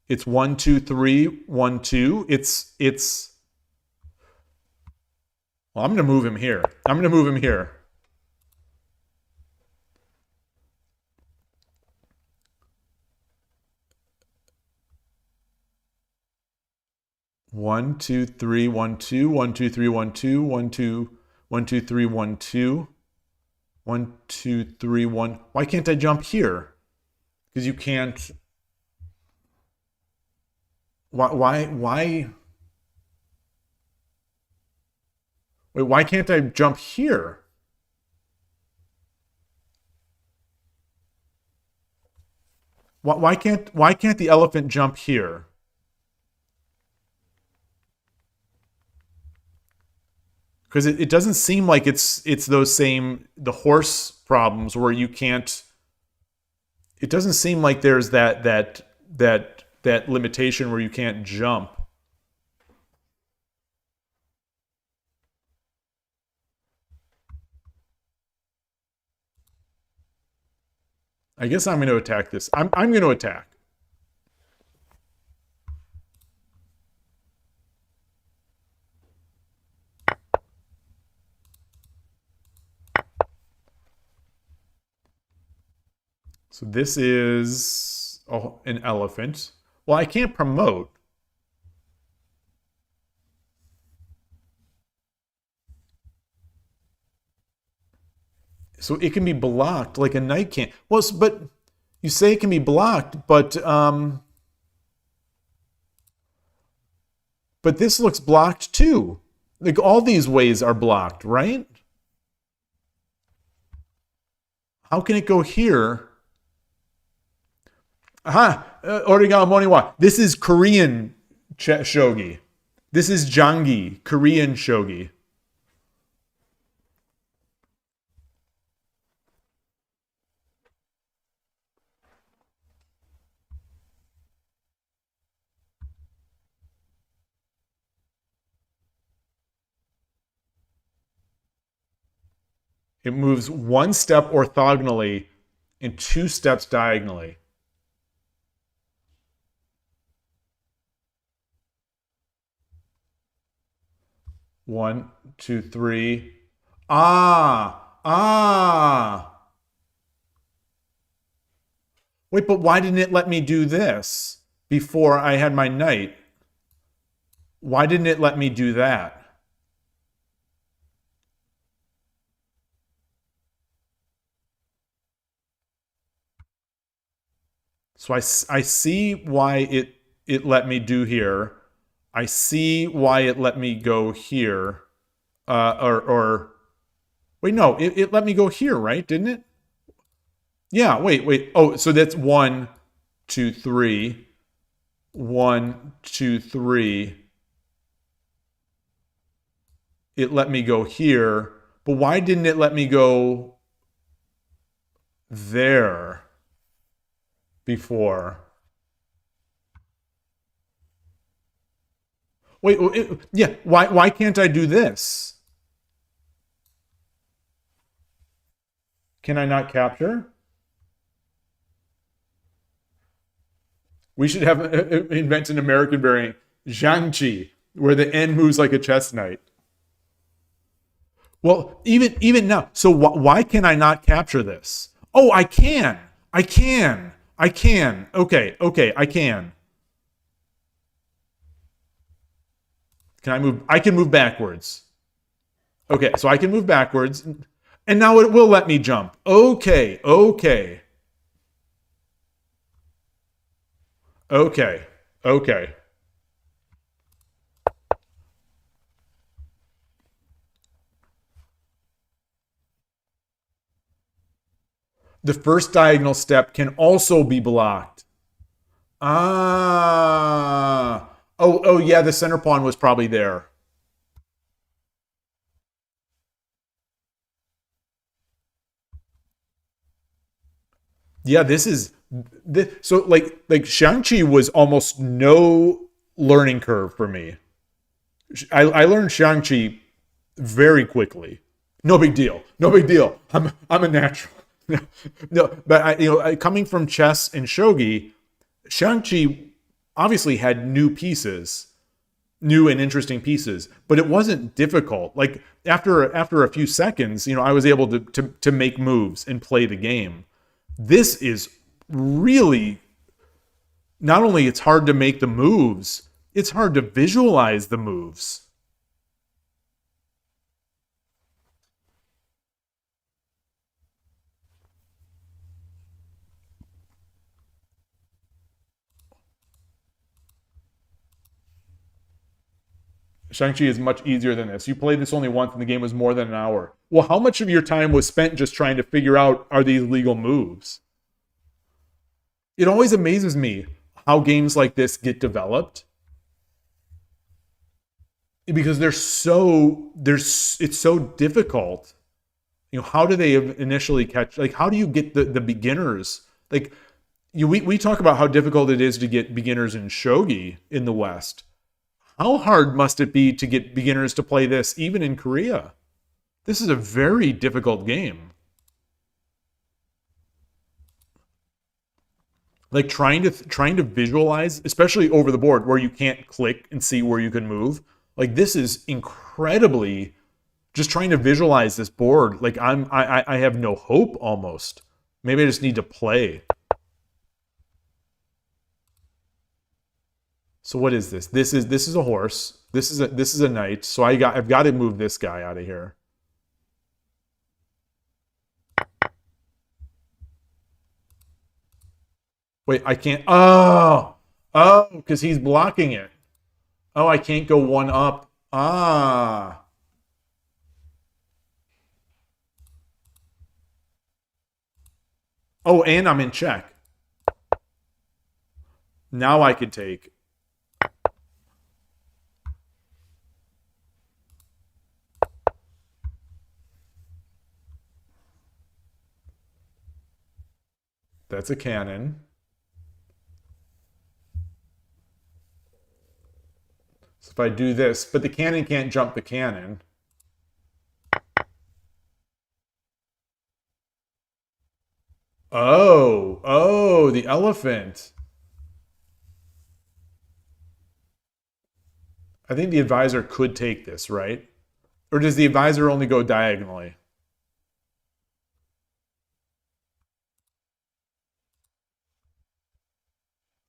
it's 1, 2, 3, 1, 2. It's well, I'm gonna move him here. I'm gonna move him here. One, two, three, 1, 2, 1, 2, 3, 1, 2, 1, 2, 1, 2, 3, 1, 2, 1, 2, 3, 1. Why can't I jump here? Because you can't. Why? Wait, why can't I jump here? Why can't the elephant jump here? Because it doesn't seem like it's those same the horse problems where you can't. It doesn't seem like there's that limitation where you can't jump. I guess I'm going to attack this. I'm going to attack. So this is an elephant. Well, I can't promote. So it can be blocked like a knight can't. Well, but you say it can be blocked, but this looks blocked too. Like all these ways are blocked, right? How can it go here? Aha! Origawa Moniwa. This is Korean shogi. This is Jangi, Korean shogi. It moves 1 step orthogonally and 2 steps diagonally. One, two, three. Ah. Wait, but why didn't it let me do this before I had my knight? Why didn't it let me do that? So I see why it let me do here. I see why it let me go here. Or wait, no, it let me go here, right? Didn't it? Yeah, wait. Oh, so that's 1, 2, 3. 1, 2, 3. It let me go here, but why didn't it let me go there before? Wait, yeah, why can't I do this? Can I not capture? We should have invent an American variant, Zhangqi, where the N moves like a chess knight. Well, even now, so why can I not capture this? Oh, I can. I can. Okay, I can. Can I move? I can move backwards. Okay, so I can move backwards. And now it will let me jump. Okay. The first diagonal step can also be blocked. Ah. Oh yeah, the center pawn was probably there. Yeah, so like Shang-Chi was almost no learning curve for me. I learned Shang-Chi very quickly. No big deal. I'm a natural. No, but coming from chess and shogi, Shang-Chi obviously had new and interesting pieces, but it wasn't difficult. Like after a few seconds, I was able to make moves and play the game. This is really, not only it's hard to make the moves, it's hard to visualize the moves. Shang-Chi is much easier than this. You played this only once and the game was more than an hour. Well, how much of your time was spent just trying to figure out, are these legal moves? It always amazes me how games like this get developed. Because it's so difficult. How do they initially catch, like, how do you get the beginners? Like, we talk about how difficult it is to get beginners in shogi in the West. How hard must it be to get beginners to play this, even in Korea? This is a very difficult game. Like trying to visualize, especially over the board where you can't click and see where you can move. Like this is incredibly, just trying to visualize this board. Like I have no hope almost. Maybe I just need to play. So what is this? This is a horse. This is a knight. So I've got to move this guy out of here. Wait, I can't. Oh, because he's blocking it. Oh, I can't go one up. Ah. Oh, and I'm in check. Now I could take. That's a cannon. So if I do this, but the cannon can't jump the cannon. Oh, the elephant. I think the advisor could take this, right? Or does the advisor only go diagonally?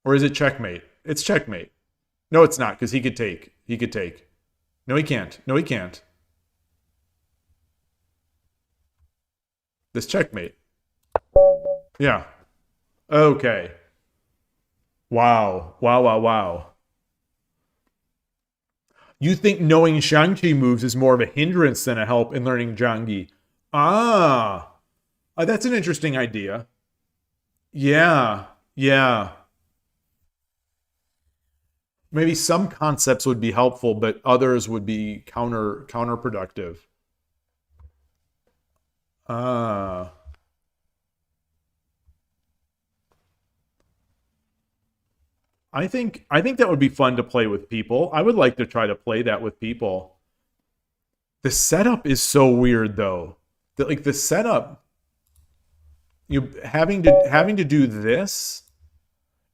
Or is it checkmate? It's checkmate. No, it's not, because he could take. He could take. No, he can't. No, he can't. This checkmate. Yeah. Okay. Wow. Wow, wow, wow. You think knowing Shang-Chi moves is more of a hindrance than a help in learning Zhangyi. Ah, that's an interesting idea. Yeah, yeah. Maybe some concepts would be helpful, but others would be counterproductive. Ah, I think that would be fun to play with people. I would like to try to play that with people. The setup is so weird though. Like the setup, you having to do this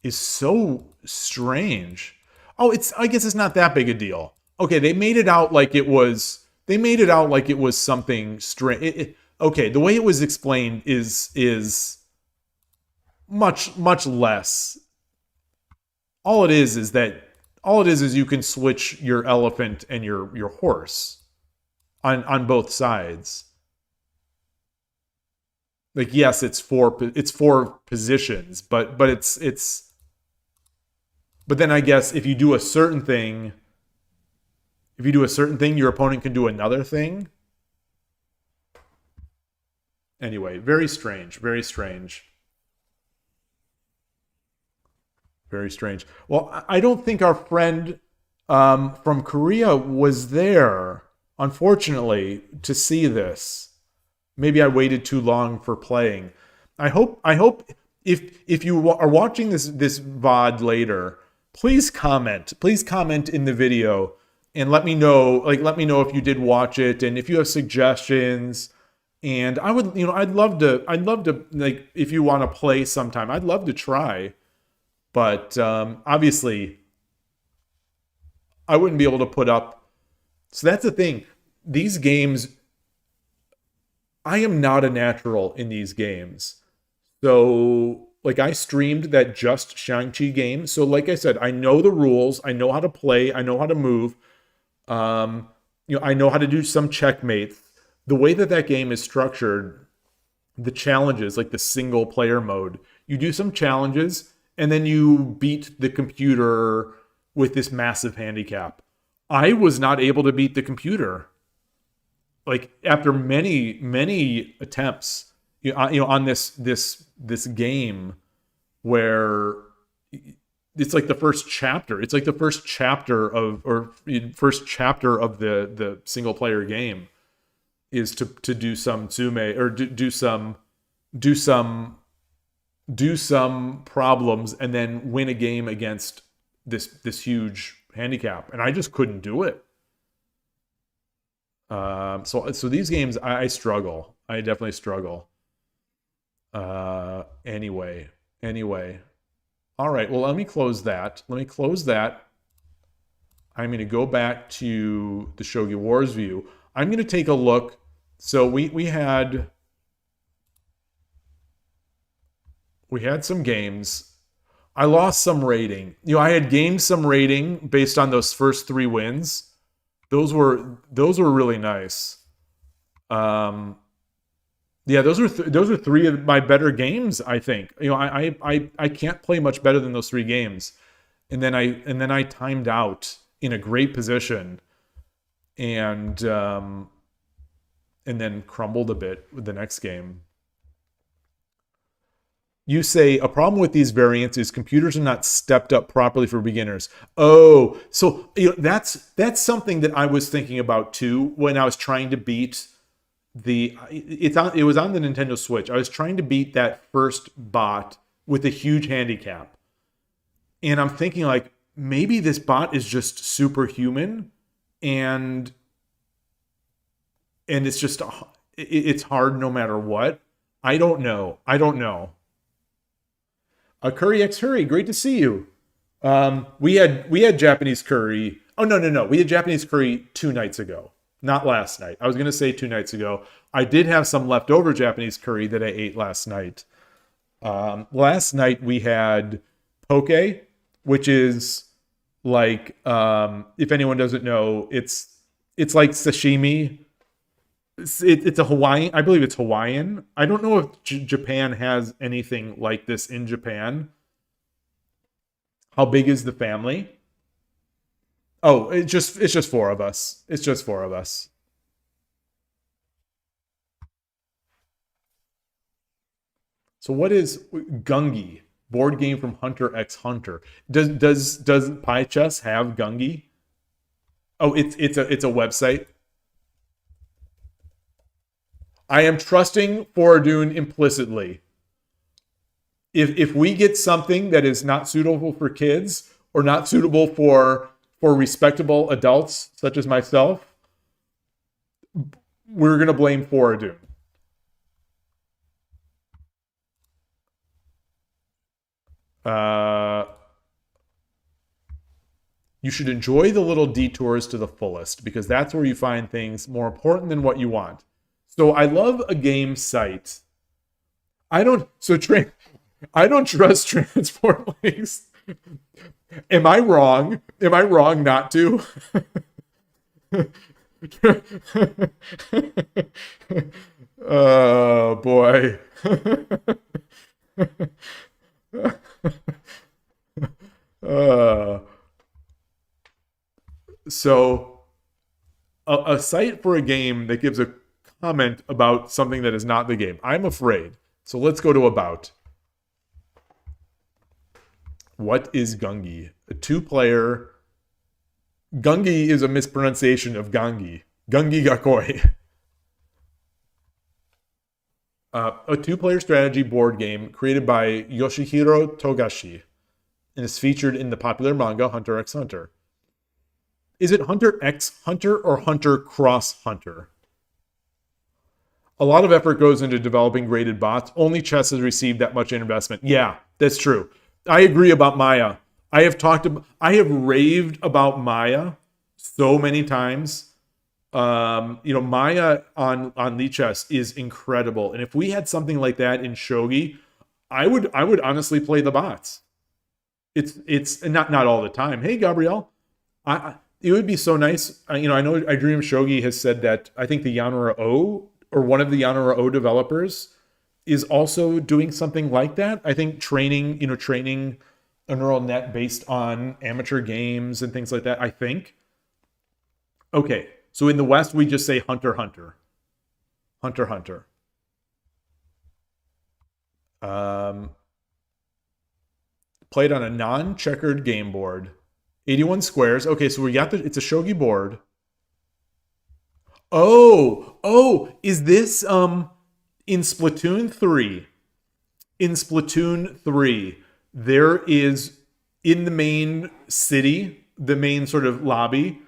is so strange. Oh, it's I guess it's not that big a deal. Okay, they made it out like it was. They made it out like it was something strange. Okay, the way it was explained is much less. All it is you can switch your elephant and your horse on both sides. Like yes, it's four positions, but it's but then I guess if you do a certain thing, your opponent can do another thing. Anyway, very strange, very strange, very strange. Well, I don't think our friend from Korea was there, unfortunately, to see this. Maybe I waited too long for playing. I hope if you are watching this VOD later, please comment. Please comment in the video and let me know. Let me know if you did watch it and if you have suggestions. And I would, I'd love to like if you want to play sometime, I'd love to try. But obviously, I wouldn't be able to put up. So that's the thing. These games, I am not a natural in these games. So, like, I streamed that Just Shang-Chi game. So, like I said, I know the rules. I know how to play. I know how to move. I know how to do some checkmates. The way that game is structured, the challenges, like the single player mode, you do some challenges and then you beat the computer with this massive handicap. I was not able to beat the computer. Like after many attempts, on this game where it's like the first chapter. It's like the first chapter of the single player game is to do some tsume or do some problems and then win a game against this huge handicap, and I just couldn't do it. So these games I struggle. I definitely struggle. Anyway. All right. Well, let me close that. I'm going to go back to the Shogi Wars view. I'm going to take a look. So we had some games. I lost some rating. I had gained some rating based on those first 3 wins. Those were really nice. Yeah, those are 3 of my better games, I think. I can't play much better than those 3 games. And then I timed out in a great position and then crumbled a bit with the next game. You say a problem with these variants is computers are not stepped up properly for beginners. Oh, so that's something that I was thinking about too when I was trying to beat it was on the Nintendo Switch. I was trying to beat that first bot with a huge handicap. And I'm thinking like maybe this bot is just superhuman and it's just it's hard no matter what. I don't know. Curry X Hurry, great to see you. We had Japanese curry. Oh no. We had Japanese curry 2 nights ago, not last night. I was gonna say 2 nights ago. I did have some leftover Japanese curry that I ate last night. Last night we had poke, which is like if anyone doesn't know, it's like sashimi. It's a Hawaiian. I believe it's Hawaiian. I don't know if Japan has anything like this in Japan. How big is the family? Oh, it's just four of us. It's just four of us. So what is Gungi? Board game from Hunter x Hunter. Does Pie Chess have Gungi? Oh, it's a website. I am trusting Foradune implicitly. If we get something that is not suitable for kids or not suitable for respectable adults such as myself, we're gonna blame Foradune. You should enjoy the little detours to the fullest because that's where you find things more important than what you want. So I love a game site. I don't trust transport links. Am I wrong? Am I wrong not to? Oh boy. So a site for a game that gives a comment about something that is not the game. I'm afraid. So let's go to about. What is Gungi? A two-player. Gungi is a mispronunciation of Gangi. Gungi Gakoi. A two-player strategy board game created by Yoshihiro Togashi and is featured in the popular manga Hunter x Hunter. Is it Hunter x Hunter or Hunter cross Hunter? A lot of effort goes into developing graded bots. Only chess has received that much investment. Yeah, that's true. I agree about Maya. I have raved about Maya so many times. Maya on Lichess is incredible. And if we had something like that in Shogi, I would honestly play the bots. It's not all the time. Hey, Gabrielle. It would be so nice. I know I Dream Shogi has said that I think the Yanara O or one of the Yanara O developers is also doing something like that. I think training a neural net based on amateur games and things like that, I think. Okay, so in the West, we just say Hunter, Hunter. Hunter, Hunter. Played on a non-checkered game board. 81 squares. Okay, so we got it's a shogi board. Oh, is this in Splatoon 3? In Splatoon 3, there is in the main city, the main sort of lobby,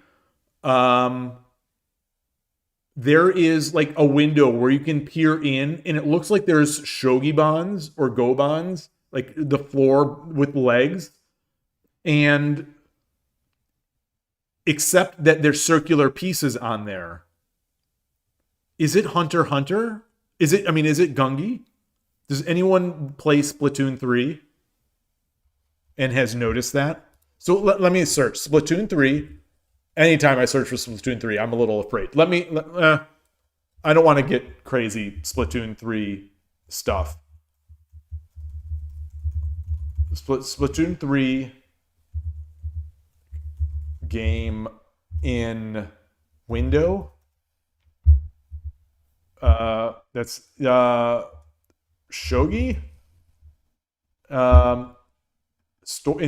there is like a window where you can peer in, and it looks like there's shogi bonds or go bonds, like the floor with legs, and except that there's circular pieces on there. Is it Hunter Hunter? Is it Gungi? Does anyone play Splatoon 3 and has noticed that? So let me search Splatoon 3. Anytime I search for Splatoon 3, I'm a little afraid. I don't want to get crazy Splatoon 3 stuff. Splatoon 3 game in window. That's Shogi.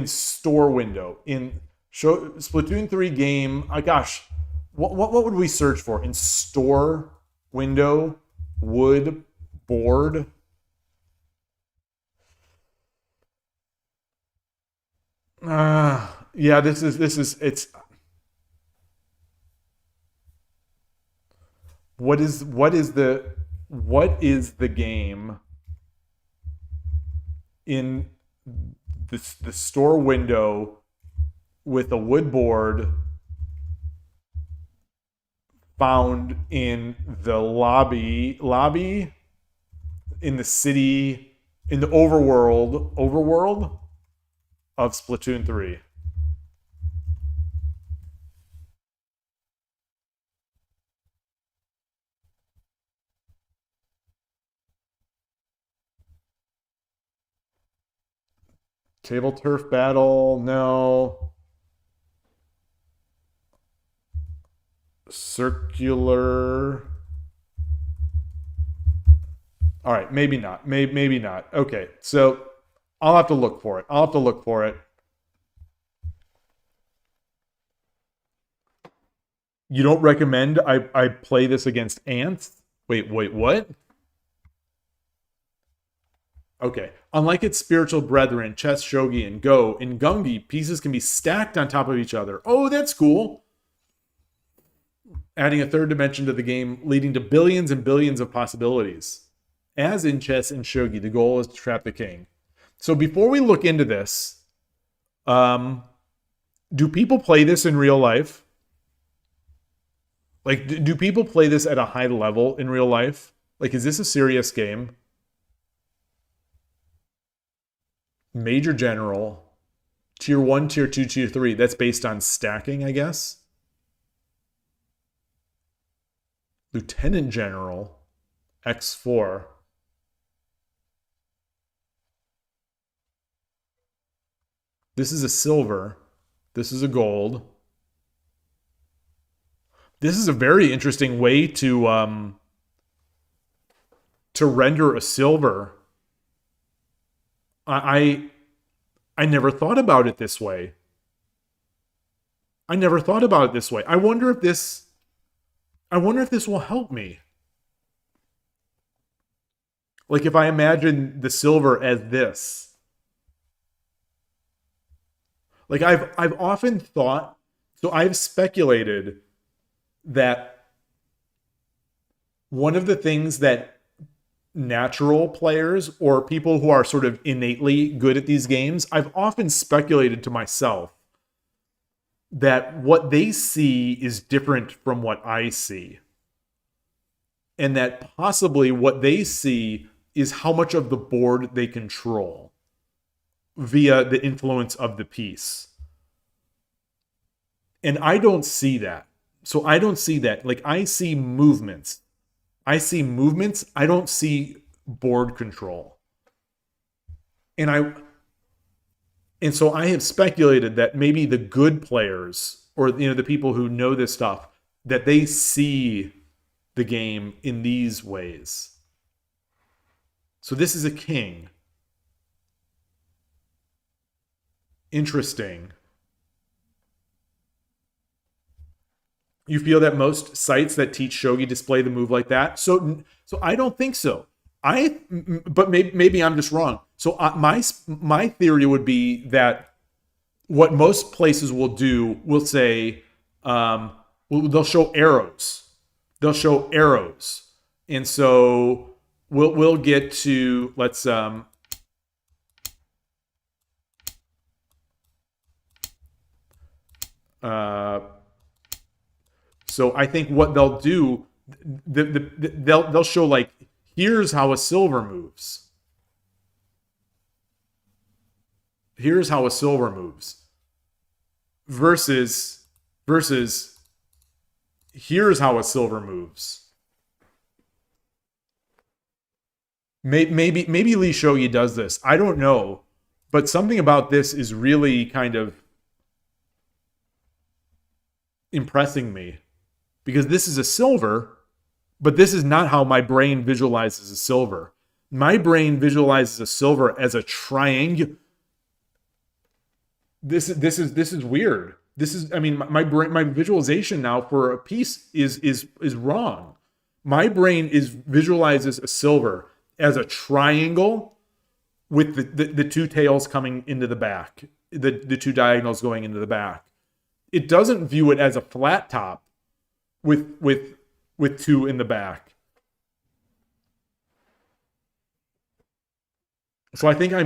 Store window in Splatoon 3 game. Gosh, what would we search for in store window wood board? Yeah, this is it's. What is the game in the store window with a wood board found in the lobby in the city, in the overworld of Splatoon 3? Table turf battle, no. Circular. All right, maybe not. Maybe not. Okay, so I'll have to look for it. I'll have to look for it. You don't recommend I play this against ants? Wait, what? Okay. Unlike its spiritual brethren, chess, shogi, and go, in gungi, pieces can be stacked on top of each other. Oh, that's cool. Adding a third dimension to the game, leading to billions and billions of possibilities. As in chess and shogi, the goal is to trap the king. So before we look into this, do people play this in real life? Like, do people play this at a high level in real life? Like, is this a serious game? Major General, Tier 1, Tier 2, Tier 3. That's based on stacking, I guess. Lieutenant General, X4. This is a silver. This is a gold. This is a very interesting way to render a silver. I never thought about it this way. I never thought about it this way. I wonder if this will help me. Like if I imagine the silver as this. Like I've often thought, so I've speculated that one of the things that natural players or people who are sort of innately good at these games, I've often speculated to myself that what they see is different from what I see. And that possibly what they see is how much of the board they control via the influence of the piece. And I don't see that. So I don't see that. Like I see movements. I don't see board control. And so I have speculated that maybe the good players or the people who know this stuff, that they see the game in these ways. So this is a king. Interesting. You feel that most sites that teach shogi display the move like that? So I don't think so. But maybe I'm just wrong. So my theory would be that what most places will do will say they'll show arrows. They'll show arrows, and so we'll get to So I think what they'll do, they'll show like, here's how a silver moves. Here's how a silver moves. Versus here's how a silver moves. Maybe Lee Shogi does this. I don't know. But something about this is really kind of impressing me. Because this is a silver, but this is not how my brain visualizes a silver. My brain visualizes a silver as a triangle. This is weird. My visualization now for a piece is wrong. My brain visualizes a silver as a triangle with the two tails coming into the back, the two diagonals going into the back. It doesn't view it as a flat top with two in the back. So I think I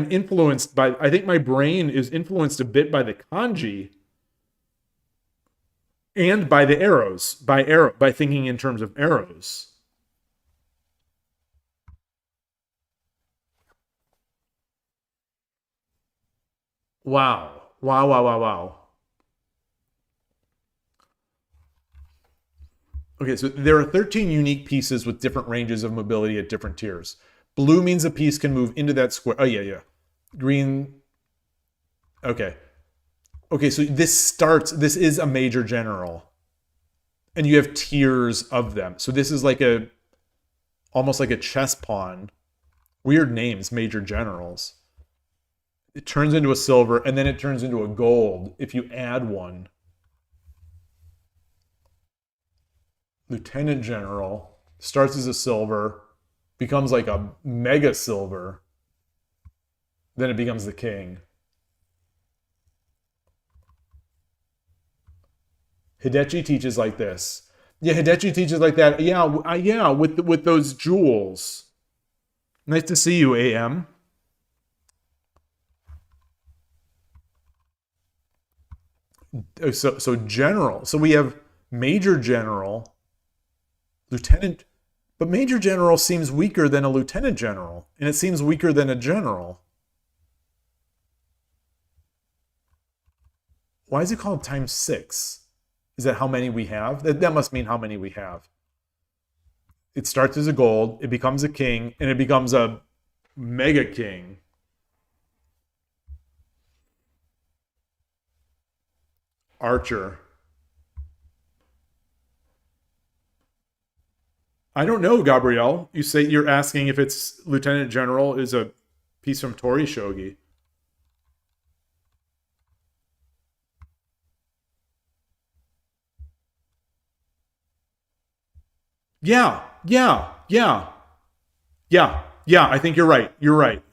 think my brain is influenced a bit by the kanji and by the arrows, by thinking in terms of arrows. Wow. Okay, so there are 13 unique pieces with different ranges of mobility at different tiers. Blue means a piece can move into that square. Oh, yeah. Green Okay. Okay, so this is a major general. And you have tiers of them. So this is like almost like a chess pawn. Weird names, major generals. It turns into a silver, and then it turns into a gold if you add one. Lieutenant general starts as a silver, becomes like a mega silver, then it becomes the king. Hidechi teaches like this. Yeah, Hidechi teaches like that. Yeah, with those jewels. Nice to see you, AM. So general. So we have major general, lieutenant, but major general seems weaker than a lieutenant general, and it seems weaker than a general. Why is it called times 6? Is that how many we have? That must mean how many we have. It starts as a gold, it becomes a king, and it becomes a mega king. Archer. I don't know, Gabrielle. You say you're asking if it's Lieutenant General is a piece from Tori Shogi. Yeah. I think you're right. You're right.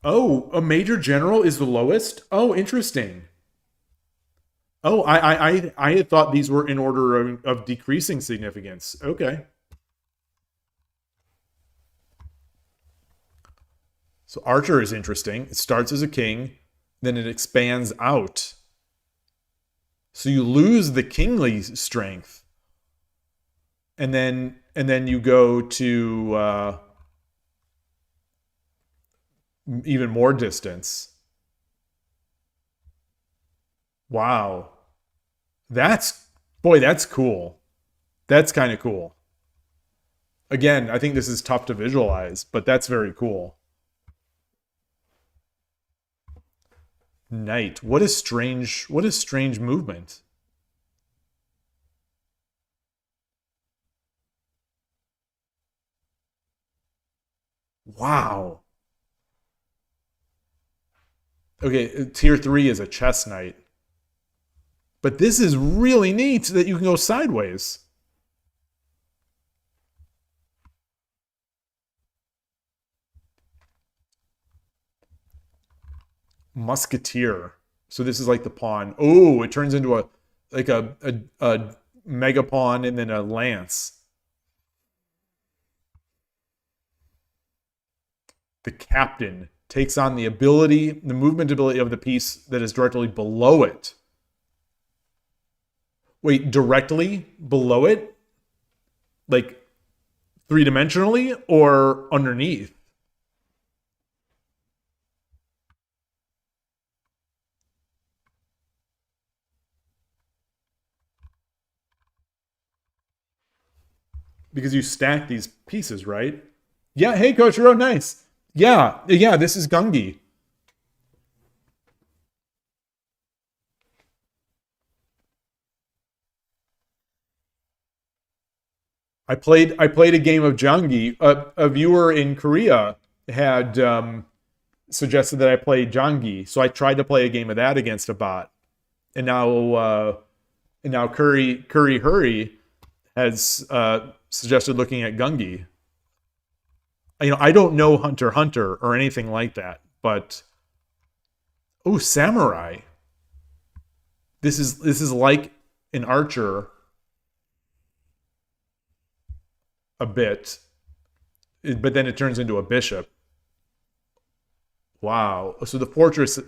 Oh, a major general is the lowest? Oh, interesting. Oh, I had thought these were in order of decreasing significance. Okay. So Archer is interesting. It starts as a king, then it expands out. So you lose the kingly strength. And then you go to even more distance. Wow. That's cool. That's kind of cool. Again, I think this is tough to visualize, but that's very cool. Knight. What is strange movement? Wow. Okay, tier 3 is a chess knight. But this is really neat that you can go sideways. Musketeer. So this is like the pawn. Oh, it turns into a mega pawn and then a lance. The captain takes on the movement ability of the piece that is directly below it. Wait, directly below it? Like 3-dimensionally or underneath? Because you stack these pieces, right? Yeah, hey, Coach Ro, nice. Yeah, this is Gungi. I played a game of Jangi. A viewer in Korea had suggested that I play Jangi, so I tried to play a game of that against a bot, and now Curry Hurry has suggested looking at Gungi. I don't know Hunter x Hunter or anything like that, but Samurai. This is like an archer a bit, but then it turns into a bishop. Wow. So the fortress.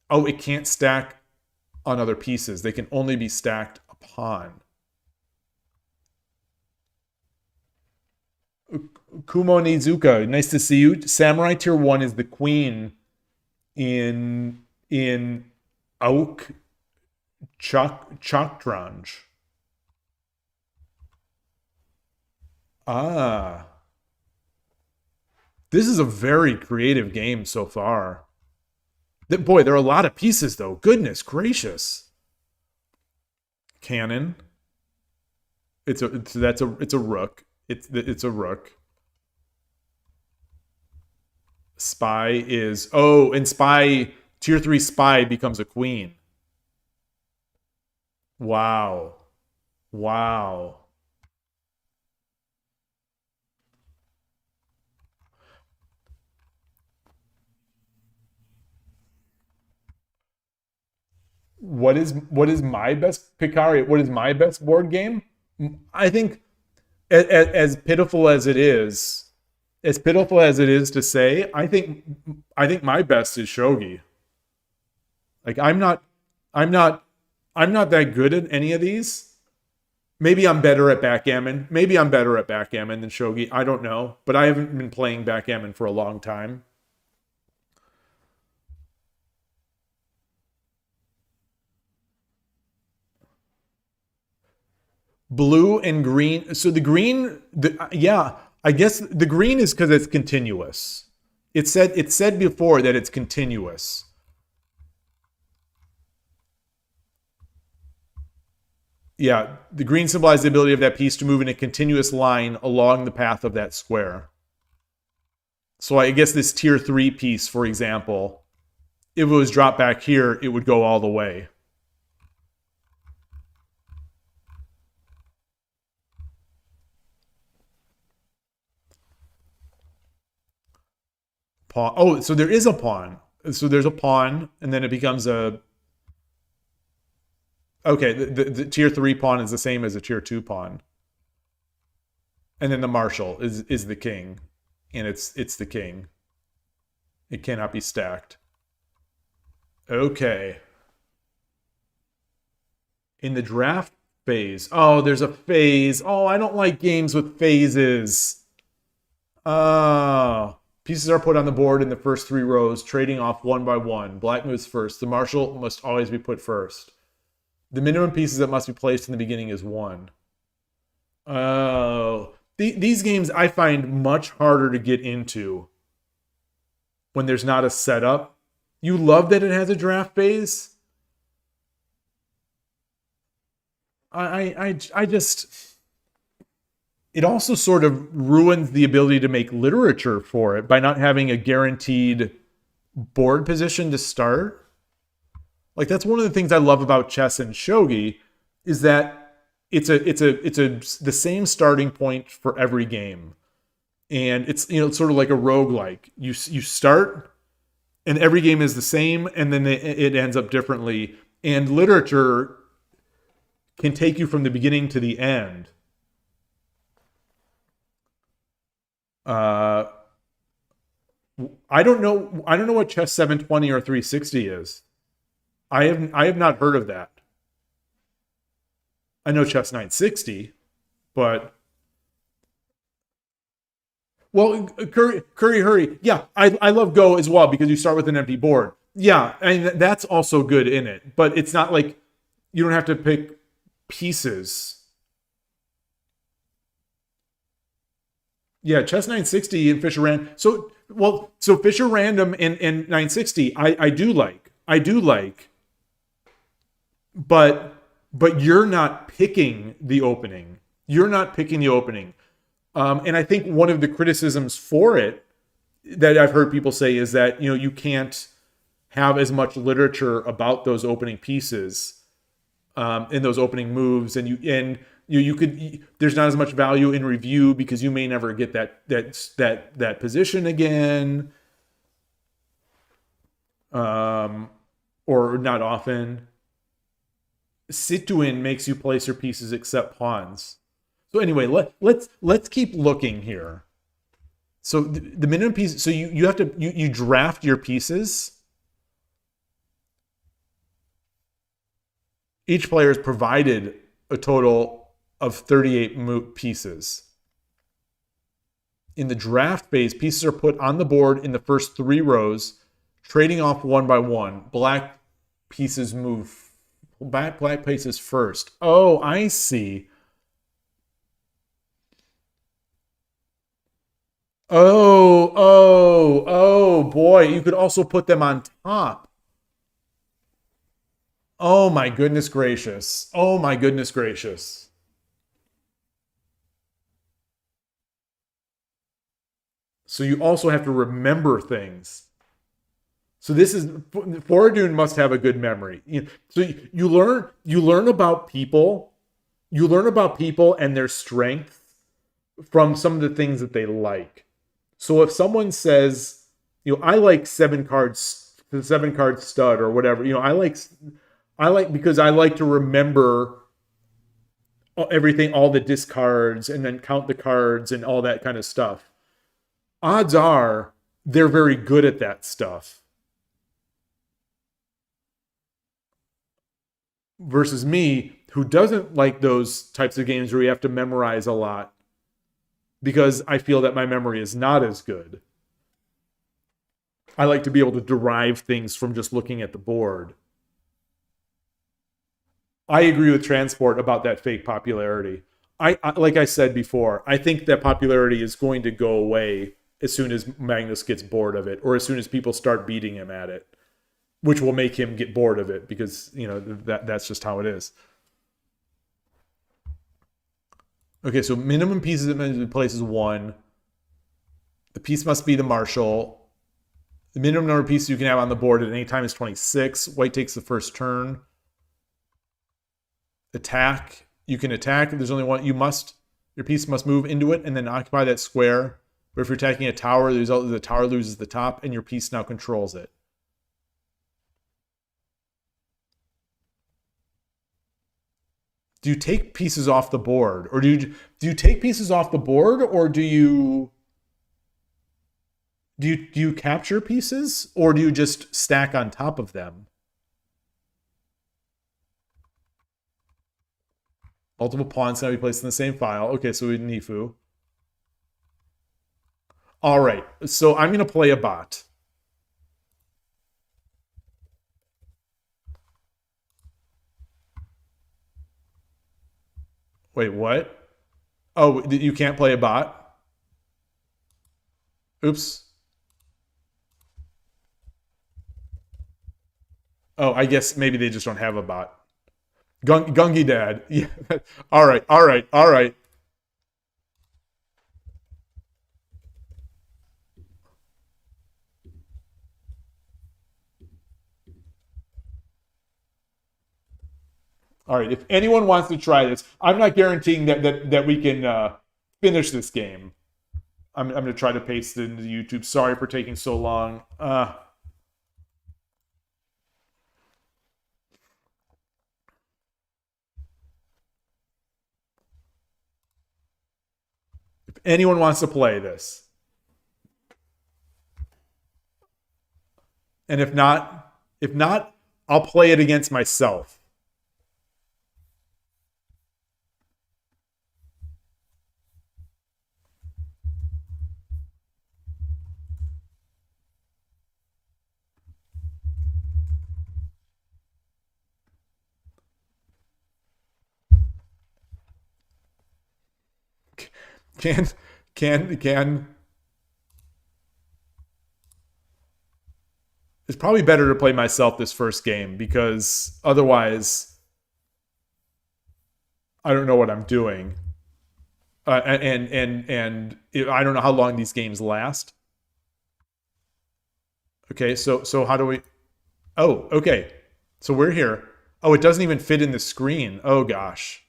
Oh, it can't stack on other pieces. They can only be stacked upon. Kumo Nizuka, nice to see you. Samurai tier 1 is the queen in Auk Chaktranj. Ah. This is a very creative game so far. Boy, there are a lot of pieces though. Goodness gracious. Cannon. It's a rook. It's a rook. Spy is and spy tier 3 spy becomes a queen. Wow. Wow. What is my best Picari? What is my best board game? I think as pitiful as it is, to say, I think my best is shogi. Like I'm not that good at any of these. Maybe I'm better at backgammon. Maybe I'm better at backgammon than shogi. I don't know, but I haven't been playing backgammon for a long time. Blue and green. So the green, yeah, I guess the green is because it's continuous. It said before that it's continuous. Yeah, the green symbolizes the ability of that piece to move in a continuous line along the path of that square. So I guess this tier 3 piece, for example, if it was dropped back here, it would go all the way. Pawn. Oh, so there is a pawn. So there's a pawn, and then it becomes a... Okay, the tier 3 pawn is the same as a tier 2 pawn. And then the marshal is the king. And it's the king. It cannot be stacked. Okay. In the draft phase. Oh, there's a phase. Oh, I don't like games with phases. Oh. Pieces are put on the board in the first 3 rows, trading off one by one. Black moves first. The marshal must always be put first. The minimum pieces that must be placed in the beginning is 1. Oh. These games I find much harder to get into when there's not a setup. You love that it has a draft phase. I just... It also sort of ruins the ability to make literature for it by not having a guaranteed board position to start. Like that's one of the things I love about chess and shogi is that it's the same starting point for every game. And it's it's sort of like a roguelike. You start and every game is the same and then it ends up differently. And literature can take you from the beginning to the end. I don't know what chess 720 or 360 is. I have not heard of that. I know chess 960, but well, Curry Hurry. Yeah, I love Go as well because you start with an empty board. Yeah, and that's also good in it, but it's not like you don't have to pick pieces. Yeah, chess 960 and Fisher Random. So Fisher Random and 960, I do like. But you're not picking the opening. And I think one of the criticisms for it that I've heard people say is that you can't have as much literature about those opening pieces in those opening moves, and you could there's not as much value in review because you may never get that position again, or not often. Situin makes you place your pieces except pawns. So anyway, let's keep looking here. So the minimum piece. So you have to you draft your pieces. Each player is provided a total of 38 pieces. In the draft phase, pieces are put on the board in the first 3 rows, trading off one by one. Black pieces move. Black pieces first. Oh, I see. Oh boy. You could also put them on top. Oh my goodness gracious. Oh my goodness gracious. So you also have to remember things. So this is Foradun must have a good memory. So you learn about people. You learn about people and their strengths from some of the things that they like. So if someone says, I like the 7 card stud or whatever, I like because I like to remember everything, all the discards, and then count the cards and all that kind of stuff. Odds are they're very good at that stuff. Versus me, who doesn't like those types of games where you have to memorize a lot, because I feel that my memory is not as good. I like to be able to derive things from just looking at the board. I agree with Transport about that fake popularity. I like I said before, I think that popularity is going to go away as soon as Magnus gets bored of it, or as soon as people start beating him at it, which will make him get bored of it because, that's just how it is. Okay, so minimum pieces in place is 1. The piece must be the marshal. The minimum number of pieces you can have on the board at any time is 26. White takes the first turn. Attack. You can attack. If there's only one, your piece must move into it and then occupy that square. But if you're attacking a tower, the result is the tower loses the top and your piece now controls it. Do you take pieces off the board, or do you take pieces off the board, or do you capture pieces, or do you just stack on top of them? Multiple pawns can be placed in the same file. Okay, so we need Nifu. All right, so I'm going to play a bot. Wait, what? Oh, you can't play a bot? Oops. Oh, I guess maybe they just don't have a bot. Gungi Dad. Yeah. All right. All right. If anyone wants to try this, I'm not guaranteeing that we can finish this game. I'm going to try to paste it into YouTube. Sorry for taking so long. If anyone wants to play this, and if not, I'll play it against myself. Can it's probably better to play myself this first game, because otherwise I don't know what I'm doing. And I don't know how long these games last. Okay, so how do we... Oh, okay. So we're here. Oh, it doesn't even fit in the screen. Oh gosh.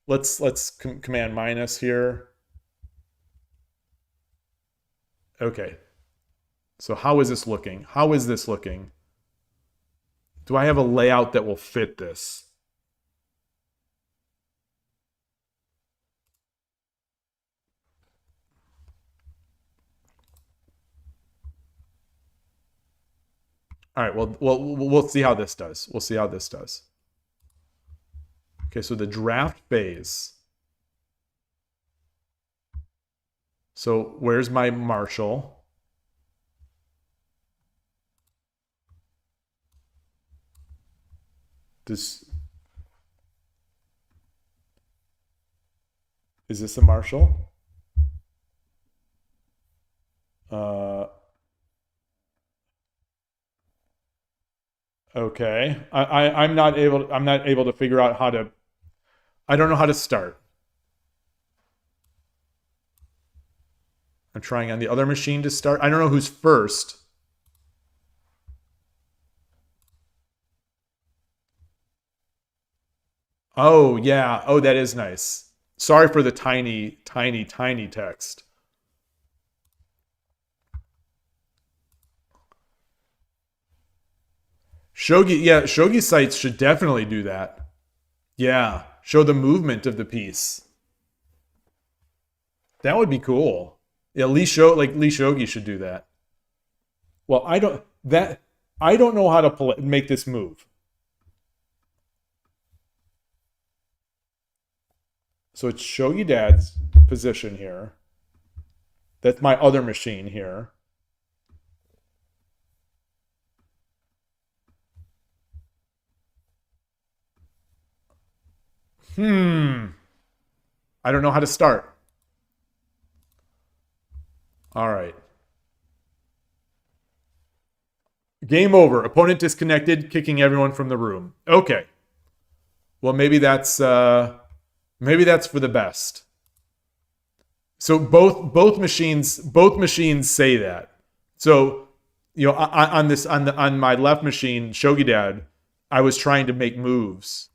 Let's command minus here. Okay. So how is this looking? Do I have a layout that will fit this? All right, well, we'll see how this does. Okay, so the draft phase. So where's my marshal? Is this a marshal? Okay. I'm not able to figure out how to, I don't know how to start. I'm trying on the other machine to start. I don't know who's first. Oh, yeah. Oh, that is nice. Sorry for the tiny, tiny, tiny text. Shogi, yeah, Shogi sites should definitely do that. Yeah, show the movement of the piece. That would be cool. Yeah, Lee Shogi should do that. Well, I don't know how to make this move. So it's Shogi Dad's position here. That's my other machine here. I don't know how to start. All right. Game over. Opponent disconnected, kicking everyone from the room. Okay. Well, maybe that's for the best. So both machines say that. So on my left machine, Shogi Dad, I was trying to make moves,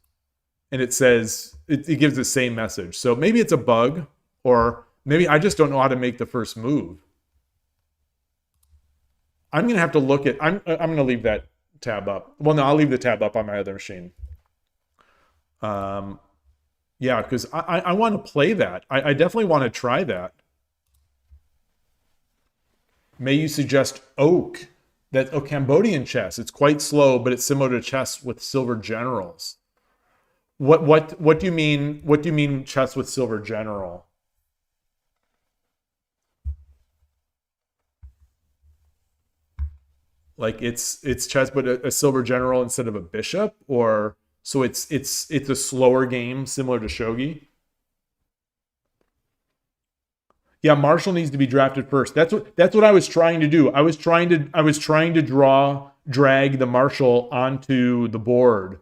and it says it gives the same message. So maybe it's a bug, or maybe I just don't know how to make the first move. I'm gonna have to look at. I'm gonna leave that tab up. Well, no, I'll leave the tab up on my other machine. Yeah, because I want to play that. I definitely want to try that. May you suggest oak? That's Cambodian chess. It's quite slow, but it's similar to chess with silver generals. What do you mean? What do you mean chess with silver general? Like it's chess, but a silver general instead of a bishop, or so it's a slower game similar to shogi. Yeah, Marshall needs to be drafted first. That's what I was trying to do. I was trying to drag the Marshall onto the board.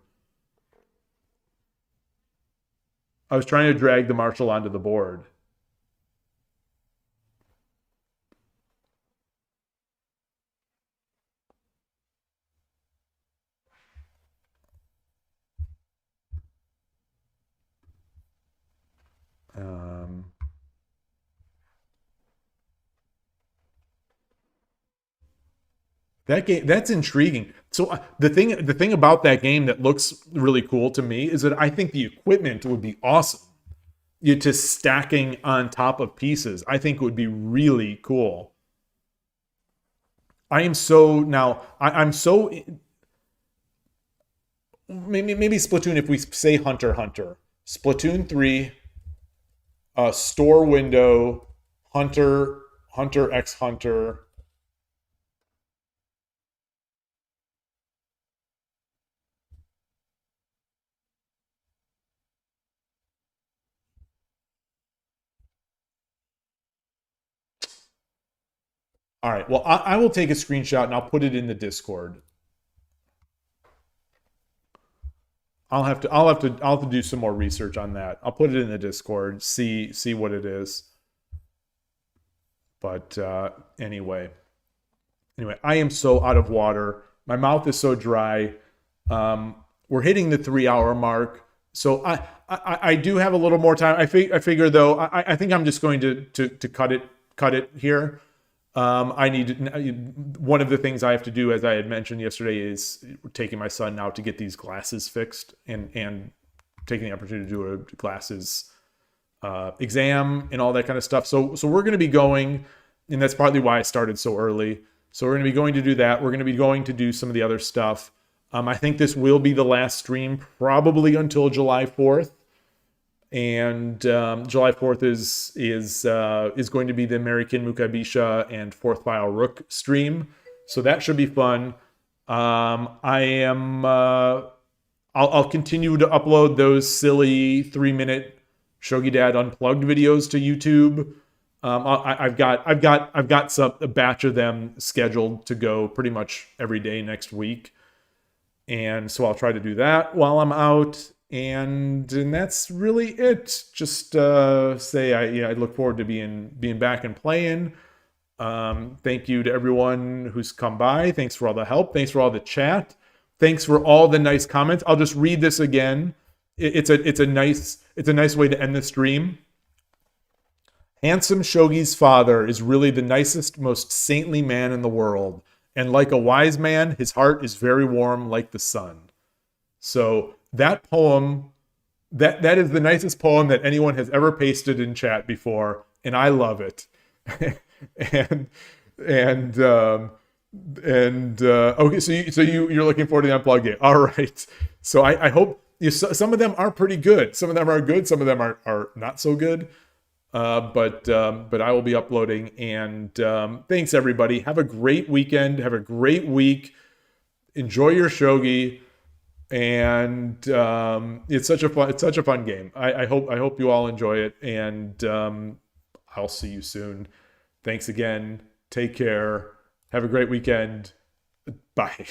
I was trying to drag the Marshall onto the board. That game, that's intriguing. So the thing about that game that looks really cool to me is that I think the equipment would be awesome. You to stacking on top of pieces. I think it would be really cool. I am so now. I'm so maybe Splatoon. If we say Hunter, Splatoon 3, store window, Hunter X Hunter. All right. Well, I will take a screenshot and I'll put it in the Discord. I'll have to do some more research on that. I'll put it in the Discord. See what it is. But anyway, I am so out of water. My mouth is so dry. We're hitting the 3-hour mark, so I do have a little more time. I figure though. I think I'm just going to cut it here. I need one of the things I have to do, as I had mentioned yesterday, is taking my son now to get these glasses fixed and taking the opportunity to do a glasses exam and all that kind of stuff. So we're going to be going, and that's partly why I started so early. So we're going to be going to do that. We're going to be going to do some of the other stuff. I think this will be the last stream, probably until July 4th. And July 4th is going to be the American Mukabisha and Fourth File Rook stream, so that should be fun. I'll continue to upload those silly 3-minute Shogi Dad Unplugged videos to YouTube. I've got a batch of them scheduled to go pretty much every day next week. And so I'll try to do that while I'm out. And that's really it. Just say I look forward to being back and playing. Thank you to everyone who's come by. Thanks for all the help. Thanks for all the chat. Thanks for all the nice comments. I'll just read this again. It's a nice way to end the stream. Handsome Shogi's father is really the nicest, most saintly man in the world. And like a wise man, his heart is very warm like the sun. So that poem, that is the nicest poem that anyone has ever pasted in chat before, and I love it. Okay, so you're looking forward to the unplugged game. All right. So I hope some of them are pretty good. Some of them are good. Some of them are not so good. But I will be uploading. And thanks everybody. Have a great weekend. Have a great week. Enjoy your shogi. And it's such a fun game. I hope you all enjoy it. And I'll see you soon. Thanks again. Take care. Have a great weekend. Bye.